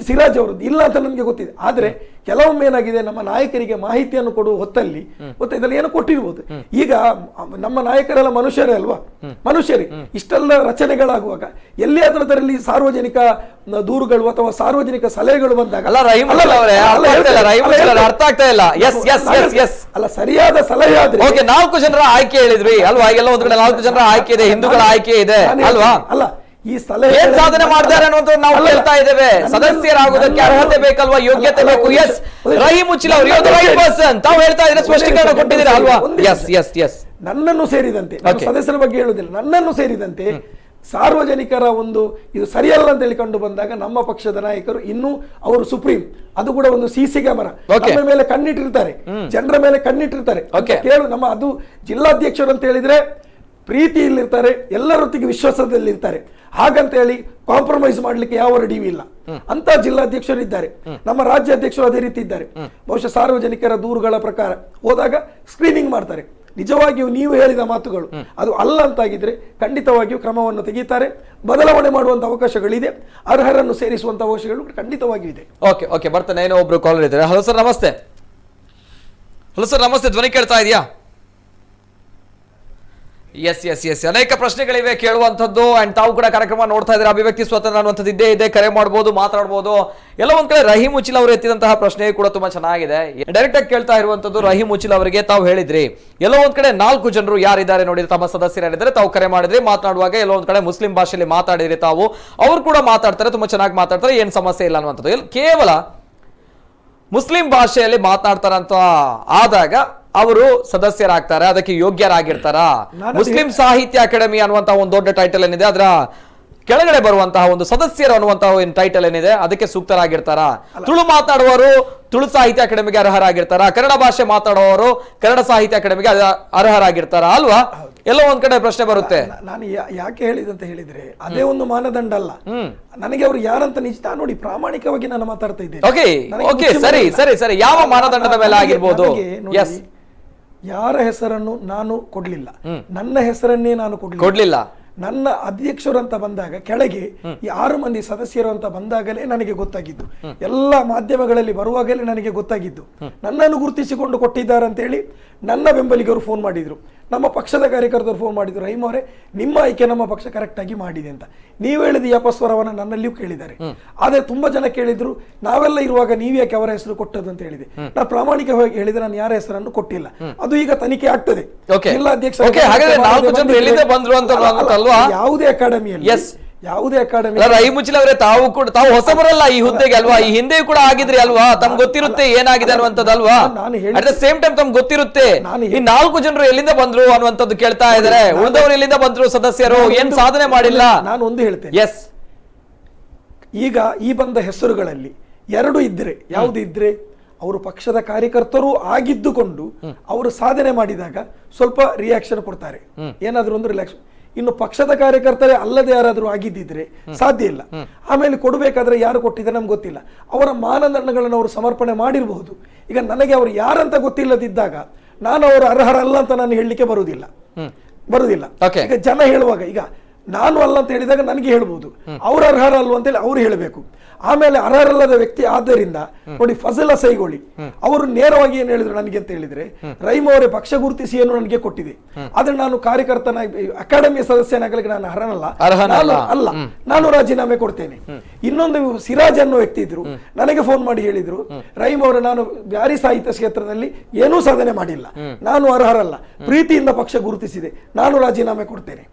ಸಿರಾಜ್ ಅವರದ್ದು ಇಲ್ಲ ಅಂತ ನನಗೆ ಗೊತ್ತಿದೆ. ಆದ್ರೆ ಕೆಲವೊಮ್ಮೆ ಏನಾಗಿದೆ, ನಮ್ಮ ನಾಯಕರಿಗೆ ಮಾಹಿತಿಯನ್ನು ಕೊಡುವ ಹೊತ್ತಲ್ಲಿ ಇದರಲ್ಲಿ ಏನೋ ಕೊಟ್ಟಿರ್ಬೋದು. ಈಗ ನಮ್ಮ ನಾಯಕರೆಲ್ಲ ಮನುಷ್ಯರೇ ಅಲ್ವಾ, ಮನುಷ್ಯರೇ ಇಷ್ಟೆಲ್ಲ ರಚನೆಗಳಾಗುವಾಗ ಎಲ್ಲಿಯಾದ್ರಲ್ಲಿ ಸಾರ್ವಜನಿಕ ದೂರುಗಳು ಅಥವಾ ಸಾರ್ವಜನಿಕ ಸಲಹೆಗಳು ಬಂದಾಗ ಅರ್ಥ ಆಗ್ತಾ ಇಲ್ಲ. ಅಲ್ಲ ಸರಿಯಾದ ಸಲಹೆ ಆದ್ರೆ 4 ಜನರ ಆಯ್ಕೆ ಹೇಳಿದ್ವಿ ಅಲ್ವಾ? ಎಲ್ಲ ಒಂದ್ ಕಡೆ 4 ಜನರ ಆಯ್ಕೆ ಇದೆ, ಹಿಂದೂಗಳ ಆಯ್ಕೆ ಇದೆ ಅಲ್ವಾ? ಅಲ್ಲ ಈ ಸಲಹೆ ಏನ್ ಸಾಧನೆ ಮಾಡ್ತಾರೆ ಅನ್ನೋದು ನಾವು ಹೇಳ್ತಾ ಇದ್ದೇವೆ. ಸದಸ್ಯರಾಗೋದಕ್ಕೆ ಅರ್ಹತೆ ಬೇಕಲ್ವಾ, ಯೋಗ್ಯತೆ ಬೇಕು. ಎಸ್, ರಹೀಂ ಉಚ್ಚಿಲ್ ಅವರು ಯು ರೈಟ್ ಪರ್ಸನ್ ತಾವು ಹೇಳ್ತಾ ಇದ್ರೆ ಸ್ಪಷ್ಟೀಕರಣ ಕೊಟ್ಟಿದ್ದೀರಾ ಅಲ್ವಾ? Yes yes yes. ನನ್ನನ್ನು ಸೇರಿದಂತೆ, ಸದಸ್ಯರ ಬಗ್ಗೆ ಹೇಳುವುದಿಲ್ಲ, ನನ್ನನ್ನು ಸೇರಿದಂತೆ ಸಾರ್ವಜನಿಕರ ಒಂದು ಇದು ಸರಿಯಲ್ಲ ಅಂತ ಹೇಳಿ ಕಂಡು ಬಂದಾಗ ನಮ್ಮ ಪಕ್ಷದ ನಾಯಕರು ಇನ್ನೂ ಅವರು ಸುಪ್ರೀಂ, ಅದು ಕೂಡ ಒಂದು ಸಿಸಿ ಕ್ಯಾಮರಾ ನಮ್ಮ ಮೇಲೆ ಕಣ್ಣಿಟ್ಟಿರ್ತಾರೆ, ಜನರ ಮೇಲೆ ಕಣ್ಣಿಟ್ಟಿರ್ತಾರೆ. ಕೇಳು, ನಮ್ಮ ಅದು ಜಿಲ್ಲಾಧ್ಯಕ್ಷರು ಅಂತ ಹೇಳಿದ್ರೆ ಪ್ರೀತಿಯಲ್ಲಿರ್ತಾರೆ, ಎಲ್ಲರೊತ್ತಿಗೆ ವಿಶ್ವಾಸದಲ್ಲಿರ್ತಾರೆ. ಹಾಗಂತ ಹೇಳಿ ಕಾಂಪ್ರಮೈಸ್ ಮಾಡ್ಲಿಕ್ಕೆ ಯಾವ ರೆಡಿಯೂ ಇಲ್ಲ ಅಂತ ಜಿಲ್ಲಾಧ್ಯಕ್ಷರು ಇದ್ದಾರೆ. ನಮ್ಮ ರಾಜ್ಯಾಧ್ಯಕ್ಷರು ಅದೇ ರೀತಿ ಇದ್ದಾರೆ. ಬಹುಶಃ ಸಾರ್ವಜನಿಕರ ದೂರುಗಳ ಪ್ರಕಾರ ಹೋದಾಗ ಸ್ಕ್ರೀನಿಂಗ್ ಮಾಡ್ತಾರೆ. ನಿಜವಾಗಿಯೂ ನೀವು ಹೇಳಿದ ಮಾತುಗಳು ಅದು ಅಲ್ಲ ಅಂತಾಗಿದ್ರೆ ಖಂಡಿತವಾಗಿಯೂ ಕ್ರಮವನ್ನು ತೆಗೆಯುತ್ತಾರೆ, ಬದಲಾವಣೆ ಮಾಡುವಂತ ಅವಕಾಶಗಳಿದೆ, ಅರ್ಹರನ್ನು ಸೇರಿಸುವಂತ ಅವಕಾಶಗಳು ಖಂಡಿತವಾಗಿಯೂ ಇದೆ. ಓಕೆ ಓಕೆ, ಬರ್ತಾನೆ. ಏನೋ ಒಬ್ರು ಕಾಲರ್ ಇದ್ದಾರೆ. ಹಲೋ ಸರ್, ನಮಸ್ತೆ. ಹಲೋ ಸರ್, ನಮಸ್ತೆ. ಧ್ವನಿ ಕೇಳ್ತಾ ಇದೆಯಾ? ಎಸ್ ಎಸ್ ಎಸ್, ಅನೇಕ ಪ್ರಶ್ನೆಗಳಿವೆ ಕೇಳುವಂಥದ್ದು. ಅಂಡ್ ತಾವು ಕೂಡ ಕಾರ್ಯಕ್ರಮ ನೋಡ್ತಾ ಇದ್ರೆ ಅಭಿವ್ಯಕ್ತಿ ಸ್ವಾತಂತ್ರ್ಯ ಅನ್ನುವಂಥದ್ದು ಇದ್ದೇ ಇದೆ. ಕರೆ ಮಾಡ್ಬೋದು, ಮಾತಾಡ್ಬೋದು. ಎಲ್ಲ ಒಂದ್ ಕಡೆ ರಹೀಂ ಉಚ್ಚಿಲ್ ಅವರು ಎತ್ತಿದಂತಹ ಪ್ರಶ್ನೆ ಕೂಡ ತುಂಬಾ ಚೆನ್ನಾಗಿದೆ. ಡೈರೆಕ್ಟ್ ಆಗಿ ಕೇಳ್ತಾ ಇರುವಂತದ್ದು ರಹೀಂ ಉಚ್ಚಿಲ್ ಅವರಿಗೆ ತಾವು ಹೇಳಿದ್ರಿ ಎಲ್ಲೋ ಒಂದ್ ಕಡೆ 4 ಜನರು ಯಾರಿದ್ದಾರೆ ನೋಡಿ, ತಮ್ಮ ಸದಸ್ಯರು ಯಾರಿದ್ದಾರೆ ತಾವು ಕರೆ ಮಾಡಿದ್ರಿ. ಮಾತನಾಡುವಾಗ ಎಲ್ಲೋ ಒಂದ್ ಕಡೆ ಮುಸ್ಲಿಂ ಭಾಷೆಯಲ್ಲಿ ಮಾತಾಡಿದ್ರಿ ತಾವು. ಅವ್ರು ಕೂಡ ಮಾತಾಡ್ತಾರೆ, ತುಂಬಾ ಚೆನ್ನಾಗಿ ಮಾತಾಡ್ತಾರೆ, ಏನ್ ಸಮಸ್ಯೆ ಇಲ್ಲ ಅನ್ನುವಂಥದ್ದು. ಕೇವಲ ಮುಸ್ಲಿಂ ಭಾಷೆಯಲ್ಲಿ ಮಾತನಾಡ್ತಾರಂತ ಆದಾಗ ಅವರು ಸದಸ್ಯರಾಗ್ತಾರೆ, ಅದಕ್ಕೆ ಯೋಗ್ಯರಾಗಿರ್ತಾರ? ಮುಸ್ಲಿಂ ಸಾಹಿತ್ಯ ಅಕಾಡೆಮಿ ಅನ್ನುವಂತಹ ಒಂದು ದೊಡ್ಡ ಟೈಟಲ್ ಏನಿದೆ, ಅದರ ಕೆಳಗಡೆ ಬರುವಂತಹ ಒಂದು ಸದಸ್ಯರು ಅನ್ನುವಂತಹ ಏನು ಟೈಟಲ್ ಏನಿದೆ ಅದಕ್ಕೆ ಸೂಕ್ತರಾಗಿರ್ತಾರ? ತುಳು ಮಾತಾಡುವವರು ತುಳು ಸಾಹಿತ್ಯ ಅಕಾಡೆಮಿಗೆ ಅರ್ಹರಾಗಿರ್ತಾರ? ಕನ್ನಡ ಭಾಷೆ ಮಾತಾಡುವವರು ಕನ್ನಡ ಸಾಹಿತ್ಯ ಅಕಾಡೆಮಿಗೆ ಅರ್ಹರಾಗಿರ್ತಾರ ಅಲ್ವಾ? ಎಲ್ಲೋ ಒಂದ್ ಕಡೆ ಪ್ರಶ್ನೆ ಬರುತ್ತೆ. ನಾನು ಯಾಕೆ ಹೇಳಿದಂತ ಹೇಳಿದ್ರೆ ಅದೇ ಒಂದು ಮಾನದಂಡ ಅಲ್ಲ. ನನಗೆ ಅವರು ಯಾರಂತ ನಿಜ ನೋಡಿ, ಪ್ರಾಮಾಣಿಕವಾಗಿ ನಾನು ಮಾತಾಡ್ತಾ ಇದ್ದೇನೆ. ಓಕೆ, ಸರಿ ಸರಿ ಸರಿ. ಯಾವ ಮಾನದಂಡದ ಮೇಲೆ ಆಗಿರ್ಬೋದು? ಯಾರ ಹೆಸರನ್ನು ನಾನು ಕೊಡ್ಲಿಲ್ಲ, ನನ್ನ ಹೆಸರನ್ನೇ ನಾನು ಕೊಡ್ಲಿಲ್ಲ. ನನ್ನ ಅಧ್ಯಕ್ಷರು ಅಂತ ಬಂದಾಗ ಕೆಳಗೆ ಈ 6 ಮಂದಿ ಸದಸ್ಯರು ಅಂತ ಬಂದಾಗಲೇ ನನಗೆ ಗೊತ್ತಾಗಿದ್ದು, ಎಲ್ಲ ಮಾಧ್ಯಮಗಳಲ್ಲಿ ಬರುವಾಗಲೇ ನನಗೆ ಗೊತ್ತಾಗಿದ್ದು, ನನ್ನನ್ನು ಗುರುತಿಸಿಕೊಂಡು ಕೊಟ್ಟಿದ್ದಾರೆ ಅಂತ ಹೇಳಿ ನನ್ನ ಬೆಂಬಲಿಗರು ಫೋನ್ ಮಾಡಿದ್ರು, ನಮ್ಮ ಪಕ್ಷದ ಕಾರ್ಯಕರ್ತರು ಫೋನ್ ಮಾಡಿದ್ರು, ರಹೀಂ ಅವರೇ ನಿಮ್ಮ ಆಯ್ಕೆ ನಮ್ಮ ಪಕ್ಷ ಕರೆಕ್ಟ್ ಆಗಿ ಮಾಡಿದೆ ಅಂತ. ನೀವು ಹೇಳಿದ ಈ ಅಪಸ್ವರವನ್ನ ನನ್ನಲ್ಲಿಯೂ ಕೇಳಿದ್ದಾರೆ. ಆದ್ರೆ ತುಂಬಾ ಜನ ಕೇಳಿದ್ರು, ನಾವೆಲ್ಲ ಇರುವಾಗ ನೀವು ಯಾಕೆ ಅವರ ಹೆಸರು ಕೊಟ್ಟದ್ದು ಅಂತ ಹೇಳಿದೆ. ನಾನು ಪ್ರಾಮಾಣಿಕವಾಗಿ ಹೇಳಿದ್ರೆ ನಾನು ಯಾರ ಹೆಸರನ್ನು ಕೊಟ್ಟಿಲ್ಲ. ಅದು ಈಗ ತನಿಖೆ ಆಗ್ತದೆ. ಯಾವುದೇ ಅಕಾಡೆಮಿಯಲ್ಲಿ ಯಾವುದೇ ಅಕಾಡೆಮಿ ರಹೀಂ ಉಚ್ಚಿಲ್ ಅವರೇ ತಾವು ಹೊಸಬರಲ್ಲ ಈ ಹುದ್ದೆಗೆ ಅಲ್ವಾ? ಈ ಹಿಂದೆ ಕೂಡ ಆಗಿದ್ರಿ ಅಲ್ವಾ? ತಮ್ಗೆ ಗೊತ್ತಿರುತ್ತೆ ಏನಾಗಿದೆ ಅನ್ನುವಂಥದ್ದು ಅಲ್ವಾ? ಅಟ್ ದ ಸೇಮ್ ಟೈಮ್ ತಮ್ಗೆ ಗೊತ್ತಿರುತ್ತೆ ಈ 4 ಜನರು ಎಲ್ಲಿಂದ ಬಂದ್ರು ಅನ್ನುವಂಥದ್ದು ಕೇಳ್ತಾ ಇದಾರೆ. ಉಳಿದವರು ಎಲ್ಲಿಂದ ಬಂದ್ರು ಸದಸ್ಯರು? ಏನ್ ಸಾಧನೆ ಮಾಡಿಲ್ಲ? ನಾನು ಒಂದು ಹೇಳ್ತೇನೆ. ಎಸ್, ಈಗ ಈ ಬಂದ ಹೆಸರುಗಳಲ್ಲಿ 2 ಇದ್ರೆ ಯಾವುದು ಇದ್ರೆ ಅವರು ಪಕ್ಷದ ಕಾರ್ಯಕರ್ತರು ಆಗಿದ್ದುಕೊಂಡು ಅವರು ಸಾಧನೆ ಮಾಡಿದಾಗ ಸ್ವಲ್ಪ ರಿಯಾಕ್ಷನ್ ಕೊಡ್ತಾರೆ, ಏನಾದ್ರು ಒಂದು ರಿಯಾಕ್ಷನ್. ಇನ್ನು ಪಕ್ಷದ ಕಾರ್ಯಕರ್ತರೇ ಅಲ್ಲದೆ ಯಾರಾದ್ರೂ ಆಗಿದ್ದಿದ್ರೆ ಸಾಧ್ಯ ಇಲ್ಲ. ಆಮೇಲೆ ಕೊಡಬೇಕಾದ್ರೆ ಯಾರು ಕೊಟ್ಟಿದ್ದಾರೆ ನಮ್ಗೆ ಗೊತ್ತಿಲ್ಲ. ಅವರ ಮಾನದಂಡಗಳನ್ನು ಅವರು ಸಮರ್ಪಣೆ ಮಾಡಿರಬಹುದು. ಈಗ ನನಗೆ ಅವರು ಯಾರಂತ ಗೊತ್ತಿಲ್ಲದಿದ್ದಾಗ ನಾನು ಅವರು ಅರ್ಹರಲ್ಲ ಅಂತ ನಾನು ಹೇಳಲಿಕ್ಕೆ ಬರುವುದಿಲ್ಲ. ಈಗ ಜನ ಹೇಳುವಾಗ ಈಗ ನಾನು ಅಲ್ಲ ಅಂತ ಹೇಳಿದಾಗ ನನಗೆ ಹೇಳ್ಬೋದು, ಅವ್ರು ಅರ್ಹರ ಅಲ್ವ ಅಂತೇಳಿ ಅವ್ರು ಹೇಳಬೇಕು. ಆಮೇಲೆ ಅರ್ಹರಲ್ಲದ ವ್ಯಕ್ತಿ ಆದ್ದರಿಂದ ನೋಡಿ ಫಜಲ ಸೈಗೊಳ್ಳಿ ಅವರು ನೇರವಾಗಿ ಏನ್ ಹೇಳಿದ್ರು ನನಗೆ ಅಂತ ಹೇಳಿದ್ರೆ, ರಹೀಂ ಅವರೇ ಪಕ್ಷ ಗುರುತಿಸಿ ಏನು ನನಗೆ ಕೊಟ್ಟಿದೆ, ಆದ್ರೆ ನಾನು ಕಾರ್ಯಕರ್ತನ ಅಕಾಡೆಮಿಯ ಸದಸ್ಯನಾಗಲಿಕ್ಕೆ ನಾನು ಅಲ್ಲ, ನಾನು ರಾಜೀನಾಮೆ ಕೊಡ್ತೇನೆ. ಇನ್ನೊಂದು ಸಿರಾಜ್ ಅನ್ನೋ ವ್ಯಕ್ತಿ ಇದ್ರು, ನನಗೆ ಫೋನ್ ಮಾಡಿ ಹೇಳಿದ್ರು, ರಹೀಂ ಅವರೇ ನಾನು ಬ್ಯಾರಿ ಸಾಹಿತ್ಯ ಕ್ಷೇತ್ರದಲ್ಲಿ ಏನೂ ಸಾಧನೆ ಮಾಡಿಲ್ಲ, ನಾನು ಅರ್ಹರಲ್ಲ, ಪ್ರೀತಿಯಿಂದ ಪಕ್ಷ ಗುರುತಿಸಿದೆ, ನಾನು ರಾಜೀನಾಮೆ ಕೊಡ್ತೇನೆ.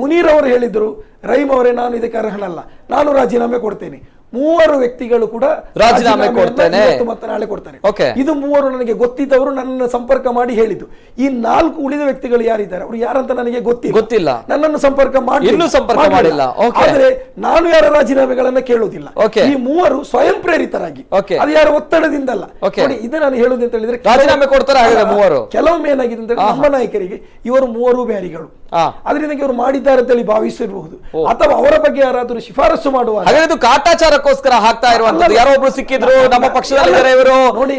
ಮುನೀರ್ ಅವರು ಹೇಳಿದ್ರು, ರಹೀಂ ಅವರೇ ನಾನು ಇದಕ್ಕೆ ಅರ್ಹನಲ್ಲ, ನಾನು ರಾಜೀನಾಮೆ ಕೊಡ್ತೇನೆ. 3 ವ್ಯಕ್ತಿಗಳು ಕೂಡ ರಾಜೀನಾಮೆ ಕೊಡ್ತೇನೆ ಮತ್ತೆ ನಾಳೆ ಕೊಡ್ತಾರೆ. ಇದು 3 ನನಗೆ ಗೊತ್ತಿದ್ದವರು ನನ್ನ ಸಂಪರ್ಕ ಮಾಡಿ ಹೇಳಿದ್ದು. ಈ 4 ಉಳಿದ ವ್ಯಕ್ತಿಗಳು ಯಾರಿದ್ದಾರೆ ಅವರು ಯಾರಂತ ನನಗೆ ಗೊತ್ತಿಲ್ಲ, ನನ್ನನ್ನು ಸಂಪರ್ಕ ಮಾಡಿಲ್ಲ. ಆದ್ರೆ ನಾನು ಯಾರ ರಾಜೀನಾಮೆಗಳನ್ನ ಕೇಳುವುದಿಲ್ಲ. ಈ 3 ಸ್ವಯಂ ಪ್ರೇರಿತರಾಗಿ, ಅದು ಯಾರ ಒತ್ತಡದಿಂದಲ್ಲ. ನೋಡಿ, ಇದು ನಾನು ಹೇಳುದು ಅಂತ ಹೇಳಿದ್ರೆ ರಾಜೀನಾಮೆ ಕೊಡ್ತಾರೆ. ಕೆಲವೊಮ್ಮೆ ಏನಾಗಿದೆ ಅಂತ ಹೇಳಿ ನಮ್ಮ ನಾಯಕರಿಗೆ ಇವರು 3 ಬ್ಯಾರಿಗಳು, ಅದರಿಂದ ಇವರು ಮಾಡಿದ್ದಾರೆ ಅಂತ ಹೇಳಿ ಭಾವಿಸಿರಬಹುದು, ಅಥವಾ ಅವರ ಬಗ್ಗೆ ಯಾರಾದರೂ ಶಿಫಾರಸು ಮಾಡುವ ಕಾಟಾಚಾರಕ್ಕೋಸ್ಕರ ಹಾಕ್ತಾ ಇರುವಂತದ್ದು. ಯಾರೋ ಒಬ್ರು ಸಿಕ್ಕಿದ್ರು ನಮ್ಮ ಪಕ್ಷದಲ್ಲಿ ಇವರು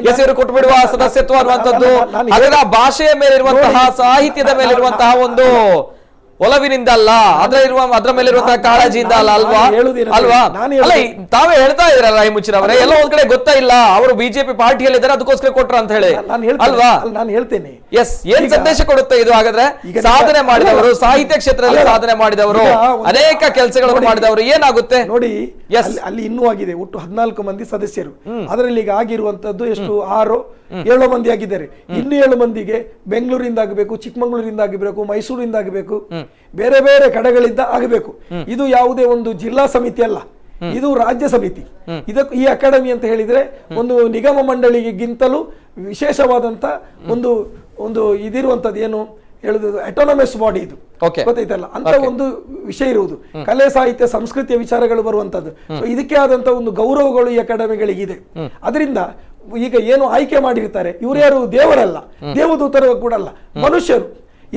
ಹೆಸರು ಕೊಟ್ಬಿಡುವ ಸದಸ್ಯತ್ವ ಅನ್ನುವಂಥದ್ದು, ಅದರ ಭಾಷೆಯ ಮೇಲಿರುವಂತಹ ಸಾಹಿತ್ಯದ ಮೇಲಿರುವಂತಹ ಒಂದು ಒಲವಿನಿಂದ ಅಲ್ಲ, ಅದ್ರ ಮೇಲೆ ಇರುವಂತಹ ಕಾಳಜಿಯಿಂದ ಅಲ್ಲ ಅಲ್ವಾ? ಅಲ್ಲ, ತಾವೇ ಹೇಳ್ತಾ ಇದ್ರಲ್ಲ ರಹೀಂ ಉಚ್ಚಿಲ್ ಅವರೇ, ಎಲ್ಲ ಒಂದ್ ಕಡೆ ಗೊತ್ತಾ ಇಲ್ಲ ಅವರು ಬಿಜೆಪಿ ಪಾರ್ಟಿಯಲ್ಲಿ ಇದ್ದಾರೆ ಅದಕ್ಕೋಸ್ಕರ ಕೊಟ್ರ ಅಂತ ಹೇಳಿ ಅಲ್ವಾ? ನಾನು ಹೇಳ್ತೇನೆ. ಎಸ್, ಏನ್ ಸಂದೇಶ ಕೊಡುತ್ತೆ ಇದು ಹಾಗಾದ್ರೆ? ಸಾಧನೆ ಮಾಡಿದವರು, ಸಾಹಿತ್ಯ ಕ್ಷೇತ್ರದಲ್ಲಿ ಸಾಧನೆ ಮಾಡಿದವರು, ಅನೇಕ ಕೆಲಸಗಳನ್ನು ಮಾಡಿದವರು ಏನಾಗುತ್ತೆ ನೋಡಿ. ಅಲ್ಲಿ ಇನ್ನೂ ಆಗಿದೆ, ಒಟ್ಟು 14 ಮಂದಿ ಸದಸ್ಯರು, ಅದರಲ್ಲಿ ಈಗ ಆಗಿರುವಂತದ್ದು ಎಷ್ಟು 6-7 ಮಂದಿ ಆಗಿದ್ದಾರೆ. ಇನ್ನು 7 ಮಂದಿಗೆ ಬೆಂಗಳೂರಿಂದ ಆಗಬೇಕು, ಚಿಕ್ಕಮಗಳೂರಿಂದ ಆಗಬೇಕು, ಮೈಸೂರಿಂದ ಆಗಬೇಕು, ಬೇರೆ ಬೇರೆ ಕಡೆಗಳಿಂದ ಆಗಬೇಕು. ಇದು ಯಾವುದೇ ಒಂದು ಜಿಲ್ಲಾ ಸಮಿತಿ ಅಲ್ಲ, ಇದು ರಾಜ್ಯ ಸಮಿತಿ. ಇದಕ್ಕೆ ಈ ಅಕಾಡೆಮಿ ಅಂತ ಹೇಳಿದ್ರೆ ಒಂದು ನಿಗಮ ಮಂಡಳಿಗಿಂತಲೂ ವಿಶೇಷವಾದಂತ ಒಂದು ಒಂದು ಇದಿರುವಂತದ್ದು, ಏನು ಹೇಳುದು, ಅಟೋನಮಸ್ ಬಾಡಿ ಇದು, ಗೊತ್ತೈತಲ್ಲ ಅಂತ ಒಂದು ವಿಷಯ ಇರುವುದು. ಕಲೆ ಸಾಹಿತ್ಯ ಸಂಸ್ಕೃತಿಯ ವಿಚಾರಗಳು ಬರುವಂತದ್ದು. ಇದಕ್ಕೆ ಆದಂತ ಒಂದು ಗೌರವಗಳು ಈ ಅಕಾಡೆಮಿಗಳಿಗಿದೆ. ಅದರಿಂದ ಈಗ ಏನು ಆಯ್ಕೆ ಮಾಡಿರ್ತಾರೆ ಇವ್ರು ಯಾರು ದೇವರಲ್ಲ, ದೇವದೂತರು ಕೂಡ ಅಲ್ಲ, ಮನುಷ್ಯರು.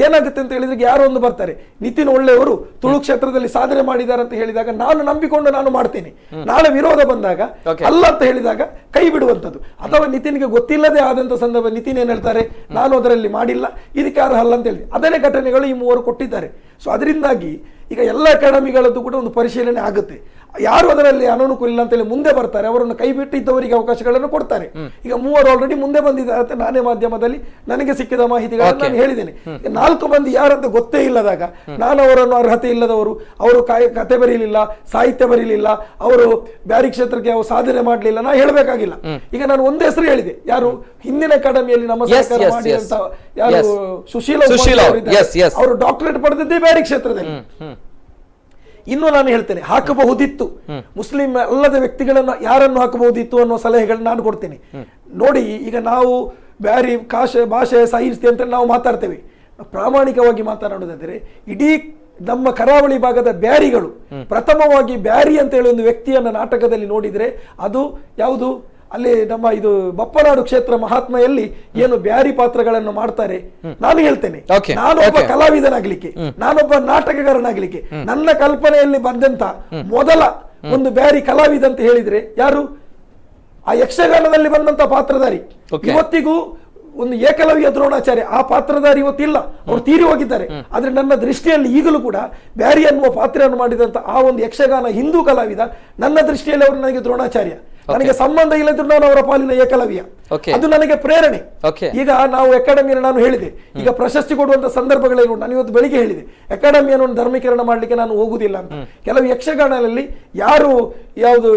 ಏನಾಗುತ್ತೆ ಅಂತ ಹೇಳಿದ್ರೆ ಯಾರೋ ಒಂದು ಬರ್ತಾರೆ, ನಿತಿನ್ ಒಳ್ಳೆಯವರು ತುಳು ಕ್ಷೇತ್ರದಲ್ಲಿ ಸಾಧನೆ ಮಾಡಿದ್ದಾರೆ ಅಂತ ಹೇಳಿದಾಗ ನಾನು ನಂಬಿಕೊಂಡು ನಾನು ಮಾಡ್ತೇನೆ. ನಾಳೆ ವಿರೋಧ ಬಂದಾಗ ಅಲ್ಲ ಅಂತ ಹೇಳಿದಾಗ ಕೈ ಬಿಡುವಂಥದ್ದು. ಅಥವಾ ನಿತಿನ್ಗೆ ಗೊತ್ತಿಲ್ಲದೆ ಆದಂತ ಸಂದರ್ಭ ನಿತಿನ್ ಏನ್ ಹೇಳ್ತಾರೆ, ನಾನು ಅದರಲ್ಲಿ ಮಾಡಿಲ್ಲ, ಇದಕ್ಕೆ ಅರ್ಹ ಅಲ್ಲ ಅಂತ ಹೇಳಿ ಅದನ್ನೇ ಘಟನೆಗಳು ಈ ಮೂವರು ಕೊಟ್ಟಿದ್ದಾರೆ. ಸೊ ಅದರಿಂದಾಗಿ ಈಗ ಎಲ್ಲ ಅಕಾಡೆಮಿಗಳದ್ದು ಕೂಡ ಒಂದು ಪರಿಶೀಲನೆ ಆಗುತ್ತೆ. ಯಾರು ಅದರಲ್ಲಿ ಅನನುಕೂಲ ಇಲ್ಲ ಅಂತೇಳಿ ಮುಂದೆ ಬರ್ತಾರೆ, ಅವರನ್ನು ಕೈ ಬಿಟ್ಟಿದ್ದವರಿಗೆ ಅವಕಾಶಗಳನ್ನು ಕೊಡ್ತಾರೆ. ಈಗ ಮೂವರು ಆಲ್ರೆಡಿ ಮುಂದೆ ಬಂದಿದ್ದಾರೆ ಅಂತ ನಾನೇ ಮಾಧ್ಯಮದಲ್ಲಿ ನನಗೆ ಸಿಕ್ಕಿದ ಮಾಹಿತಿಗಳನ್ನು ನಾನು ಹೇಳಿದ್ದೇನೆ. 4 ಮಂದಿ ಯಾರಂತ ಗೊತ್ತೇ ಇಲ್ಲದಾಗ ನಾನು ಅವರನ್ನು ಅರ್ಹತೆ ಇಲ್ಲದವರು, ಅವರು ಕತೆ ಬರೀಲಿಲ್ಲ, ಸಾಹಿತ್ಯ ಬರೀಲಿಲ್ಲ, ಅವರು ಬ್ಯಾರಿ ಕ್ಷೇತ್ರಕ್ಕೆ ಅವರು ಸಾಧನೆ ಮಾಡಲಿಲ್ಲ, ನಾ ಹೇಳಬೇಕಾಗಿಲ್ಲ. ಈಗ ನಾನು ಒಂದೇ ಹೆಸರು ಹೇಳಿದೆ, ಯಾರು ಹಿಂದಿನ ಅಕಾಡೆಮಿಯಲ್ಲಿ ನಮ್ಮ ಸರ್ಕಾರ ಮಾಡಿದಂತ ಯಾರು ಸುಶೀಲ ಅವರು ಡಾಕ್ಟರೇಟ್ ಪಡೆದಿದ್ದೇ ಬ್ಯಾರಿ ಕ್ಷೇತ್ರದಲ್ಲಿ. ಇನ್ನು ನಾನು ಹೇಳ್ತೇನೆ, ಹಾಕಬಹುದಿತ್ತು ಮುಸ್ಲಿಂ ಅಲ್ಲದ ವ್ಯಕ್ತಿಗಳನ್ನು ಯಾರನ್ನು ಹಾಕಬಹುದಿತ್ತು ಅನ್ನೋ ಸಲಹೆಗಳನ್ನ ನಾನು ಕೊಡ್ತೇನೆ. ನೋಡಿ, ಈಗ ನಾವು ಬ್ಯಾರಿ ಭಾಷೆ ಸಾಹಿತ್ಯ ಅಂತ ನಾವು ಮಾತಾಡ್ತೇವೆ. ಪ್ರಾಮಾಣಿಕವಾಗಿ ಮಾತನಾಡುವುದಾದರೆ ಇಡೀ ನಮ್ಮ ಕರಾವಳಿ ಭಾಗದ ಬ್ಯಾರಿಗಳು ಪ್ರಥಮವಾಗಿ ಬ್ಯಾರಿ ಅಂತ ಹೇಳಿ ಒಂದು ವ್ಯಕ್ತಿಯನ್ನ ನಾಟಕದಲ್ಲಿ ನೋಡಿದ್ರೆ ಅದು ಯಾವುದು, ಅಲ್ಲಿ ನಮ್ಮ ಇದು ಬಪ್ಪನಾಡು ಕ್ಷೇತ್ರ ಮಹಾತ್ಮೆಯಲ್ಲಿ ಏನು ಬ್ಯಾರಿ ಪಾತ್ರಗಳನ್ನು ಮಾಡ್ತಾರೆ. ನಾನು ಹೇಳ್ತೇನೆ, ನಾನೊಬ್ಬ ಕಲಾವಿದನಾಗ್ಲಿಕ್ಕೆ, ನಾನೊಬ್ಬ ನಾಟಕಗಾರನಾಗ್ಲಿಕ್ಕೆ ನನ್ನ ಕಲ್ಪನೆಯಲ್ಲಿ ಬಂದಂತ ಮೊದಲ ಒಂದು ಬ್ಯಾರಿ ಕಲಾವಿದ ಅಂತ ಹೇಳಿದ್ರೆ ಯಾರು, ಆ ಯಕ್ಷಗಾನದಲ್ಲಿ ಬಂದಂತ ಪಾತ್ರಧಾರಿ. ಇವತ್ತಿಗೂ ಒಂದು ಏಕಲವ್ಯ ದ್ರೋಣಾಚಾರ್ಯ ಆ ಪಾತ್ರಧಾರಿ ಇವತ್ತಿಲ್ಲ, ಅವರು ತೀರಿ ಹೋಗಿದ್ದಾರೆ. ಆದ್ರೆ ನನ್ನ ದೃಷ್ಟಿಯಲ್ಲಿ ಈಗಲೂ ಕೂಡ ಬ್ಯಾರಿ ಅನ್ನುವ ಪಾತ್ರವನ್ನು ಮಾಡಿದಂತ ಆ ಒಂದು ಯಕ್ಷಗಾನ ಹಿಂದೂ ಕಲಾವಿದ ನನ್ನ ದೃಷ್ಟಿಯಲ್ಲಿ ಅವರು ನನಗೆ ದ್ರೋಣಾಚಾರ್ಯ. ನನಗೆ ಸಂಬಂಧ ಇಲ್ಲದ್ರು ನಾನು ಅವರ ಪಾಲಿನ ಏಕಲವ್ಯ, ಅದು ನನಗೆ ಪ್ರೇರಣೆ. ಈಗ ನಾವು ಅಕಾಡೆಮಿಯನ್ನು ನಾನು ಹೇಳಿದೆ, ಈಗ ಪ್ರಶಸ್ತಿ ಕೊಡುವಂತ ಸಂದರ್ಭಗಳೇನು, ನಾನು ಇವತ್ತು ಬೆಳಿಗ್ಗೆ ಹೇಳಿದೆ ಅಕಾಡೆಮಿಯನ್ನು ಧರ್ಮೀಕರಣ ಮಾಡ್ಲಿಕ್ಕೆ ನಾನು ಹೋಗುದಿಲ್ಲ ಅಂತ. ಕೆಲವು ಯಕ್ಷಗಾನದಲ್ಲಿ ಯಾರು ಯಾವುದು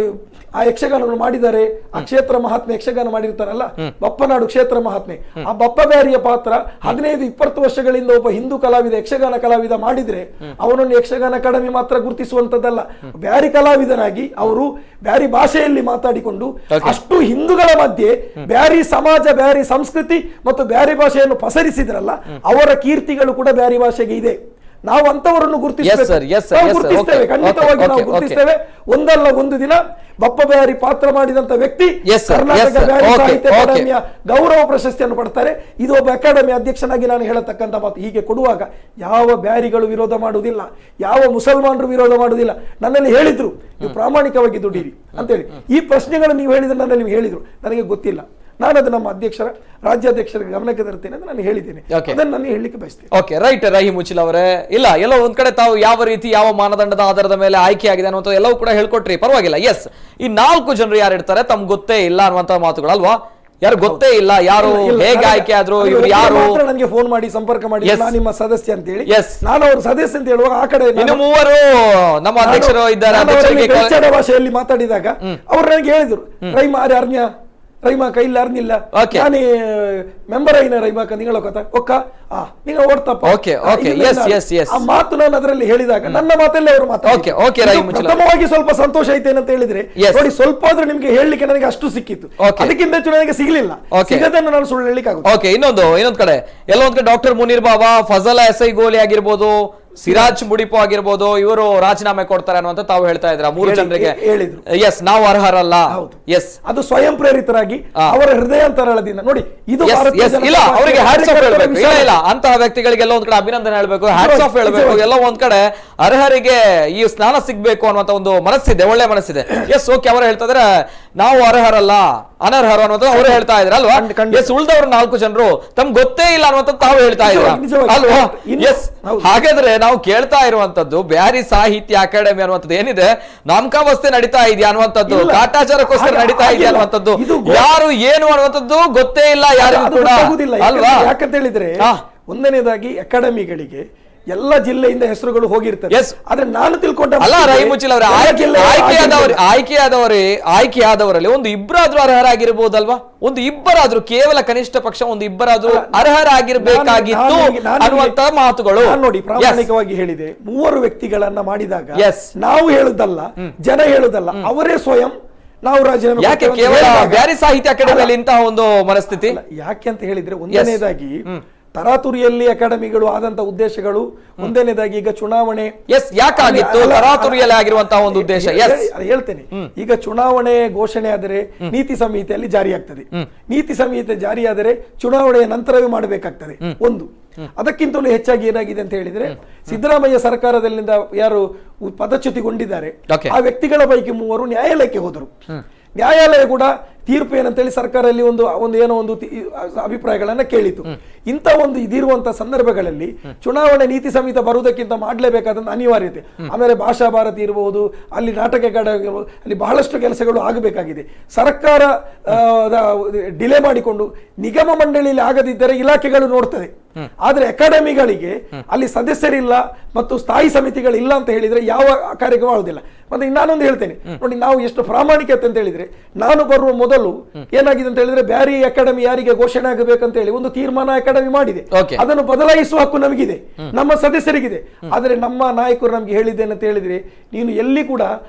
ಆ ಯಕ್ಷಗಾನವನ್ನು ಮಾಡಿದ್ದಾರೆ, ಆ ಕ್ಷೇತ್ರ ಮಹಾತ್ಮೆ ಯಕ್ಷಗಾನ ಮಾಡಿರ್ತಾರಲ್ಲ, ಬಪ್ಪನಾಡು ಕ್ಷೇತ್ರ ಮಹಾತ್ಮೆ, ಆ ಬಪ್ಪ ಬ್ಯಾರಿಯ ಪಾತ್ರ 15-20 ವರ್ಷಗಳಿಂದ ಒಬ್ಬ ಹಿಂದೂ ಕಲಾವಿದ ಯಕ್ಷಗಾನ ಕಲಾವಿದ ಮಾಡಿದ್ರೆ ಅವನನ್ನು ಯಕ್ಷಗಾನ ಅಕಾಡೆಮಿ ಮಾತ್ರ ಗುರುತಿಸುವಂತದ್ದಲ್ಲ. ಬ್ಯಾರಿ ಕಲಾವಿದನಾಗಿ ಅವರು ಬ್ಯಾರಿ ಭಾಷೆಯಲ್ಲಿ ಮಾತಾಡಿಕೊಂಡು ಅಷ್ಟು ಹಿಂದೂಗಳ ಮಧ್ಯೆ ಬ್ಯಾರಿ ಸಮಾಜ, ಬ್ಯಾರಿ ಸಂಸ್ಕೃತಿ ಮತ್ತು ಬ್ಯಾರಿ ಭಾಷೆಯನ್ನು ಪಸರಿಸಿದ್ರಲ್ಲ, ಅವರ ಕೀರ್ತಿಗಳು ಕೂಡ ಬ್ಯಾರಿ ಭಾಷೆಗೆ ಇದೆ. ನಾವು ಅಂತವರನ್ನು ಗುರುತಿಸ್ತೇವೆ, ಖಂಡಿತವಾಗಿ ನಾವು ಗುರುತಿಸ್ತೇವೆ. ಒಂದಲ್ಲ ಒಂದು ದಿನ ಬಪ್ಪ ಬ್ಯಾರಿ ಪಾತ್ರ ಮಾಡಿದಂತ ವ್ಯಕ್ತಿ ಕರ್ನಾಟಕ ಬ್ಯಾರಿ ಸಾಹಿತ್ಯ ಅಕಾಡೆಮಿಯ ಗೌರವ ಪ್ರಶಸ್ತಿಯನ್ನು ಪಡ್ತಾರೆ. ಇದು ಒಬ್ಬ ಅಕಾಡೆಮಿ ಅಧ್ಯಕ್ಷನಾಗಿ ನಾನು ಹೇಳತಕ್ಕಂಥ ಮಾತು. ಹೀಗೆ ಕೊಡುವಾಗ ಯಾವ ಬ್ಯಾರಿಗಳು ವಿರೋಧ ಮಾಡುವುದಿಲ್ಲ, ಯಾವ ಮುಸಲ್ಮಾನರು ವಿರೋಧ ಮಾಡುವುದಿಲ್ಲ. ನನ್ನಲ್ಲಿ ಹೇಳಿದ್ರು ನೀವು ಪ್ರಾಮಾಣಿಕವಾಗಿ ದುಡೀರಿ ಅಂತೇಳಿ. ಈ ಪ್ರಶ್ನೆಗಳು ನೀವು ಹೇಳಿದ್ರೆ ನನ್ನಲ್ಲಿ ನೀವು ಹೇಳಿದ್ರು, ನನಗೆ ಗೊತ್ತಿಲ್ಲ. ನಾನು ಅದು ನಮ್ಮ ಅಧ್ಯಕ್ಷರ ರಾಜ್ಯಾಧ್ಯಕ್ಷರ ಗಮನಕ್ಕೆ ತರ್ತೇನೆ ಅಂತ ನಾನು ಹೇಳಿದ್ದೇನೆ, ಅದನ್ನು ನಾನು ಹೇಳಲಿಕ್ಕೆ ಬಯಸ್ತೇನೆ. ಓಕೆ, ರೈಟ್ ರಹೀಂ ಉಚ್ಚಿಲ್ ಅವರೇ. ಇಲ್ಲ, ಎಲ್ಲೋ ಒಂದ್ ಕಡೆ ತಾವು ಯಾವ ರೀತಿ ಯಾವ ಮಾನದಂಡದ ಆಧಾರದ ಮೇಲೆ ಆಯ್ಕೆ ಆಗಿದೆ ಅನ್ನುವಂಥ ಎಲ್ಲವೂ ಕೂಡ ಹೇಳ್ಕೊಟ್ರಿ, ಪರವಾಗಿಲ್ಲ. ಎಸ್, ಈ 4 ಜನರು ಯಾರು ಇರ್ತಾರೆ ತಮ್ಗೆ ಗೊತ್ತೇ ಇಲ್ಲ ಅನ್ನುವಂಥ ಮಾತುಗಳಲ್ವಾ? ಯಾರು ಗೊತ್ತೇ ಇಲ್ಲ, ಯಾರು ಹೇಗೆ ಆಯ್ಕೆ ಆದ್ರು, ಇವ್ರು ಯಾರು ನನಗೆ ಫೋನ್ ಮಾಡಿ ಸಂಪರ್ಕ ಮಾಡಿ ನಾನು ನಿಮ್ಮ ಸದಸ್ಯ ಅಂತ ಹೇಳಿ, ನಾನು ಅವ್ರ ಸದಸ್ಯ ಅಂತ ಹೇಳುವಾಗ ಆ ಕಡೆ ಇನ್ನು 3 ನಮ್ಮ ಅಧ್ಯಕ್ಷರು ಇದ್ದಾರೆ. ಭಾಷೆಯಲ್ಲಿ ಮಾತಾಡಿದಾಗ ಅವ್ರು ನನಗೆ ಹೇಳಿದ್ರು, ರೈಮಾ ಕೈಲ್ಲ ಅರ್ನಿಲ್ಲ ನಾನೇ ಮೆಂಬರ್ ಐನ ರೈಮಾಕ ನಿಗಳ ಕಥ ಒಕ್ಕ ನೀವು ಓಡ್ತಪ್ಪ ಆ ಮಾತು ನಾನು ಅದರಲ್ಲಿ ಹೇಳಿದಾಗ ನನ್ನ ಮಾತಲ್ಲೇ ಅವರು ಪ್ರಥಮವಾಗಿ ಸ್ವಲ್ಪ ಸಂತೋಷ ಐತೇನೆ ಅಂತ ಹೇಳಿದ್ರೆ ನೋಡಿ, ಸ್ವಲ್ಪ ಆದ್ರೂ ನಿಮ್ಗೆ ಹೇಳಲಿಕ್ಕೆ ನನಗೆ ಅಷ್ಟು ಸಿಕ್ಕಿತ್ತು, ಅದಕ್ಕಿಂತ ಹೆಚ್ಚು ನನಗೆ ಸಿಗಲಿಲ್ಲ. ಸಿಗದನ್ನು ನಾನು ಸುಳ್ಳು ಹೇಳಲಿಕ್ಕೆ ಆಗುತ್ತೆ. ಇನ್ನೊಂದ್ ಕಡೆ ಎಲ್ಲೊಂದ್ ಕಡೆ doctor Munir Baba, Fazal S I Goli ಆಗಿರ್ಬೋದು, ಸಿರಾಜ್ ಮುಡಿಪೋ ಆಗಿರ್ಬೋದು, ಇವರು ರಾಜೀನಾಮೆ ಕೊಡ್ತಾರೆ ಅನ್ನುವಂತ ತಾವು ಹೇಳ್ತಾ ಇದ್ರ 3 ಜನರಿಗೆ ಹೇಳಿದ್ರು. ಎಸ್, ನಾವು ಅರ್ಹರಲ್ಲ. ಎಸ್, ಅದು ಸ್ವಯಂ ಪ್ರೇರಿತರಾಗಿ ಅವರ ಹೃದಯಾಂತರಾಳದಿಂದ ನೋಡಿ, ಇದು ಇಲ್ಲ ಅವರಿಗೆ ಹ್ಯಾಟ್ಸ್ ಆಫ್ ಹೇಳ್ಬೇಕು. ಇಲ್ಲ ಅಂತಹ ವ್ಯಕ್ತಿಗಳಿಗೆ ಎಲ್ಲ ಒಂದ್ ಕಡೆ ಅಭಿನಂದನೆ ಹೇಳ್ಬೇಕು, ಹ್ಯಾಟ್ಸ್ ಆಫ್ ಹೇಳ್ಬೇಕು. ಎಲ್ಲ ಒಂದ್ ಕಡೆ ಅರ್ಹರಿಗೆ ಈ ಸ್ನಾನ ಸಿಗ್ಬೇಕು ಅನ್ನುವಂತ ಒಂದು ಮನಸ್ಸಿದೆ, ಒಳ್ಳೆ ಮನಸ್ಸಿದೆ. ಎಸ್, ಓಕೆ, ಅವರು ಹೇಳ್ತಾ ಇದ್ರೆ ನಾವು ಅರ್ಹರಲ್ಲ, ಅನರ್ಹರು ಅನ್ನುವಂಥದ್ದು ಅವರು ಹೇಳ್ತಾ ಇದ್ರ ಅಲ್ವಾ? ಎಸ್, ಉಳಿದವರು 4 ಜನರು ತಮ್ಗೆ ಗೊತ್ತೇ ಇಲ್ಲ ಅನ್ನುವಂಥದ್ದು ತಾವು ಹೇಳ್ತಾ ಇದ್ರ ಅಲ್ವಾ? ಎಸ್, ಹಾಗಾದ್ರೆ ನಾವು ಕೇಳ್ತಾ ಇರುವಂತದ್ದು ಬ್ಯಾರಿ ಸಾಹಿತ್ಯ ಅಕಾಡೆಮಿ ಅನ್ನುವಂಥದ್ದು ಏನಿದೆ, ನಾಮಕಾವಸ್ಥೆ ನಡೀತಾ ಇದೆಯಾ ಅನ್ನುವಂಥದ್ದು, ಕಾಟಾಚಾರಕ್ಕೋಸ್ಕರ ನಡೀತಾ ಇದೆಯಾ ಅನ್ನುವಂಥದ್ದು, ಯಾರು ಏನು ಅನ್ನುವಂಥದ್ದು ಗೊತ್ತೇ ಇಲ್ಲ ಯಾರಿಗೂ ಕೂಡ ಅಲ್ವಾ? ಯಾಕಂತ ಹೇಳಿದ್ರೆ ಒಂದನೇದಾಗಿ ಅಕಾಡೆಮಿಗಳಿಗೆ ಎಲ್ಲ ಜಿಲ್ಲೆಯಿಂದ ಹೆಸರುಗಳು ಹೋಗಿರ್ತದೆ. ಆದ್ರೆ ನಾನು ತಿಳ್ಕೊಂಡ ಅಲ್ಲ ರಹಿಮುಚ್ಚಿಲ್ ಅವರ ಆಯ್ಕೆಯಾದವರಲ್ಲಿ ಒಂದು ಇಬ್ಬರಾದ್ರೂ ಅರ್ಹರಾಗಿರ್ಬೋದಲ್ವಾ? ಒಂದು ಇಬ್ಬರಾದ್ರೂ, ಕೇವಲ ಕನಿಷ್ಠ ಪಕ್ಷ ಒಂದು ಇಬ್ಬರಾದ್ರೂ ಅರ್ಹರಾಗಿರ್ಬೇಕಾಗಿತ್ತು ಅನ್ನುವಂತ ಮಾತುಗಳು. ನೋಡಿ, ಪ್ರಾಮಾಣಿಕವಾಗಿ ಹೇಳಿದೆ, 3 ವ್ಯಕ್ತಿಗಳನ್ನ ಮಾಡಿದಾಗ ನಾವು ಹೇಳುದಲ್ಲ, ಜನ ಹೇಳುದಲ್ಲ, ಅವರೇ ಸ್ವಯಂ ನಾವು ರಾಜೀನಾಮೆ. ಯಾಕೆ ಕೇವಲ ಬ್ಯಾರಿ ಸಾಹಿತ್ಯ ಅಕಾಡೆಮಿಯಲ್ಲಿ ಇಂತಹ ಒಂದು ಮನಸ್ಥಿತಿ ಯಾಕೆ ಅಂತ ಹೇಳಿದ್ರೆ, ಒಂದನೇದಾಗಿ ತರಾತುರಿಯಲ್ಲಿ ಅಕಾಡೆಮಿಗಳು ಆದಂತ ಉದ್ದೇಶಗಳು, ಒಂದನೇದಾಗಿ ಈಗ ಚುನಾವಣೆ ಯಾಕಾಗಿತ್ತು ತರಾತುರಿಯಲ್ಲಿ ಆಗಿರುವಂತಹ ಒಂದು ಉದ್ದೇಶ ಹೇಳ್ತೇನೆ. ಈಗ ಚುನಾವಣೆ ಘೋಷಣೆ ಆದರೆ ನೀತಿ ಸಂಹಿತೆಯಲ್ಲಿ ಜಾರಿಯಾಗ್ತದೆ. ನೀತಿ ಸಂಹಿತೆ ಜಾರಿಯಾದರೆ ಚುನಾವಣೆಯ ನಂತರವೇ ಮಾಡಬೇಕಾಗ್ತದೆ. ಒಂದು ಅದಕ್ಕಿಂತಲೂ ಹೆಚ್ಚಾಗಿ ಏನಾಗಿದೆ ಅಂತ ಹೇಳಿದ್ರೆ, ಸಿದ್ದರಾಮಯ್ಯ ಸರ್ಕಾರದಲ್ಲಿಂದ ಯಾರು ಪದಚ್ಯುತಿಗೊಂಡಿದ್ದಾರೆ ಆ ವ್ಯಕ್ತಿಗಳ ಪೈಕಿ 3 ನ್ಯಾಯಾಲಯಕ್ಕೆ ಹೋದರು. ನ್ಯಾಯಾಲಯ ಕೂಡ ತೀರ್ಪು ಏನಂತೇಳಿ ಸರ್ಕಾರದಲ್ಲಿ ಒಂದು ಏನೋ ಒಂದು ಅಭಿಪ್ರಾಯಗಳನ್ನ ಕೇಳಿತು. ಇಂಥ ಒಂದು ಇದಿರುವಂತಹ ಸಂದರ್ಭಗಳಲ್ಲಿ ಚುನಾವಣೆ ನೀತಿ ಸಂಹಿತ ಬರುವುದಕ್ಕಿಂತ ಮಾಡಲೇಬೇಕಾದಂತ ಅನಿವಾರ್ಯತೆ. ಆಮೇಲೆ ಭಾಷಾ ಭಾರತಿ ಇರಬಹುದು, ಅಲ್ಲಿ ನಾಟಕ ಇರಬಹುದು, ಅಲ್ಲಿ ಬಹಳಷ್ಟು ಕೆಲಸಗಳು ಆಗಬೇಕಾಗಿದೆ. ಸರ್ಕಾರ ಡಿಲೇ ಮಾಡಿಕೊಂಡು ನಿಗಮ ಮಂಡಳಿಯಲ್ಲಿ ಆಗದಿದ್ದರೆ ಇಲಾಖೆಗಳು ನೋಡ್ತದೆ. ಆದ್ರೆ ಅಕಾಡೆಮಿಗಳಿಗೆ ಅಲ್ಲಿ ಸದಸ್ಯರಿಲ್ಲ ಮತ್ತು ಸ್ಥಾಯಿ ಸಮಿತಿಗಳಿಲ್ಲ ಅಂತ ಹೇಳಿದ್ರೆ ಯಾವ ಕಾರ್ಯಕ್ರಮ ಆಗುದಿಲ್ಲ. ಮತ್ತೆ ನಾನೊಂದು ಹೇಳ್ತೇನೆ ನೋಡಿ, ನಾವು ಎಷ್ಟು ಪ್ರಾಮಾಣಿಕತೆ ಅಂತ ಹೇಳಿದ್ರೆ, ನಾನು ಬರುವ ಮೊದಲು ಏನಾಗಿದೆ ಅಂತ ಹೇಳಿದ್ರೆ, ಬ್ಯಾರಿ ಅಕಾಡೆಮಿ ಯಾರಿಗೆ ಘೋಷಣೆ ಆಗಬೇಕಂತ ಹೇಳಿ ಒಂದು ತೀರ್ಮಾನ ಅಕಾಡೆಮಿ ಮಾಡಿದೆ. ಅದನ್ನು ಬದಲಾಯಿಸುವ ಹಕ್ಕು ನಮಗಿದೆ, ನಮ್ಮ ಸದಸ್ಯರಿಗಿದೆ. ಆದ್ರೆ ನಮ್ಮ ನಾಯಕರು ನಮ್ಗೆ ಹೇಳಿದ್ದೇನೆ ಅಂತ ಹೇಳಿದ್ರೆ, ನೀನು ಎಲ್ಲಿ ಕೂಡ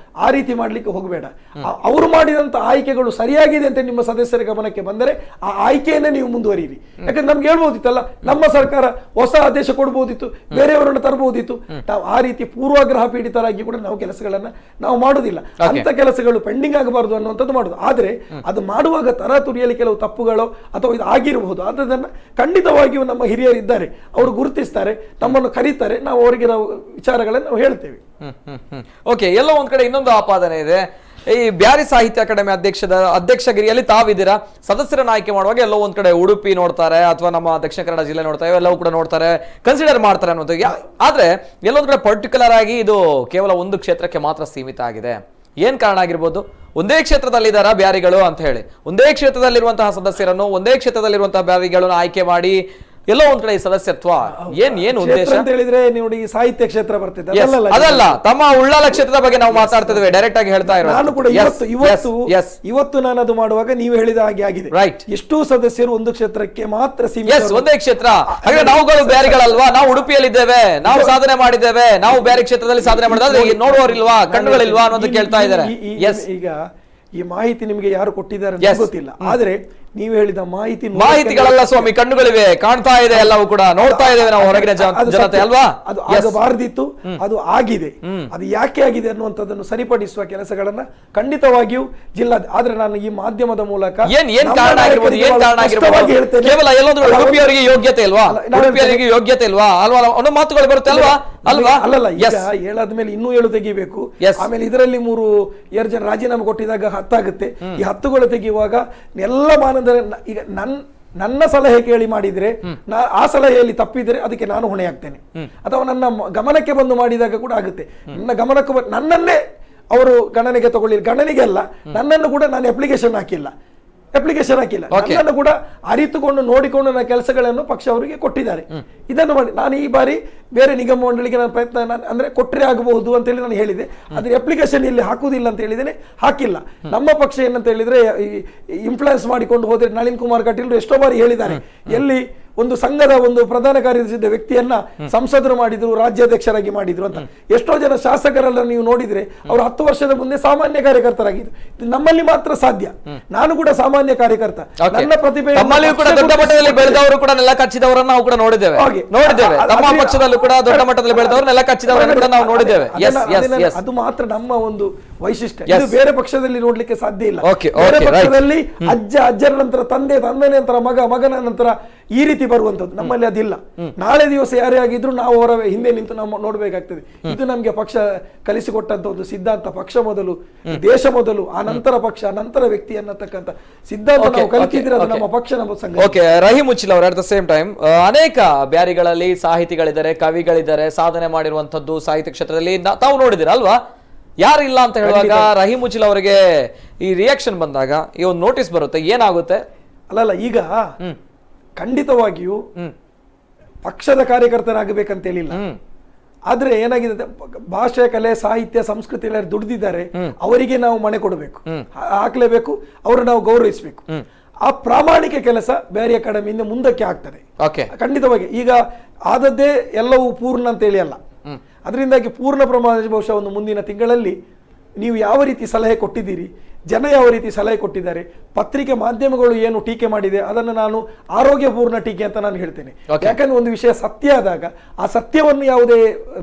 ಆ ರೀತಿ ಮಾಡ್ಲಿಕ್ಕೆ ಹೋಗಬೇಡ. ಅವರು ಮಾಡಿದಂತ ಆಯ್ಕೆಗಳು ಸರಿಯಾಗಿದೆ ಅಂತ ನಿಮ್ಮ ಸದಸ್ಯರ ಗಮನಕ್ಕೆ ಬಂದರೆ ಆ ಆಯ್ಕೆಯನ್ನೇ ನೀವು ಮುಂದುವರಿಯಿರಿ. ಯಾಕಂದ್ರೆ ನಮ್ಗೆ ಹೇಳ್ಬೋದಿತ್ತಲ್ಲ, ನಮ್ಮ ಸರ್ಕಾರ ಹೊಸ ಆದೇಶ ಕೊಡ್ಬೋದಿತ್ತು, ಬೇರೆಯವರನ್ನು ತರಬಹುದಿತ್ತು. ನಾವು ಆ ರೀತಿ ಪೂರ್ವಾಗ್ರಹ ಪೀಡಿತರಾಗಿ ಕೂಡ ನಾವು ಕೆಲಸಗಳನ್ನ ನಾವು ಮಾಡುದಿಲ್ಲ. ಅಂತ ಕೆಲಸಗಳು ಪೆಂಡಿಂಗ್ ಆಗಬಾರದು ಅನ್ನುವಂಥದ್ದು ಮಾಡುದು. ಆದ್ರೆ ಅದು ಮಾಡುವಾಗ ತರಾತುರಿಯಲ್ಲಿ ಕೆಲವು ತಪ್ಪುಗಳು ಅಥವಾ ಇದು ಆಗಿರಬಹುದು. ಅದನ್ನ ಖಂಡಿತವಾಗಿಯೂ ನಮ್ಮ ಹಿರಿಯರಿದ್ದಾರೆ, ಅವರು ಗುರುತಿಸ್ತಾರೆ, ನಮ್ಮನ್ನು ಕರೀತಾರೆ, ನಾವು ಅವರಿಗೆ ನಾವು ವಿಚಾರಗಳನ್ನು ನಾವು ಹೇಳ್ತೇವೆ. ಓಕೆ, ಎಲ್ಲೋ ಒಂದ್ ಕಡೆ ಇನ್ನೊಂದು ಆಪಾದನೆ ಇದೆ. ಈ ಬ್ಯಾರಿ ಸಾಹಿತ್ಯ ಅಕಾಡೆಮಿ ಅಧ್ಯಕ್ಷಗಿರಿಯಲ್ಲಿ ತಾವಿದ್ದೀರಾ, ಸದಸ್ಯರನ್ನ ಆಯ್ಕೆ ಮಾಡುವಾಗ ಎಲ್ಲೋ ಒಂದ್ ಕಡೆ ಉಡುಪಿ ನೋಡ್ತಾರೆ, ಅಥವಾ ನಮ್ಮ ದಕ್ಷಿಣ ಕನ್ನಡ ಜಿಲ್ಲೆ ನೋಡ್ತಾರೆ, ಎಲ್ಲವೂ ಕೂಡ ನೋಡ್ತಾರೆ, ಕನ್ಸಿಡರ್ ಮಾಡ್ತಾರೆ ಅನ್ನೋದು. ಆದ್ರೆ ಎಲ್ಲೊಂದ್ ಕಡೆ ಪರ್ಟಿಕ್ಯುಲರ್ ಆಗಿ ಇದು ಕೇವಲ ಒಂದು ಕ್ಷೇತ್ರಕ್ಕೆ ಮಾತ್ರ ಸೀಮಿತ ಆಗಿದೆ. ಏನ್ ಕಾರಣ ಆಗಿರ್ಬೋದು? ಒಂದೇ ಕ್ಷೇತ್ರದಲ್ಲಿದ್ದಾರಾ ಬ್ಯಾರಿಗಳು ಅಂತ ಹೇಳಿ, ಒಂದೇ ಕ್ಷೇತ್ರದಲ್ಲಿರುವಂತಹ ಸದಸ್ಯರನ್ನು, ಒಂದೇ ಕ್ಷೇತ್ರದಲ್ಲಿರುವಂತಹ ಬ್ಯಾರಿಗಳನ್ನು ಆಯ್ಕೆ ಮಾಡಿ ಎಲ್ಲೋ ಒಂದ್ ಕಡೆ ಸದಸ್ಯತ್ವ ಏನು ಉದ್ದೇಶ ಅಂತ ಹೇಳಿದ್ರೆ, ನೋಡಿ ಸಾಹಿತ್ಯ ಕ್ಷೇತ್ರ ಬರ್ತಿದೆ ಅದಲ್ಲ, ತಮ್ಮ ಉಳ್ಳಾಲ ಕ್ಷೇತ್ರದ ಬಗ್ಗೆ ನಾವು ಮಾತಾಡ್ತಿದ್ದೇವೆ, ಡೈರೆಕ್ಟ್ ಆಗಿ ಹೇಳ್ತಾ ಇರೋದು. ನಾನು ಕೂಡ ಇವತ್ತು ನಾನು ಅದು ಮಾಡುವಾಗ ನೀವು ಹೇಳಿದ ಹಾಗೆ ಆಗಿದೆ. ರೈಟ್, ಎಷ್ಟು ಸದಸ್ಯರು ಒಂದು ಕ್ಷೇತ್ರಕ್ಕೆ ಮಾತ್ರ ಸೀಮಿತ, ಒಂದೇ ಕ್ಷೇತ್ರ. ಹಾಗೆ ನಾವುಗಳು ಬ್ಯಾರಿಗಳಲ್ವಾ? ನಾವು ಉಡುಪಿಯಲ್ಲಿದ್ದೇವೆ, ನಾವು ಸಾಧನೆ ಮಾಡಿದ್ದೇವೆ, ನಾವು ಬೇರೆ ಕ್ಷೇತ್ರದಲ್ಲಿ ಸಾಧನೆ ಮಾಡಿದ್ರೆ ನೋಡುವವರಿಲ್ವಾ, ಕಣ್ಣುಗಳಿಲ್ವಾ ಅನ್ನೋದು ಕೇಳ್ತಾ ಇದ್ದಾರೆ. ಈಗ ಈ ಮಾಹಿತಿ ನಿಮಗೆ ಯಾರು ಕೊಟ್ಟಿದ್ದಾರೆ ಗೊತ್ತಿಲ್ಲ, ಆದ್ರೆ ನೀವು ಹೇಳಿದ ಮಾಹಿತಿಗಳಲ್ಲ ಸ್ವಾಮಿ, ಕಣ್ಣುಗಳಿವೆ, ಕಾಣ್ತಾ ಇದೆ, ಎಲ್ಲವೂ ಕೂಡ ನೋಡ್ತಾ ಇದ್ದೇವೆ ನಾವು, ಹೊರಗಿನ ಜನತೆ ಅಲ್ವಾ? ಅದು ಆಗಬಾರ್ದಿತ್ತು, ಅದು ಆಗಿದೆ. ಅದು ಯಾಕೆ ಆಗಿದೆ ಅನ್ನುವಂಥದ್ದನ್ನು ಸರಿಪಡಿಸುವ ಕೆಲಸಗಳನ್ನ ಖಂಡಿತವಾಗಿಯೂ ಜಿಲ್ಲಾ, ಆದ್ರೆ ನಾನು ಈ ಮಾಧ್ಯಮದ ಮೂಲಕ ಏನ್ ಕಾರಣ ಆಗಿರ್ಬೋದು, ಕೇವಲ ಎಲ್ಲೊಂದು ಉಡುಪಿಯವರಿಗೆ ಯೋಗ್ಯತೆ ಇಲ್ವಾ, ಉಡುಪಿಯವರಿಗೆ ಯೋಗ್ಯತೆ ಇಲ್ವಾ ಅಲ್ವಾ ಅನ್ನೋ ಮಾತುಗಳು ಬರುತ್ತೆ ಅಲ್ವಾ? ಅಲ್ಲಲ್ಲ, ಈಗ ಹೇಳಾದ್ಮೇಲೆ ಇನ್ನೂ 7 ತೆಗಿಬೇಕು. ಆಮೇಲೆ ಇದರಲ್ಲಿ 2 ಜನ ರಾಜೀನಾಮೆ ಕೊಟ್ಟಿದಾಗ 10 ಆಗುತ್ತೆ. ಈ 10ಗಳು ತೆಗೆಯುವಾಗ ಎಲ್ಲ ಮಾನದಂಡ, ಈಗ ನನ್ನ ಸಲಹೆ ಕೇಳಿ ಮಾಡಿದ್ರೆ, ಆ ಸಲಹೆಯಲ್ಲಿ ತಪ್ಪಿದ್ರೆ ಅದಕ್ಕೆ ನಾನು ಹೊಣೆ ಆಗ್ತೇನೆ. ಅಥವಾ ನನ್ನ ಗಮನಕ್ಕೆ ಬಂದು ಮಾಡಿದಾಗ ಕೂಡ ಆಗುತ್ತೆ. ನನ್ನ ಗಮನಕ್ಕೆ ನನ್ನನ್ನೇ ಅವರು ಗಣನೆಗೆ ತಗೊಳ್ಳಿ, ಗಣನೆಗೆ ಅಲ್ಲ, ನನ್ನನ್ನು ಕೂಡ ನಾನು ಅಪ್ಲಿಕೇಶನ್ ಹಾಕಿಲ್ಲ, ನನ್ನನ್ನು ಕೂಡ ಅರಿತುಕೊಂಡು ನೋಡಿಕೊಂಡು ನನ್ನ ಕೆಲಸಗಳನ್ನು ಪಕ್ಷ ಅವರಿಗೆ ಕೊಟ್ಟಿದ್ದಾರೆ. ಇದನ್ನು ಮಾಡಿ ನಾನು ಈ ಬಾರಿ ಬೇರೆ ನಿಗಮ ಮಂಡಳಿಗೆ ನನ್ನ ಪ್ರಯತ್ನ ಅಂದ್ರೆ ಕೊಟ್ಟರೆ ಆಗಬಹುದು ಅಂತ ಹೇಳಿ ನಾನು ಹೇಳಿದೆ. ಅದ್ರ ಅಪ್ಲಿಕೇಶನ್ ಇಲ್ಲಿ ಹಾಕುವುದಿಲ್ಲ ಅಂತ ಹೇಳಿದ್ದೇನೆ, ಹಾಕಿಲ್ಲ. ನಮ್ಮ ಪಕ್ಷ ಏನಂತ ಹೇಳಿದ್ರೆ, ಇನ್ಫ್ಲೂಯೆನ್ಸ್ ಮಾಡಿಕೊಂಡು ಹೋದ್ರೆ ನಳಿನ್ ಕುಮಾರ್ ಕಟೀಲ್ ಎಷ್ಟೋ ಬಾರಿ ಹೇಳಿದ್ದಾರೆ, ಎಲ್ಲಿ ಒಂದು ಸಂಘದ ಒಂದು ಪ್ರಧಾನ ಕಾರ್ಯದರ್ಶಿ ವ್ಯಕ್ತಿಯನ್ನ ಸಂಸದರು ಮಾಡಿದ್ರು, ರಾಜ್ಯಾಧ್ಯಕ್ಷರಾಗಿ ಮಾಡಿದ್ರು ಅಂತ. ಎಷ್ಟೋ ಜನ ಶಾಸಕರೆಲ್ಲ ನೀವು ನೋಡಿದ್ರೆ ಅವರು 10 ವರ್ಷದ ಮುಂದೆ ಸಾಮಾನ್ಯ ಕಾರ್ಯಕರ್ತರಾಗಿದ್ರು. ಇದು ನಮ್ಮಲ್ಲಿ ಮಾತ್ರ ಸಾಧ್ಯ. ನಾನು ಕೂಡ ಸಾಮಾನ್ಯ ಕಾರ್ಯಕರ್ತ, ನನ್ನ ಪ್ರತಿಭೆ ದೊಡ್ಡ ಮಟ್ಟದಲ್ಲಿ ಬೆಳೆದವರು ಕೂಡ ನೆಲ ಕಚ್ಚಿದವರನ್ನ ನಾವು ಕೂಡ ನೋಡಿದ್ದೇವೆ. ನಮ್ಮ ಪಕ್ಷದಲ್ಲೂ ಕೂಡ ದೊಡ್ಡ ಮಟ್ಟದಲ್ಲಿ ಬೆಳೆದವರು ನೆಲ ಕಚ್ಚಿದವರನ್ನು ಕೂಡ ನಾವು ನೋಡಿದ್ದೇವೆ. ಅದು ಮಾತ್ರ ನಮ್ಮ ಒಂದು ವೈಶಿಷ್ಟ್ಯ. ಇದು ಬೇರೆ ಪಕ್ಷದಲ್ಲಿ ನೋಡ್ಲಿಕ್ಕೆ ಸಾಧ್ಯ ಇಲ್ಲ. ಬೇರೆ ಪಕ್ಷದಲ್ಲಿ ಅಜ್ಜರ ನಂತರ ತಂದೆ, ತಂದೆ ನಂತರ ಮಗನ ನಂತರ ಈ ರೀತಿ ಬರುವಂತದ್ದು. ನಮ್ಮಲ್ಲಿ ಅದಿಲ್ಲ. ನಾಳೆ ದಿವಸ ಯಾರೇ ಆಗಿದ್ರು ನಾವು ಅವರ ಹಿಂದೆ ನಿಂತು ನಾವು ನೋಡ್ಬೇಕಾಗ್ತದೆ. ಇದು ನಮ್ಗೆ ಪಕ್ಷ ಕಲಿಸಿಕೊಟ್ಟಂತ ಒಂದು ಸಿದ್ಧಾಂತ. ಪಕ್ಷ ಮೊದಲು, ದೇಶ ಮೊದಲು, ಆ ನಂತರ ಪಕ್ಷ, ನಂತರ ವ್ಯಕ್ತಿ ಅನ್ನತಕ್ಕಂಥ ಸಿದ್ಧಾಂತ ನಾವು ಕಲಿತಿದ್ರೆ ಅದು ನಮ್ಮ ಪಕ್ಷ, ನಮ್ಮ ಸಂಘ. ಓಕೆ, ರಹಿಮುಚ್ಚಿಲ್ ಅವರು ಅಟ್ ದ ಸೇಮ್ ಟೈಮ್ ಅನೇಕ ಬ್ಯಾರಿಗಳಲ್ಲಿ ಸಾಹಿತಿಗಳಿದ್ದಾರೆ, ಕವಿಗಳಿದ್ದಾರೆ, ಸಾಧನೆ ಮಾಡಿರುವಂತದ್ದು ಸಾಹಿತ್ಯ ಕ್ಷೇತ್ರದಲ್ಲಿ ತಾವು ನೋಡಿದಿರ ಅಲ್ವಾ? ಯಾರಿಲ್ಲ ಅಂತ ಹೇಳುವಾಗ ರಹಿಮುಚ್ಚಿಲ್ ಅವರಿಗೆ ಈ ರಿಯಾಕ್ಷನ್ ಬಂದಾಗ ಈ ಒಂದು ನೋಟಿಸ್ ಬರುತ್ತೆ, ಏನಾಗುತ್ತೆ? ಅಲ್ಲಲ್ಲ, ಈಗ ಖಂಡಿತವಾಗಿಯೂ ಪಕ್ಷದ ಕಾರ್ಯಕರ್ತನಾಗಬೇಕಂತೇಳಿಲ್ಲ. ಆದ್ರೆ ಏನಾಗಿದೆ, ಭಾಷೆ, ಕಲೆ, ಸಾಹಿತ್ಯ, ಸಂಸ್ಕೃತಿ ಎಲ್ಲ ದುಡಿದಿದ್ದಾರೆ, ಅವರಿಗೆ ನಾವು ಮನೆ ಕೊಡಬೇಕು, ಹಾಕ್ಲೇಬೇಕು, ಅವರು ನಾವು ಗೌರವಿಸಬೇಕು. ಆ ಪ್ರಾಮಾಣಿಕ ಕೆಲಸ ಬ್ಯಾರಿ ಅಕಾಡೆಮಿಯಿಂದ ಮುಂದಕ್ಕೆ ಆಗ್ತದೆ ಖಂಡಿತವಾಗಿ. ಈಗ ಆದದ್ದೇ ಎಲ್ಲವೂ ಪೂರ್ಣ ಅಂತೇಳಿ ಅಲ್ಲ, ಅದರಿಂದಾಗಿ ಪೂರ್ಣ ಪ್ರಮಾಣದ ಬಹುಶಃ ಒಂದು ಮುಂದಿನ ತಿಂಗಳಲ್ಲಿ ನೀವು ಯಾವ ರೀತಿ ಸಲಹೆ ಕೊಟ್ಟಿದ್ದೀರಿ, ಜನ ಯಾವ ರೀತಿ ಸಲಹೆ ಕೊಟ್ಟಿದ್ದಾರೆ, ಪತ್ರಿಕೆ ಮಾಧ್ಯಮಗಳು ಏನು ಟೀಕೆ ಮಾಡಿದೆ ಅದನ್ನು ನಾನು ಆರೋಗ್ಯಪೂರ್ಣ ಟೀಕೆ ಅಂತ ನಾನು ಹೇಳ್ತೇನೆ. ಯಾಕಂದ್ರೆ ಒಂದು ವಿಷಯ ಸತ್ಯ ಆದಾಗ ಆ ಸತ್ಯವನ್ನು ಯಾವುದೇ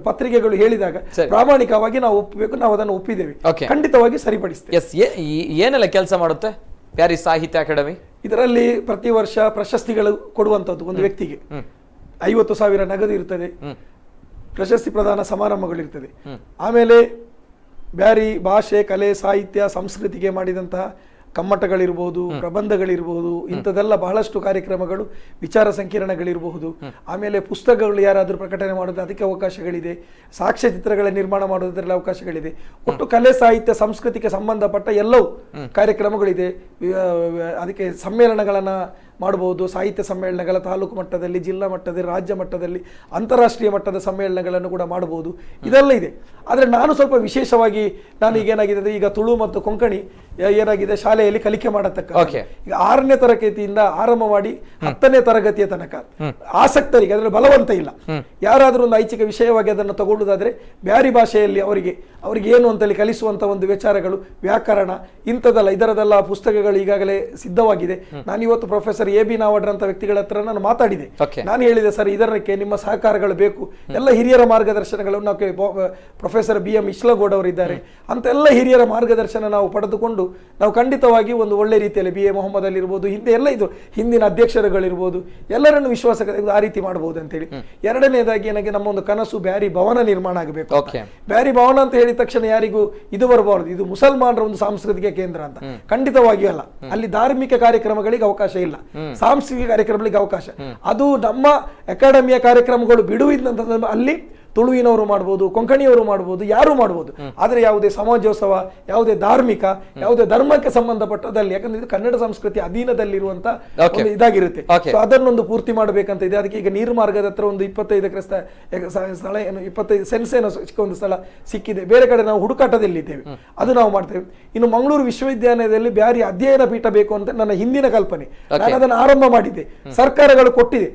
ಪತ್ರಿಕೆಗಳು ಹೇಳಿದಾಗ ಪ್ರಾಮಾಣಿಕವಾಗಿ ನಾವು ಒಪ್ಪಬೇಕು, ನಾವು ಅದನ್ನು ಒಪ್ಪಿದ್ದೇವೆ, ಖಂಡಿತವಾಗಿ ಸರಿಪಡಿಸ್ತೇವೆ. ಏನೆಲ್ಲ ಕೆಲಸ ಮಾಡುತ್ತೆ ಬ್ಯಾರಿ ಸಾಹಿತ್ಯ ಅಕಾಡೆಮಿ? ಇದರಲ್ಲಿ ಪ್ರತಿ ವರ್ಷ ಪ್ರಶಸ್ತಿಗಳು ಕೊಡುವಂಥದ್ದು, ಒಂದು ವ್ಯಕ್ತಿಗೆ 50,000 ನಗದು ಇರ್ತದೆ, ಪ್ರಶಸ್ತಿ ಪ್ರದಾನ ಸಮಾರಂಭಗಳಿರ್ತದೆ. ಆಮೇಲೆ ಬ್ಯಾರಿ ಭಾಷೆ, ಕಲೆ, ಸಾಹಿತ್ಯ, ಸಂಸ್ಕೃತಿಗೆ ಮಾಡಿದಂತಹ ಕಮ್ಮಟಗಳಿರ್ಬೋದು, ಪ್ರಬಂಧಗಳಿರ್ಬೋದು, ಇಂಥದ್ದೆಲ್ಲ ಬಹಳಷ್ಟು ಕಾರ್ಯಕ್ರಮಗಳು, ವಿಚಾರ ಸಂಕಿರಣಗಳಿರಬಹುದು. ಆಮೇಲೆ ಪುಸ್ತಕಗಳು ಯಾರಾದರೂ ಪ್ರಕಟಣೆ ಮಾಡೋದು ಅದಕ್ಕೆ ಅವಕಾಶಗಳಿದೆ, ಸಾಕ್ಷ್ಯಚಿತ್ರಗಳ ನಿರ್ಮಾಣ ಮಾಡೋದ್ರಲ್ಲಿ ಅವಕಾಶಗಳಿದೆ. ಒಟ್ಟು ಕಲೆ, ಸಾಹಿತ್ಯ, ಸಂಸ್ಕೃತಿಗೆ ಸಂಬಂಧಪಟ್ಟ ಎಲ್ಲವೂ ಕಾರ್ಯಕ್ರಮಗಳಿದೆ. ಅದಕ್ಕೆ ಸಮ್ಮೇಳನಗಳನ್ನು ಮಾಡಬಹುದು, ಸಾಹಿತ್ಯ ಸಮ್ಮೇಳನಗಳ ತಾಲೂಕು ಮಟ್ಟದಲ್ಲಿ, ಜಿಲ್ಲಾ ಮಟ್ಟದಲ್ಲಿ, ರಾಜ್ಯ ಮಟ್ಟದಲ್ಲಿ, ಅಂತಾರಾಷ್ಟ್ರೀಯ ಮಟ್ಟದ ಸಮ್ಮೇಳನಗಳನ್ನು ಕೂಡ ಮಾಡಬಹುದು. ಇದೆಲ್ಲ ಇದೆ. ಆದರೆ ನಾನು ಸ್ವಲ್ಪ ವಿಶೇಷವಾಗಿ ಈಗೇನಾಗಿದೆ, ಈಗ ತುಳು ಮತ್ತು ಕೊಂಕಣಿ ಏನಾಗಿದೆ ಶಾಲೆಯಲ್ಲಿ ಕಲಿಕೆ ಮಾಡತಕ್ಕ, ಈಗ 6ನೇ ತರಗತಿಯಿಂದ ಆರಂಭ ಮಾಡಿ 10ನೇ ತರಗತಿಯ ತನಕ ಆಸಕ್ತರಿಗೆ ಅದರಲ್ಲಿ ಬಲವಂತ ಇಲ್ಲ, ಯಾರಾದರೂ ಒಂದು ಐಚ್ಛಿಕ ವಿಷಯವಾಗಿ ಅದನ್ನು ತಗೊಳ್ಳುವುದಾದ್ರೆ ಬ್ಯಾರಿ ಭಾಷೆಯಲ್ಲಿ ಅವರಿಗೆ ಏನು ಅಂತೇಳಿ ಕಲಿಸುವಂತ ಒಂದು ವಿಚಾರಗಳು, ವ್ಯಾಕರಣ ಇಂಥದ್ದಲ್ಲ, ಇದರದೆಲ್ಲ ಪುಸ್ತಕಗಳು ಈಗಾಗಲೇ ಸಿದ್ಧವಾಗಿದೆ. ನಾನು ಇವತ್ತು ಪ್ರೊಫೆಸರ್ ಎ.ಬಿ. ನಾವಡ್ರ ಅಂತ ವ್ಯಕ್ತಿಗಳ ಹತ್ರ ನಾನು ಮಾತಾಡಿದೆ. ನಾನು ಹೇಳಿದೆ, ಸರ್ ಇದಕ್ಕೆ ನಿಮ್ಮ ಸಹಕಾರಗಳು ಬೇಕು, ಎಲ್ಲ ಹಿರಿಯರ ಮಾರ್ಗದರ್ಶನಗಳನ್ನು ನಾವು ಪ್ರೊಫೆಸರ್ ಬಿ.ಎಂ. ಇಸ್ಲಗೌಡ ಅವರು ಇದ್ದಾರೆ, ಅಂತ ಎಲ್ಲ ಹಿರಿಯರ ಮಾರ್ಗದರ್ಶನ ನಾವು ಪಡೆದುಕೊಂಡು ನಾವು ಖಂಡಿತವಾಗಿ ಒಂದು ಒಳ್ಳೆ ರೀತಿಯಲ್ಲಿ ಬಿ.ಎ. ಮೊಹಮ್ಮದ್ ಅಲ್ಲಿ ಇರ್ಬೋದು, ಹಿಂದೆ ಎಲ್ಲ ಇದು ಹಿಂದಿನ ಅಧ್ಯಕ್ಷರುಗಳಿರ್ಬೋದು, ಎಲ್ಲರನ್ನು ವಿಶ್ವಾಸ ಆ ರೀತಿ ಮಾಡಬಹುದು ಅಂತೇಳಿ. ಎರಡನೇದಾಗಿ ನನಗೆ ನಮ್ಮ ಒಂದು ಕನಸು ಬ್ಯಾರಿ ಭವನ ನಿರ್ಮಾಣ ಆಗಬೇಕು. ಬ್ಯಾರಿ ಭವನ ಅಂತ ಹೇಳಿದ ತಕ್ಷಣ ಯಾರಿಗೂ ಇದು ಬರಬಾರದು, ಇದು ಮುಸಲ್ಮಾನರ ಒಂದು ಸಾಂಸ್ಕೃತಿಕ ಕೇಂದ್ರ ಅಂತ. ಖಂಡಿತವಾಗಿಯೂ ಅಲ್ಲ, ಅಲ್ಲಿ ಧಾರ್ಮಿಕ ಕಾರ್ಯಕ್ರಮಗಳಿಗೆ ಅವಕಾಶ ಇಲ್ಲ, ಸಾಂಸ್ಕೃತಿಕ ಕಾರ್ಯಕ್ರಮಗಳಿಗೆ ಅವಕಾಶ. ಅದು ನಮ್ಮ ಅಕಾಡೆಮಿಯ ಕಾರ್ಯಕ್ರಮಗಳು ಬಿಡುವಿದ್ದಂತ ಅಲ್ಲಿ ತುಳುವಿನವರು ಮಾಡ್ಬೋದು, ಕೊಂಕಣಿಯವರು ಮಾಡ್ಬೋದು, ಯಾರು ಮಾಡ್ಬೋದು. ಆದರೆ ಯಾವುದೇ ಸಮಾಜೋತ್ಸವ, ಯಾವುದೇ ಧಾರ್ಮಿಕ, ಯಾವುದೇ ಧರ್ಮಕ್ಕೆ ಸಂಬಂಧಪಟ್ಟದಲ್ಲಿ, ಯಾಕಂದ್ರೆ ಇದು ಕನ್ನಡ ಸಂಸ್ಕೃತಿ ಅಧೀನದಲ್ಲಿರುವಂತ ಒಂದು ಇದಾಗಿರುತ್ತೆ. ಸೊ ಅದನ್ನೊಂದು ಪೂರ್ತಿ ಮಾಡಬೇಕಂತ ಇದೆ. ಅದಕ್ಕೆ ಈಗ ನೀರು ಮಾರ್ಗದ ಹತ್ರ ಒಂದು 25 ಎಕರೆ ಸ್ಥಳ ಏನು 25 ಸೆನ್ಸ್ ಏನೋ ಒಂದು ಸ್ಥಳ ಸಿಕ್ಕಿದೆ. ಬೇರೆ ಕಡೆ ನಾವು ಹುಡುಕಾಟದಲ್ಲಿದ್ದೇವೆ, ಅದು ನಾವು ಮಾಡ್ತೇವೆ. ಇನ್ನು ಮಂಗಳೂರು ವಿಶ್ವವಿದ್ಯಾಲಯದಲ್ಲಿ ಬ್ಯಾರಿ ಅಧ್ಯಯನ ಪೀಠ ಬೇಕು ಅಂತ ನನ್ನ ಹಿಂದಿನ ಕಲ್ಪನೆ, ನಾನು ಅದನ್ನು ಆರಂಭ ಮಾಡಿದ್ದೆ. ಸರ್ಕಾರಗಳು ಕೊಟ್ಟಿದೆ,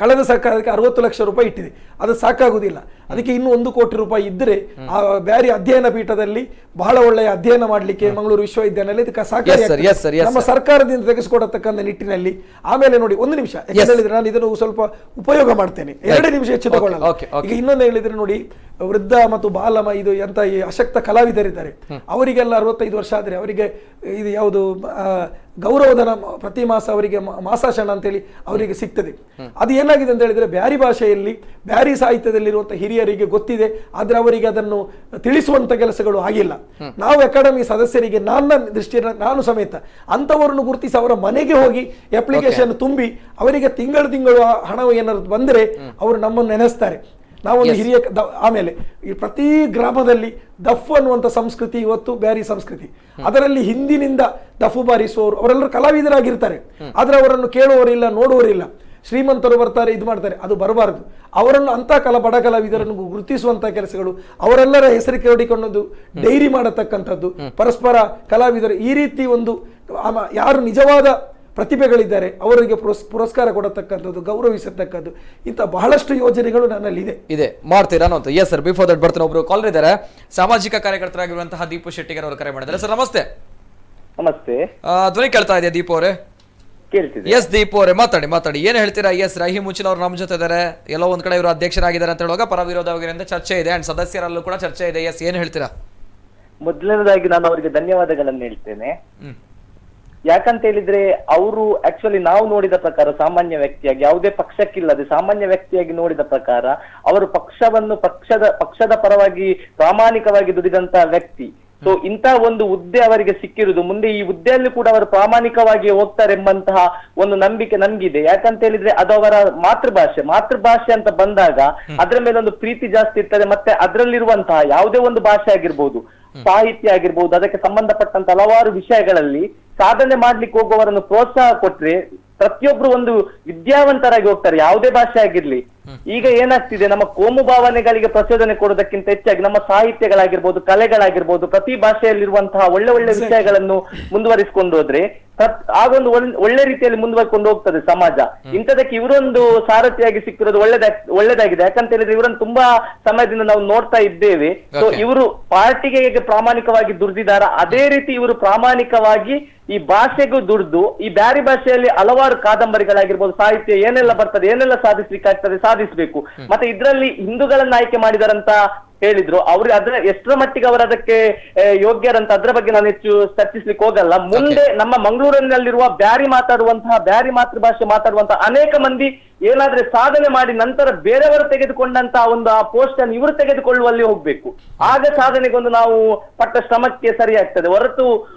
ಕಳೆದ ಸರ್ಕಾರಕ್ಕೆ 60 ಲಕ್ಷ ರೂಪಾಯಿ ಇಟ್ಟಿದೆ, ಅದು ಸಾಕಾಗುವುದಿಲ್ಲ. ಅದಕ್ಕೆ ಇನ್ನೂ 1 ಕೋಟಿ ರೂಪಾಯಿ ಇದ್ದರೆ ಆ ಬ್ಯಾರಿ ಅಧ್ಯಯನ ಪೀಠದಲ್ಲಿ ಬಹಳ ಒಳ್ಳೆಯ ಅಧ್ಯಯನ ಮಾಡಲಿಕ್ಕೆ ಮಂಗಳೂರು ವಿಶ್ವವಿದ್ಯಾಲಯ ಇದಕ್ಕೆ ಸಾಕಾಗಿ ನಮ್ಮ ಸರ್ಕಾರದಿಂದ ತೆಗೆಸಿಕೊಡತಕ್ಕಂಥ ನಿಟ್ಟಿನಲ್ಲಿ. ಆಮೇಲೆ ನೋಡಿ, ಒಂದು ನಿಮಿಷ ಹೇಳಿದ್ರೆ ನಾನು ಇದನ್ನು ಸ್ವಲ್ಪ ಉಪಯೋಗ ಮಾಡ್ತೇನೆ, 2 ನಿಮಿಷ ಹೆಚ್ಚು ತಗೊಳ್ಳಲ್ಲ. ಈಗ ಇನ್ನೊಂದು ಹೇಳಿದ್ರೆ ನೋಡಿ, ವೃದ್ಧ ಮತ್ತು ಬಾಲಮ ಇದು ಎಂತ ಈ ಅಶಕ್ತ ಕಲಾವಿದರಿದ್ದಾರೆ, ಅವರಿಗೆಲ್ಲ 65 ವರ್ಷ ಆದ್ರೆ ಅವರಿಗೆ ಇದು ಯಾವುದು ಗೌರವಧನ ಪ್ರತಿ ಮಾಸ ಅವರಿಗೆ ಮಾಸಾಶನ ಅಂತೇಳಿ ಅವರಿಗೆ ಸಿಗ್ತದೆ. ಅದು ಏನಾಗಿದೆ ಅಂತ ಹೇಳಿದ್ರೆ, ಬ್ಯಾರಿ ಭಾಷೆಯಲ್ಲಿ ಬ್ಯಾರಿ ಸಾಹಿತ್ಯದಲ್ಲಿರುವಂತಹ ಹಿರಿಯರಿಗೆ ಗೊತ್ತಿದೆ, ಆದ್ರೆ ಅವರಿಗೆ ಅದನ್ನು ತಿಳಿಸುವಂತ ಕೆಲಸಗಳು ಆಗಿಲ್ಲ. ನಾವು ಅಕಾಡೆಮಿ ಸದಸ್ಯರಿಗೆ ನನ್ನ ದೃಷ್ಟಿಯಲ್ಲಿ ನಾನು ಸಮೇತ ಅಂತವರನ್ನು ಗುರುತಿಸಿ ಅವರ ಮನೆಗೆ ಹೋಗಿ ಅಪ್ಲಿಕೇಶನ್ ತುಂಬಿ ಅವರಿಗೆ ತಿಂಗಳು ಹಣ ಏನಾದ್ರು ಬಂದ್ರೆ ಅವರು ನಮ್ಮನ್ನು ನೆನೆಸ್ತಾರೆ. ನಾವೊಂದು ಹಿರಿಯ ಆಮೇಲೆ ಈ ಪ್ರತಿ ಗ್ರಾಮದಲ್ಲಿ ದಫ್ ಅನ್ನುವಂಥ ಸಂಸ್ಕೃತಿ ಇವತ್ತು ಬ್ಯಾರಿ ಸಂಸ್ಕೃತಿ, ಅದರಲ್ಲಿ ಹಿಂದಿನಿಂದ ದಫು ಬಾರಿಸುವವರು ಅವರೆಲ್ಲರೂ ಕಲಾವಿದರಾಗಿರ್ತಾರೆ, ಆದ್ರೆ ಅವರನ್ನು ಕೇಳುವವರಿಲ್ಲ, ನೋಡುವವರಿಲ್ಲ. ಶ್ರೀಮಂತರು ಬರ್ತಾರೆ, ಇದು ಮಾಡ್ತಾರೆ, ಅದು ಬರಬಾರದು. ಅವರನ್ನು ಅಂತ ಬಡ ಕಲಾವಿದರನ್ನು ಗುರುತಿಸುವಂತಹ ಕೆಲಸಗಳು, ಅವರೆಲ್ಲರ ಹೆಸರು ಕೇಳಿಕೊಂಡು ಡೈರಿ ಮಾಡತಕ್ಕಂಥದ್ದು, ಪರಸ್ಪರ ಕಲಾವಿದರು ಈ ರೀತಿ ಒಂದು ಯಾರು ನಿಜವಾದ ಪ್ರತಿಭೆಗಳಿದ್ದಾರೆ ಅವರಿಗೆ ಪುರಸ್ಕಾರ ಕೊಡತಕ್ಕಂಥದ್ದು, ಗೌರವಿಸತಕ್ಕದ್ದು, ಇಂಥ ಬಹಳಷ್ಟು ಯೋಜನೆಗಳು ನನ್ನಲ್ಲಿ ಇದೆ. ಮಾಡ್ತೀರಾ ಅಂತ? ಎಸ್ ಸರ್, ಬಿಫೋರ್ ದಟ್ ಬರ್ತೀನಿ, ಒಬ್ರು ಕಾಲರ್ ಇದ್ದಾರೆ, ಸಾಮಾಜಿಕ ಕಾರ್ಯಕರ್ತರಾಗಿರುವಂತಹ ದೀಪು ಶೆಟ್ಟಿಗರ್ ಅವರು ಕರೆ ಮಾಡಿದ್ದಾರೆ. ಸರ್ ನಮಸ್ತೆ. ನಮಸ್ತೆ. ಧ್ವನಿ ಕೇಳ್ತಾ ಇದೆಯಾ ದೀಪು ಅವರೇ? ಕೇಳ್ತಿದೆ. ಎಸ್ ದೀಪು ಅವರೇ, ಮಾತಾಡಿ ಏನ್ ಹೇಳ್ತೀರಾ? ಎಸ್, ರಹೀಂ ಉಚ್ಚಿಲ್ ಅವರು ನಮ್ಮ ಜೊತೆ ಇದ್ದಾರೆ, ಎಲ್ಲೋ ಒಂದ್ ಕಡೆ ಇವರು ಅಧ್ಯಕ್ಷರಾಗಿದ್ದಾರೆ ಅಂತ ಹೇಳುವಾಗ ಪರ ವಿರೋಧವಾಗಿರೋದ್ರಿಂದ ಚರ್ಚೆ ಇದೆ, ಅಂಡ್ ಸದಸ್ಯರಲ್ಲೂ ಕೂಡ ಚರ್ಚೆ ಇದೆ. ಎಸ್, ಏನ್ ಹೇಳ್ತೀರಾ? ಮೊದಲನೇದಾಗಿ ನಾನು ಅವರಿಗೆ ಧನ್ಯವಾದಗಳನ್ನು ಹೇಳ್ತೇನೆ. ಯಾಕಂತ ಹೇಳಿದ್ರೆ ಅವರು ಆಕ್ಚುಲಿ ನಾವು ನೋಡಿದ ಪ್ರಕಾರ ಸಾಮಾನ್ಯ ವ್ಯಕ್ತಿಯಾಗಿ, ಯಾವುದೇ ಪಕ್ಷಕ್ಕಿಲ್ಲದೆ ಸಾಮಾನ್ಯ ವ್ಯಕ್ತಿಯಾಗಿ ನೋಡಿದ ಪ್ರಕಾರ ಅವರು ಪಕ್ಷದ ಪರವಾಗಿ ಪ್ರಾಮಾಣಿಕವಾಗಿ ದುಡಿದಂತ ವ್ಯಕ್ತಿ. ಸೊ ಇಂತ ಒಂದು ಹುದ್ದೆ ಅವರಿಗೆ ಸಿಕ್ಕಿರುವುದು, ಮುಂದೆ ಈ ಹುದ್ದೆಯಲ್ಲಿ ಕೂಡ ಅವರು ಪ್ರಾಮಾಣಿಕವಾಗಿ ಹೋಗ್ತಾರೆ ಎಂಬಂತಹ ಒಂದು ನಂಬಿಕೆ ನನ್ಗಿದೆ. ಯಾಕಂತ ಹೇಳಿದ್ರೆ ಅದು ಅವರ ಮಾತೃಭಾಷೆ ಅಂತ ಬಂದಾಗ ಅದರ ಮೇಲೆ ಒಂದು ಪ್ರೀತಿ ಜಾಸ್ತಿ ಇರ್ತದೆ. ಮತ್ತೆ ಅದರಲ್ಲಿರುವಂತಹ ಯಾವುದೇ ಒಂದು ಭಾಷೆ ಆಗಿರ್ಬೋದು, ಸಾಹಿತ್ಯ ಆಗಿರ್ಬೋದು, ಅದಕ್ಕೆ ಸಂಬಂಧಪಟ್ಟಂತ ಹಲವಾರು ವಿಷಯಗಳಲ್ಲಿ ಸಾಧನೆ ಮಾಡ್ಲಿಕ್ಕೆ ಹೋಗುವವರನ್ನು ಪ್ರೋತ್ಸಾಹ ಕೊಟ್ರೆ ಪ್ರತಿಯೊಬ್ರು ಒಂದು ವಿದ್ಯಾವಂತರಾಗಿ ಹೋಗ್ತಾರೆ, ಯಾವುದೇ ಭಾಷೆ ಆಗಿರ್ಲಿ. ಈಗ ಏನಾಗ್ತಿದೆ, ನಮ್ಮ ಕೋಮು ಭಾವನೆಗಳಿಗೆ ಪ್ರಚೋದನೆ ಕೊಡೋದಕ್ಕಿಂತ ಹೆಚ್ಚಾಗಿ ನಮ್ಮ ಸಾಹಿತ್ಯಗಳಾಗಿರ್ಬೋದು, ಕಲೆಗಳಾಗಿರ್ಬೋದು, ಪ್ರತಿ ಭಾಷೆಯಲ್ಲಿರುವಂತಹ ಒಳ್ಳೆ ಒಳ್ಳೆ ವಿಷಯಗಳನ್ನು ಮುಂದುವರಿಸಿಕೊಂಡು ಹೋದ್ರೆ ಆಗೊಂದು ಒಳ್ಳೆ ರೀತಿಯಲ್ಲಿ ಮುಂದುವರ್ಕೊಂಡು ಹೋಗ್ತದೆ ಸಮಾಜ. ಇಂಥದಕ್ಕೆ ಇವರೊಂದು ಸಾರಥಿಯಾಗಿ ಸಿಕ್ಕಿರೋದು ಒಳ್ಳೇದಾಗಿದೆ. ಯಾಕಂತ ಹೇಳಿದ್ರೆ ಇವರನ್ನು ತುಂಬಾ ಸಮಯದಿಂದ ನಾವು ನೋಡ್ತಾ ಇದ್ದೇವೆ. ಸೊ ಇವರು ಪಾರ್ಟಿಗೆ ಹೇಗೆ ಪ್ರಾಮಾಣಿಕವಾಗಿ ದುಡಿದಿದ್ದಾರ, ಅದೇ ರೀತಿ ಇವರು ಪ್ರಾಮಾಣಿಕವಾಗಿ ಈ ಭಾಷೆಗೂ ದುಡ್ದು ಈ ಬ್ಯಾರಿ ಭಾಷೆಯಲ್ಲಿ ಹಲವಾರು ಕಾದಂಬರಿಗಳಾಗಿರ್ಬೋದು, ಸಾಹಿತ್ಯ ಏನೆಲ್ಲ ಬರ್ತದೆ, ಏನೆಲ್ಲ ಸಾಧಿಸ್ಲಿಕ್ಕಾಗ್ತದೆ ಸಾಧಿಸ್ಬೇಕು. ಮತ್ತೆ ಇದರಲ್ಲಿ ಹಿಂದೂಗಳನ್ನ ಆಯ್ಕೆ ಮಾಡಿದಾರಂತ ಹೇಳಿದ್ರು. ಅವ್ರು ಅದ್ರ ಎಷ್ಟರ ಮಟ್ಟಿಗೆ ಅವರು ಅದಕ್ಕೆ ಯೋಗ್ಯರಂತ ಅದ್ರ ಬಗ್ಗೆ ನಾನು ಹೆಚ್ಚು ಚರ್ಚಿಸ್ಲಿಕ್ಕೆ ಹೋಗಲ್ಲ. ಮುಂದೆ ನಮ್ಮ ಮಂಗಳೂರಿನಲ್ಲಿರುವ ಬ್ಯಾರಿ ಮಾತೃಭಾಷೆ ಮಾತಾಡುವಂತಹ ಅನೇಕ ಮಂದಿ ಏನಾದ್ರೆ ಸಾಧನೆ ಮಾಡಿ ನಂತರ ಬೇರೆಯವರು ತೆಗೆದುಕೊಂಡಂತ ಒಂದು ಆ ಪೋಸ್ಟ್ ಅನ್ನು ಇವರು ತೆಗೆದುಕೊಳ್ಳುವಲ್ಲಿ ಹೋಗ್ಬೇಕು. ಆಗ ಸಾಧನೆಗೊಂದು ನಾವು ಪಟ್ಟ ಶ್ರಮಕ್ಕೆ ಸರಿಯಾಗ್ತದೆ, ಹೊರತು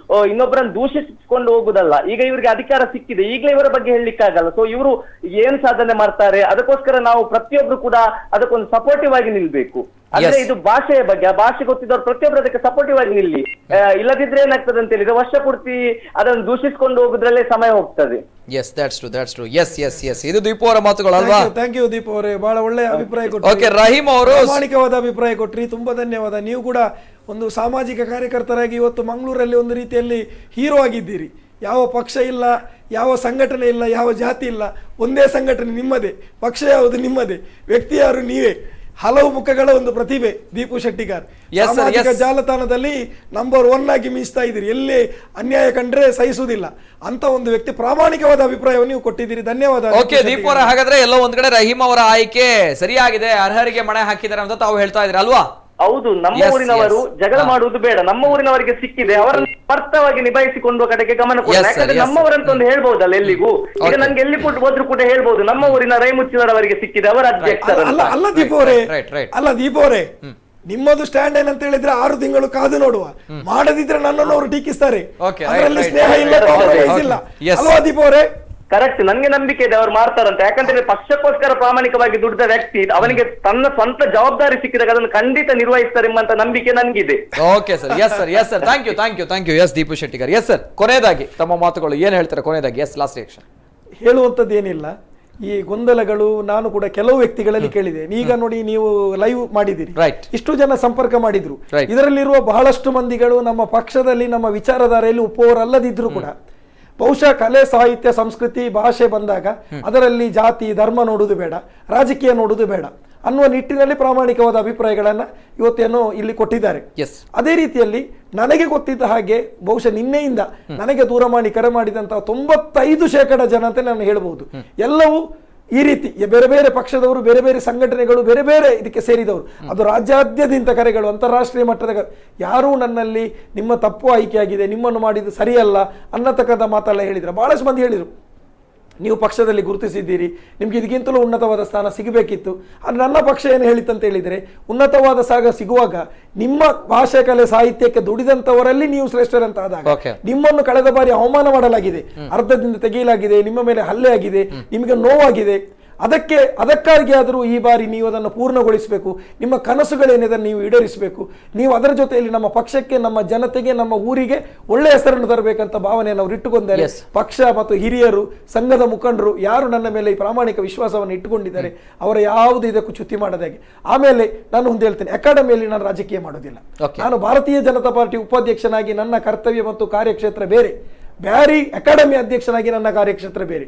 ಇನ್ನೊಬ್ಬರನ್ನು ದೂಷಿಸಿಕೊಂಡು ಹೋಗುದಲ್ಲ. ಈಗ ಇವರಿಗೆ ಅಧಿಕಾರ ಸಿಕ್ಕಿದೆ, ಈಗಲೇ ಇವರ ಬಗ್ಗೆ ಹೇಳಲಿಕ್ಕಾಗಲ್ಲ. ಸೊ ಇವರು ಏನ್ ಸಾಧನೆ ಮಾಡ್ತಾರೆ ಅದಕ್ಕೋಸ್ಕರ ನಾವು ಪ್ರತಿಯೊಬ್ರು ಕೂಡ ಅದಕ್ಕೊಂದು ಸಪೋರ್ಟಿವ್ ಆಗಿ ನಿಲ್ಬೇಕು. ಅಂದ್ರೆ ಇದು ಭಾಷೆಯ ಬಗ್ಗೆ, ಆ ಭಾಷೆ ಗೊತ್ತಿದ್ದವ್ರು ಪ್ರತಿಯೊಬ್ರು ಅದಕ್ಕೆ ಸಪೋರ್ಟಿವ್ ಆಗಿ ನಿಲ್ಲಿ. ಇಲ್ಲದಿದ್ರೆ ಏನಾಗ್ತದೆ ಅಂತ ಹೇಳಿದ್ರೆ ವರ್ಷ ಪೂರ್ತಿ ಅದನ್ನು ದೂಷಿಸಿಕೊಂಡು ಹೋಗುದ್ರಲ್ಲೇ ಸಮಯ ಹೋಗ್ತದೆ. Yes that's true. ಎಸ್ ಇದು ದೀಪು ಅವರ ಮಾತುಗಳು ಅಲ್ವಾ? ಥ್ಯಾಂಕ್ ಯು ದೀಪು ಅವರೇ, ಬಹಳ ಒಳ್ಳೆ ಅಭಿಪ್ರಾಯ ಕೊಟ್ಟರು. ಓಕೆ, ರಹೀಮ್ ಅವರು ಪ್ರಾಮಾಣಿಕವಾದ ಅಭಿಪ್ರಾಯ ಕೊಟ್ರಿ, ತುಂಬಾ ಧನ್ಯವಾದ. ನೀವು ಕೂಡ ಒಂದು ಸಾಮಾಜಿಕ ಕಾರ್ಯಕರ್ತರಾಗಿ ಇವತ್ತು ಮಂಗಳೂರಲ್ಲಿ ಒಂದು ರೀತಿಯಲ್ಲಿ ಹೀರೋ ಆಗಿದ್ದೀರಿ. ಯಾವ ಪಕ್ಷ ಇಲ್ಲ, ಯಾವ ಸಂಘಟನೆ ಇಲ್ಲ, ಯಾವ ಜಾತಿ ಇಲ್ಲ, ಒಂದೇ ಸಂಘಟನೆ ನಿಮ್ಮದೇ, ಪಕ್ಷ ಯಾವುದು ನಿಮ್ಮದೇ, ವ್ಯಕ್ತಿ ಯಾರು ನೀವೇ. ಹಲವು ಮುಖಗಳ ಒಂದು ಪ್ರತಿಭೆ ದೀಪು ಶೆಟ್ಟಿಗಾರ್. ಸಾಮಾಜಿಕ ಜಾಲತಾಣದಲ್ಲಿ ನಂಬರ್ 1 ಆಗಿ ಮಿಂಚ್ತಾ ಇದ್ದೀರಿ. ಎಲ್ಲಿ ಅನ್ಯಾಯ ಕಂಡ್ರೆ ಸಹಿಸುವುದಿಲ್ಲ ಅಂತ ಒಂದು ವ್ಯಕ್ತಿ. ಪ್ರಾಮಾಣಿಕವಾದ ಅಭಿಪ್ರಾಯವನ್ನು ನೀವು ಕೊಟ್ಟಿದ್ದೀರಿ, ಧನ್ಯವಾದ. ಓಕೆ ದೀಪು ಅವರ, ಹಾಗಾದ್ರೆ ಎಲ್ಲೋ ಒಂದ್ ಕಡೆ ರಹೀಮ್ ಅವರ ಆಯ್ಕೆ ಸರಿಯಾಗಿದೆ, ಅರ್ಹರಿಗೆ ಮಣೆ ಹಾಕಿದ್ದಾರೆ ಅಂತ ತಾವು ಹೇಳ್ತಾ ಇದ್ರಿ ಅಲ್ವಾ? ಹೌದು, ನಮ್ಮ ಊರಿನವರು ಜಗಳ ಮಾಡುವುದು ಬೇಡ, ನಮ್ಮ ಊರಿನವರಿಗೆ ಸಿಕ್ಕಿದೆ ಅವರನ್ನು ಅರ್ಥವಾಗಿ ನಿಭಾಯಿಸಿಕೊಂಡು ಕಡೆಗೆ ಗಮನ ಕೊಡೋಣ. ಯಾಕಂದ್ರೆ ನಮ್ಮವರಂತ ಒಂದು ಹೇಳ್ಬಹುದಲ್ಲ ಎಲ್ಲಿಗೂ. ಈಗ ನನ್ಗೆ ಎಲ್ಲಿ ಹೋದ್ರು ಕೂಡ ಹೇಳ್ಬಹುದು, ನಮ್ಮ ಊರಿನ ರೈಮುಚ್ಚಿಲರವರಿಗೆ ಸಿಕ್ಕಿದೆ, ಅವರ ಅಧ್ಯಕ್ಷ. ಅಲ್ಲ ದೀಪು ಅವರೇ, ನಿಮ್ಮದು ಸ್ಟ್ಯಾಂಡ್ ಏನಂತ ಹೇಳಿದ್ರೆ 6 ತಿಂಗಳು ಕಾದು ನೋಡುವ, ಮಾಡದಿದ್ರೆ ನನ್ನನ್ನು ಅವರು ಟೀಕಿಸ್ತಾರೆ. ಅದರಲ್ಲಿ ಸ್ನೇಹ ಇಲ್ಲ ಅಲ್ವಾ ದೀಪು ಅವರೇ? ಕರೆಕ್ಟ್, ನನ್ಗೆ ನಂಬಿಕೆ ಇದೆ ಅವ್ರು ಮಾಡ್ತಾರಂತ. ಯಾಕಂದ್ರೆ ಪಕ್ಷಕ್ಕೋಸ್ಕರ ಪ್ರಾಮಾಣಿಕವಾಗಿ ದುಡಿದ ವ್ಯಕ್ತಿ ಅವನಿಗೆ ತನ್ನ ಸ್ವಂತ ಜವಾಬ್ದಾರಿ ಸಿಕ್ಕಿದಾಗ ಅದನ್ನು ಖಂಡಿತ ನಿರ್ವಹಿಸ್ತಾರೆ ಎಂಬಂತ ನಂಬಿಕೆ ನನ್ಗಿದೆ. Okay sir, yes sir, thank you. Yes Deepu Shettigar. Yes sir, ಕೊನೆಯದಾಗಿ ತಮ್ಮ ಮಾತುಗಳು ಏನ್ ಹೇಳ್ತಾರೆ ಕೊನೆಯದಾಗಿ? Yes last reaction. ಹೇಳುವಂಥದ್ದು ಏನಿಲ್ಲ, ಈ ಗೊಂದಲಗಳು ನಾನು ಕೂಡ ಕೆಲವು ವ್ಯಕ್ತಿಗಳಲ್ಲಿ ಕೇಳಿದೆ. ಈಗ ನೋಡಿ, ನೀವು ಲೈವ್ ಮಾಡಿದಿರಿ, ಇಷ್ಟು ಜನ ಸಂಪರ್ಕ ಮಾಡಿದ್ರು. ಇದರಲ್ಲಿರುವ ಬಹಳಷ್ಟು ಮಂದಿಗಳು ನಮ್ಮ ಪಕ್ಷದಲ್ಲಿ ನಮ್ಮ ವಿಚಾರಧಾರೆಯಲ್ಲಿ ಒಪ್ಪುವವರಲ್ಲದಿದ್ರು ಕೂಡ ಬಹುಶಃ ಕಲೆ, ಸಾಹಿತ್ಯ, ಸಂಸ್ಕೃತಿ, ಭಾಷೆ ಬಂದಾಗ ಅದರಲ್ಲಿ ಜಾತಿ ಧರ್ಮ ನೋಡುವುದು ಬೇಡ, ರಾಜಕೀಯ ನೋಡುವುದು ಬೇಡ ಅನ್ನುವ ನಿಟ್ಟಿನಲ್ಲಿ ಪ್ರಾಮಾಣಿಕವಾದ ಅಭಿಪ್ರಾಯಗಳನ್ನ ಇವತ್ತೇನೋ ಇಲ್ಲಿ ಕೊಟ್ಟಿದ್ದಾರೆ. ಅದೇ ರೀತಿಯಲ್ಲಿ ನನಗೆ ಗೊತ್ತಿದ್ದ ಹಾಗೆ ಬಹುಶಃ ನಿನ್ನೆಯಿಂದ ನನಗೆ ದೂರವಾಣಿ ಕರೆ ಮಾಡಿದಂತಹ 95% ಜನ ಅಂತ ನಾನು ಹೇಳಬಹುದು. ಎಲ್ಲವೂ ಈ ರೀತಿ ಬೇರೆ ಬೇರೆ ಪಕ್ಷದವರು, ಬೇರೆ ಬೇರೆ ಸಂಘಟನೆಗಳು, ಬೇರೆ ಬೇರೆ ಇದಕ್ಕೆ ಸೇರಿದವರು, ಅದು ರಾಜ್ಯಾದ್ಯಂತ ಕರೆಗಳು, ಅಂತಾರಾಷ್ಟ್ರೀಯ ಮಟ್ಟದ ಯಾರೂ ನನ್ನಲ್ಲಿ ನಿಮ್ಮ ತಪ್ಪು ಆಯ್ಕೆಯಾಗಿದೆ, ನಿಮ್ಮನ್ನು ಮಾಡಿದ್ದು ಸರಿಯಲ್ಲ ಅನ್ನತಕ್ಕಂಥ ಮಾತೆಲ್ಲ ಹೇಳಿದ್ರು. ಬಹಳಷ್ಟು ಮಂದಿ ಹೇಳಿದರು, ನೀವು ಪಕ್ಷದಲ್ಲಿ ಗುರುತಿಸಿದ್ದೀರಿ, ನಿಮ್ಗೆ ಇದಕ್ಕಿಂತಲೂ ಉನ್ನತವಾದ ಸ್ಥಾನ ಸಿಗಬೇಕಿತ್ತು. ಅದು ನನ್ನ ಪಕ್ಷ ಏನು ಹೇಳಿತ್ತಂತ ಹೇಳಿದರೆ, ಉನ್ನತವಾದ ಸ್ಥಾನ ಸಿಗುವಾಗ ನಿಮ್ಮ ಭಾಷೆ, ಕಲೆ, ಸಾಹಿತ್ಯಕ್ಕೆ ದುಡಿದಂತವರಲ್ಲಿ ನೀವು ಶ್ರೇಷ್ಠರಂತ ಆದಾಗ ನಿಮ್ಮನ್ನು ಕಳೆದ ಬಾರಿ ಅವಮಾನ ಮಾಡಲಾಗಿದೆ, ಅರ್ಧದಿಂದ ತೆಗೆಯಲಾಗಿದೆ, ನಿಮ್ಮ ಮೇಲೆ ಹಲ್ಲೆ ಆಗಿದೆ, ನಿಮಗೆ ನೋವಾಗಿದೆ. ಅದಕ್ಕಾಗಿ ಆದರೂ ಈ ಬಾರಿ ನೀವು ಅದನ್ನು ಪೂರ್ಣಗೊಳಿಸಬೇಕು. ನಿಮ್ಮ ಕನಸುಗಳೇನಿದೆ ನೀವು ಈಡೇರಿಸಬೇಕು. ನೀವು ಅದರ ಜೊತೆಯಲ್ಲಿ ನಮ್ಮ ಪಕ್ಷಕ್ಕೆ, ನಮ್ಮ ಜನತೆಗೆ, ನಮ್ಮ ಊರಿಗೆ ಒಳ್ಳೆಯ ಹೆಸರನ್ನು ತರಬೇಕಂತ ಭಾವನೆಯನ್ನು ಅವರು ಇಟ್ಟುಕೊಂಡಿದ್ದಾರೆ. ಪಕ್ಷ ಮತ್ತು ಹಿರಿಯರು, ಸಂಘದ ಮುಖಂಡರು ಯಾರು ನನ್ನ ಮೇಲೆ ಈ ಪ್ರಾಮಾಣಿಕ ವಿಶ್ವಾಸವನ್ನು ಇಟ್ಟುಕೊಂಡಿದ್ದಾರೆ, ಅವರ ಯಾವುದು ಇದಕ್ಕೂ ಚ್ಯುತಿ ಮಾಡದಾಗೆ. ಆಮೇಲೆ ನಾನು ಒಂದು ಹೇಳ್ತೇನೆ, ಅಕಾಡೆಮಿಯಲ್ಲಿ ನಾನು ರಾಜಕೀಯ ಮಾಡೋದಿಲ್ಲ. ನಾನು ಭಾರತೀಯ ಜನತಾ ಪಾರ್ಟಿ ಉಪಾಧ್ಯಕ್ಷನಾಗಿ ನನ್ನ ಕರ್ತವ್ಯ ಮತ್ತು ಕಾರ್ಯಕ್ಷೇತ್ರ ಬೇರೆ, ಬ್ಯಾರಿ ಅಕಾಡೆಮಿ ಅಧ್ಯಕ್ಷನಾಗಿ ನನ್ನ ಕಾರ್ಯಕ್ಷೇತ್ರ ಬೇರೆ.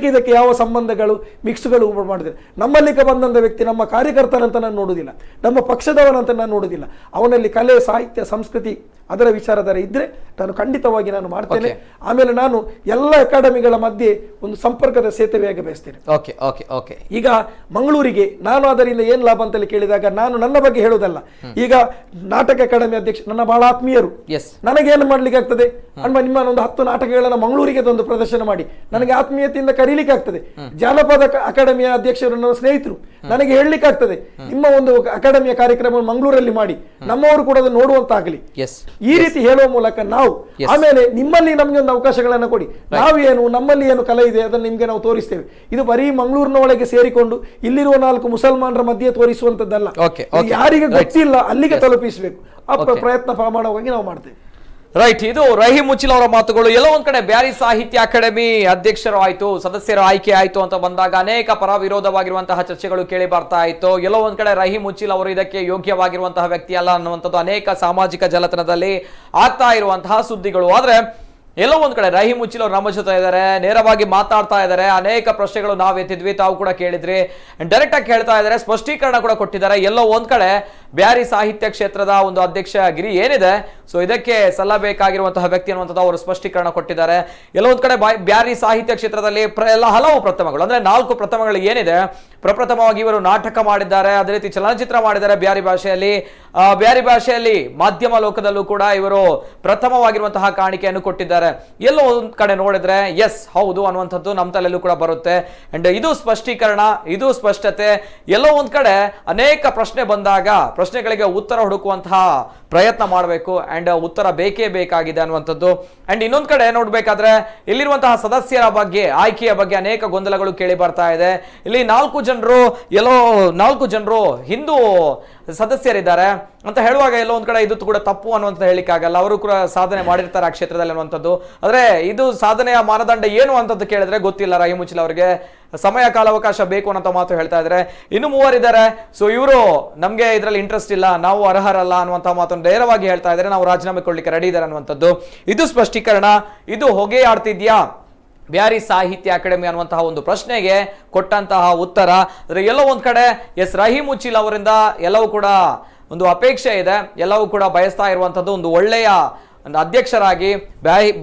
ಇದಕ್ಕೆ ಯಾವ ಸಂಬಂಧಗಳು, ಮಿಕ್ಸ್ಗಳು ಮಾಡಿದ್ರೆ ನಮ್ಮಲ್ಲಿಗೆ ಬಂದಂಥ ವ್ಯಕ್ತಿ ನಮ್ಮ ಕಾರ್ಯಕರ್ತನಂತ ನಾನು ನೋಡುವುದಿಲ್ಲ, ನಮ್ಮ ಪಕ್ಷದವನಂತ ನಾನು ನೋಡುವುದಿಲ್ಲ. ಅವನಲ್ಲಿ ಕಲೆ, ಸಾಹಿತ್ಯ, ಸಂಸ್ಕೃತಿ ಅದರ ವಿಚಾರಧಾರೆ ಇದ್ರೆ ನಾನು ಖಂಡಿತವಾಗಿ ನಾನು ಮಾಡ್ತೇನೆ. ಆಮೇಲೆ ನಾನು ಎಲ್ಲ ಅಕಾಡೆಮಿಗಳ ಮಧ್ಯೆ ಒಂದು ಸಂಪರ್ಕದ ಸೇತುವೆಯಾಗಿ ಬಯಸ್ತೇನೆ. ಈಗ ಮಂಗಳೂರಿಗೆ ನಾನು ಅದರಿಂದ ಏನ್ ಲಾಭ ಅಂತೇಳಿ ಕೇಳಿದಾಗ ನಾನು ನನ್ನ ಬಗ್ಗೆ ಹೇಳುವುದಲ್ಲ. ಈಗ ನಾಟಕ ಅಕಾಡೆಮಿ ಅಧ್ಯಕ್ಷ ನನ್ನ ಬಹಳ ಆತ್ಮೀಯರು, ನನಗೇನು ಮಾಡ್ಲಿಕ್ಕೆ ಆಗ್ತದೆ ಅಣ್ಣ, ನಿಮ್ಮ ಒಂದು 10 ನಾಟಕಗಳನ್ನ ಮಂಗಳೂರಿಗೆ ಒಂದು ಪ್ರದರ್ಶನ ಮಾಡಿ ನನಗೆ ಆತ್ಮೀಯತೆಯಿಂದ ಕರೀಲಿಕ್ಕೆ ಆಗ್ತದೆ. ಜಾನಪದ ಅಕಾಡೆಮಿಯ ಅಧ್ಯಕ್ಷರು ನನ್ನ ಸ್ನೇಹಿತರು, ನನಗೆ ಹೇಳಲಿಕ್ಕೆ ಆಗ್ತದೆ ನಿಮ್ಮ ಒಂದು ಅಕಾಡೆಮಿಯ ಕಾರ್ಯಕ್ರಮ ಮಂಗಳೂರಲ್ಲಿ ಮಾಡಿ ನಮ್ಮವರು ಕೂಡ ಅದನ್ನು ನೋಡುವಂತಾಗಲಿ. ಈ ರೀತಿ ಹೇಳುವ ಮೂಲಕ ನಾವು ಆಮೇಲೆ ನಿಮ್ಮಲ್ಲಿ ನಮ್ಗೆ ಒಂದು ಅವಕಾಶಗಳನ್ನು ಕೊಡಿ, ನಾವೇನು ನಮ್ಮಲ್ಲಿ ಏನು ಕಲೆ ಇದೆ ಅದನ್ನು ನಿಮ್ಗೆ ನಾವು ತೋರಿಸ್ತೇವೆ. ಇದು ಬರೀ ಮಂಗಳೂರಿನ ಒಳಗೆ ಸೇರಿಕೊಂಡು ಇಲ್ಲಿರುವ 4 ಮುಸಲ್ಮಾನರ ಮಧ್ಯೆ ತೋರಿಸುವಂತದ್ದಲ್ಲ. ಯಾರಿಗೆ ಗೊತ್ತಿಲ್ಲ ಅಲ್ಲಿಗೆ ತಲುಪಿಸಬೇಕು, ಆ ಪ್ರಯತ್ನ ಪ್ರಮಾಣವಾಗಿ ನಾವು ಮಾಡ್ತೇವೆ. ರೈಟ್, ಇದು ರಹೀಂ ಮುಚ್ಚಿಲ್ ಅವರ ಮಾತುಗಳು. ಎಲ್ಲೋ ಒಂದ್ ಕಡೆ ಬ್ಯಾರಿ ಸಾಹಿತ್ಯ ಅಕಾಡೆಮಿ ಅಧ್ಯಕ್ಷರು ಆಯ್ತು, ಸದಸ್ಯರು ಆಯ್ಕೆ ಆಯ್ತು ಅಂತ ಬಂದಾಗ ಅನೇಕ ಪರ ವಿರೋಧವಾಗಿರುವಂತಹ ಚರ್ಚೆಗಳು ಕೇಳಿ ಬರ್ತಾ ಇತ್ತು. ಎಲ್ಲೋ ಒಂದ್ ಕಡೆ ರಹೀಂ ಮುಚ್ಚಿಲ್ ಅವರು ಇದಕ್ಕೆ ಯೋಗ್ಯವಾಗಿರುವಂತಹ ವ್ಯಕ್ತಿ ಅಲ್ಲ ಅನ್ನುವಂಥದ್ದು ಅನೇಕ ಸಾಮಾಜಿಕ ಜಾಲತಾಣದಲ್ಲಿ ಆಗ್ತಾ ಇರುವಂತಹ ಸುದ್ದಿಗಳು. ಆದ್ರೆ ಎಲ್ಲೋ ಒಂದ್ ಕಡೆ ರಹೀಂ ಮುಚ್ಚಿಲ್ ಅವರು ನಮ್ಮ ಜೊತೆ ಇದ್ದಾರೆ, ನೇರವಾಗಿ ಮಾತಾಡ್ತಾ ಇದ್ದಾರೆ. ಅನೇಕ ಪ್ರಶ್ನೆಗಳು ನಾವು ಎತ್ತಿದ್ವಿ, ತಾವು ಕೂಡ ಕೇಳಿದ್ರಿ, ಡೈರೆಕ್ಟ್ ಆಗಿ ಹೇಳ್ತಾ ಇದ್ದಾರೆ, ಸ್ಪಷ್ಟೀಕರಣ ಕೂಡ ಕೊಟ್ಟಿದ್ದಾರೆ. ಎಲ್ಲೋ ಒಂದ್ ಕಡೆ ಬ್ಯಾರಿ ಸಾಹಿತ್ಯ ಕ್ಷೇತ್ರದ ಒಂದು ಅಧ್ಯಕ್ಷ ಗಿರಿ ಏನಿದೆ, ಸೊ ಇದಕ್ಕೆ ಸಲ್ಲಬೇಕಾಗಿರುವಂತಹ ವ್ಯಕ್ತಿ ಅನ್ನುವಂಥದ್ದು ಅವರು ಸ್ಪಷ್ಟೀಕರಣ ಕೊಟ್ಟಿದ್ದಾರೆ. ಎಲ್ಲೋ ಒಂದ್ ಕಡೆ ಬ್ಯಾರಿ ಸಾಹಿತ್ಯ ಕ್ಷೇತ್ರದಲ್ಲಿ ಹಲವು ಪ್ರಥಮಗಳು, ಅಂದ್ರೆ 4 ಪ್ರಥಮಗಳು ಏನಿದೆ, ಪ್ರಪ್ರಥಮವಾಗಿ ಇವರು ನಾಟಕ ಮಾಡಿದ್ದಾರೆ, ಅದೇ ರೀತಿ ಚಲನಚಿತ್ರ ಮಾಡಿದ್ದಾರೆ ಬ್ಯಾರಿ ಭಾಷೆಯಲ್ಲಿ ಮಾಧ್ಯಮ ಲೋಕದಲ್ಲೂ ಕೂಡ ಇವರು ಪ್ರಥಮವಾಗಿರುವಂತಹ ಕಾಣಿಕೆಯನ್ನು ಕೊಟ್ಟಿದ್ದಾರೆ. ಎಲ್ಲೋ ಒಂದ್ ಕಡೆ ನೋಡಿದ್ರೆ ಎಸ್ ಹೌದು ಅನ್ನುವಂಥದ್ದು ನಮ್ಮ ತಲೆಯಲ್ಲೂ ಕೂಡ ಬರುತ್ತೆ. ಅಂಡ್ ಇದು ಸ್ಪಷ್ಟೀಕರಣ, ಇದು ಸ್ಪಷ್ಟತೆ. ಎಲ್ಲೋ ಒಂದ್ ಕಡೆ ಅನೇಕ ಪ್ರಶ್ನೆ ಬಂದಾಗ ಪ್ರಶ್ನೆಗಳಿಗೆ ಉತ್ತರ ಹುಡುಕುವಂತಹ ಪ್ರಯತ್ನ ಮಾಡಬೇಕು, ಅಂಡ್ ಉತ್ತರ ಬೇಕೇ ಬೇಕಾಗಿದೆ ಅನ್ನುವಂಥದ್ದು. ಅಂಡ್ ಇನ್ನೊಂದ್ ಕಡೆ ನೋಡ್ಬೇಕಾದ್ರೆ ಇಲ್ಲಿರುವಂತಹ ಸದಸ್ಯರ ಬಗ್ಗೆ, ಆಯ್ಕೆಯ ಬಗ್ಗೆ ಅನೇಕ ಗೊಂದಲಗಳು ಕೇಳಿ ಬರ್ತಾ ಇದೆ. ಇಲ್ಲಿ 4 ಜನರು ಹಿಂದೂ ಸದಸ್ಯರಿದ್ದಾರೆ ಅಂತ ಹೇಳುವಾಗ ಎಲ್ಲೋ ಒಂದ್ ಕಡೆ ಇದು ಕೂಡ ತಪ್ಪು ಅನ್ನುವಂಥ ಹೇಳಿಕ್ಕಾಗಲ್ಲ. ಅವರು ಕೂಡ ಸಾಧನೆ ಮಾಡಿರ್ತಾರೆ ಆ ಕ್ಷೇತ್ರದಲ್ಲಿ ಅನ್ನುವಂಥದ್ದು. ಆದ್ರೆ ಇದು ಸಾಧನೆಯ ಮಾನದಂಡ ಏನು ಅಂತದ್ದು ಕೇಳಿದ್ರೆ ಗೊತ್ತಿಲ್ಲ. ರಹೀಂ ಮುಚ್ಚಿಲ್ ಅವರಿಗೆ ಸಮಯ ಕಾಲಾವಕಾಶ ಬೇಕು ಅನ್ನೋ ಮಾತು ಹೇಳ್ತಾ ಇದ್ದಾರೆ. ಇನ್ನು 3 ಇದ್ದಾರೆ, ಸೊ ಇವರು ನಮ್ಗೆ ಇದರಲ್ಲಿ ಇಂಟ್ರೆಸ್ಟ್ ಇಲ್ಲ, ನಾವು ಅರ್ಹರಲ್ಲ ಅನ್ನುವಂಥ ಮಾತನ್ನು ನೇರವಾಗಿ ಹೇಳ್ತಾ ಇದ್ದಾರೆ. ನಾವು ರಾಜೀನಾಮೆ ಕೊಡ್ಲಿಕ್ಕೆ ರೆಡಿ ಇದ್ದಾರೆ ಅನ್ನುವಂಥದ್ದು. ಇದು ಸ್ಪಷ್ಟೀಕರಣ. ಇದು ಹೊಗೆ ಆಡ್ತಿದ್ಯಾ ಬ್ಯಾರಿ ಸಾಹಿತ್ಯ ಅಕಾಡೆಮಿ ಅನ್ನುವಂತಹ ಒಂದು ಪ್ರಶ್ನೆಗೆ ಕೊಟ್ಟಂತಹ ಉತ್ತರ. ಅಂದ್ರೆ ಎಲ್ಲೋ ಒಂದ್ ಕಡೆ ಎಸ್ ರಹೀಂ ಮುಚ್ಚಿಲ್ ಅವರಿಂದ ಎಲ್ಲವೂ ಕೂಡ ಒಂದು ಅಪೇಕ್ಷೆ ಇದೆ, ಎಲ್ಲವೂ ಕೂಡ ಬಯಸ್ತಾ ಇರುವಂತದ್ದು ಒಂದು ಒಳ್ಳೆಯ ಅಧ್ಯಕ್ಷರಾಗಿ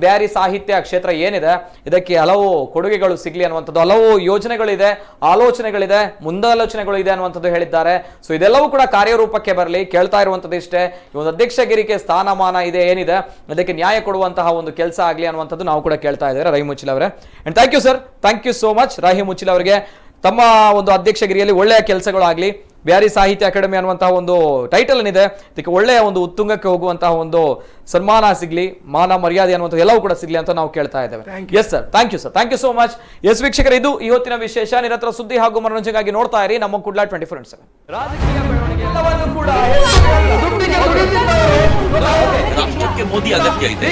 ಬ್ಯಾರಿ ಸಾಹಿತ್ಯ ಕ್ಷೇತ್ರ ಏನಿದೆ ಇದಕ್ಕೆ ಹಲವು ಕೊಡುಗೆಗಳು ಸಿಗ್ಲಿ ಅನ್ನುವಂಥದ್ದು, ಹಲವು ಯೋಜನೆಗಳಿದೆ, ಆಲೋಚನೆಗಳಿದೆ, ಮುಂದಾಲೋಚನೆಗಳು ಇದೆ ಅನ್ನುವಂಥದ್ದು ಹೇಳಿದ್ದಾರೆ. ಸೊ ಇದೆಲ್ಲವೂ ಕೂಡ ಕಾರ್ಯರೂಪಕ್ಕೆ ಬರಲಿ. ಕೇಳ್ತಾ ಇರುವಂಥದ್ದು ಇಷ್ಟೇ, ಈ ಒಂದು ಅಧ್ಯಕ್ಷಗಿರಿಗೆ ಸ್ಥಾನಮಾನ ಇದೆ ಏನಿದೆ ಅದಕ್ಕೆ ನ್ಯಾಯ ಕೊಡುವಂತಹ ಒಂದು ಕೆಲಸ ಆಗಲಿ ಅನ್ನುವಂಥದ್ದು ನಾವು ಕೂಡ ಕೇಳ್ತಾ ಇದ್ದೇವೆ ರಹೀಂ ಮುಚ್ಚಿಲ್ ಅವರೇ. And thank you sir, thank you so much. Rahim Muchchil ಅವರಿಗೆ ತಮ್ಮ ಒಂದು ಅಧ್ಯಕ್ಷಗಿರಿಯಲ್ಲಿ ಒಳ್ಳೆಯ ಕೆಲಸಗಳು ಆಗಲಿ, ಬ್ಯಾರಿ ಸಾಹಿತ್ಯ ಅಕಾಡೆಮಿ ಅನ್ನುವಂತಹ ಒಂದು ಟೈಟಲ್ ಏನಿದೆ ಇದಕ್ಕೆ ಒಳ್ಳೆಯ ಒಂದು ಉತ್ತುಂಗಕ್ಕೆ ಹೋಗುವಂತಹ ಒಂದು ಸನ್ಮಾನ ಸಿಗ್ಲಿ, ಮಾನ ಮರ್ಯಾದೆ ಅನ್ನುವಂಥ ಎಲ್ಲವೂ ಕೂಡ ಸಿಗ್ಲಿ ಅಂತ ನಾವು ಕೇಳ್ತಾ ಇದ್ದೇವೆ. Yes sir, thank you sir, thank you so much. Yes ವೀಕ್ಷಕರು, ಇದು ಇವತ್ತಿನ ವಿಶೇಷ. ನಿರಂತರ ಸುದ್ದಿ ಹಾಗೂ ಮನೋರಂಜನೆಗಾಗಿ ನೋಡ್ತಾ ಇರಿ ನಮ್ಮ ಕುಡ್ಲಾ 24/7. ರಾಜಕೀಯ ಬೆಳವಣಿಗೆ ಎಲ್ಲವನ್ನೂ ಕೂಡ ರಾಷ್ಟ್ರಕ್ಕೆ ಮೋದಿ ಅಗತ್ಯ ಇದೆ.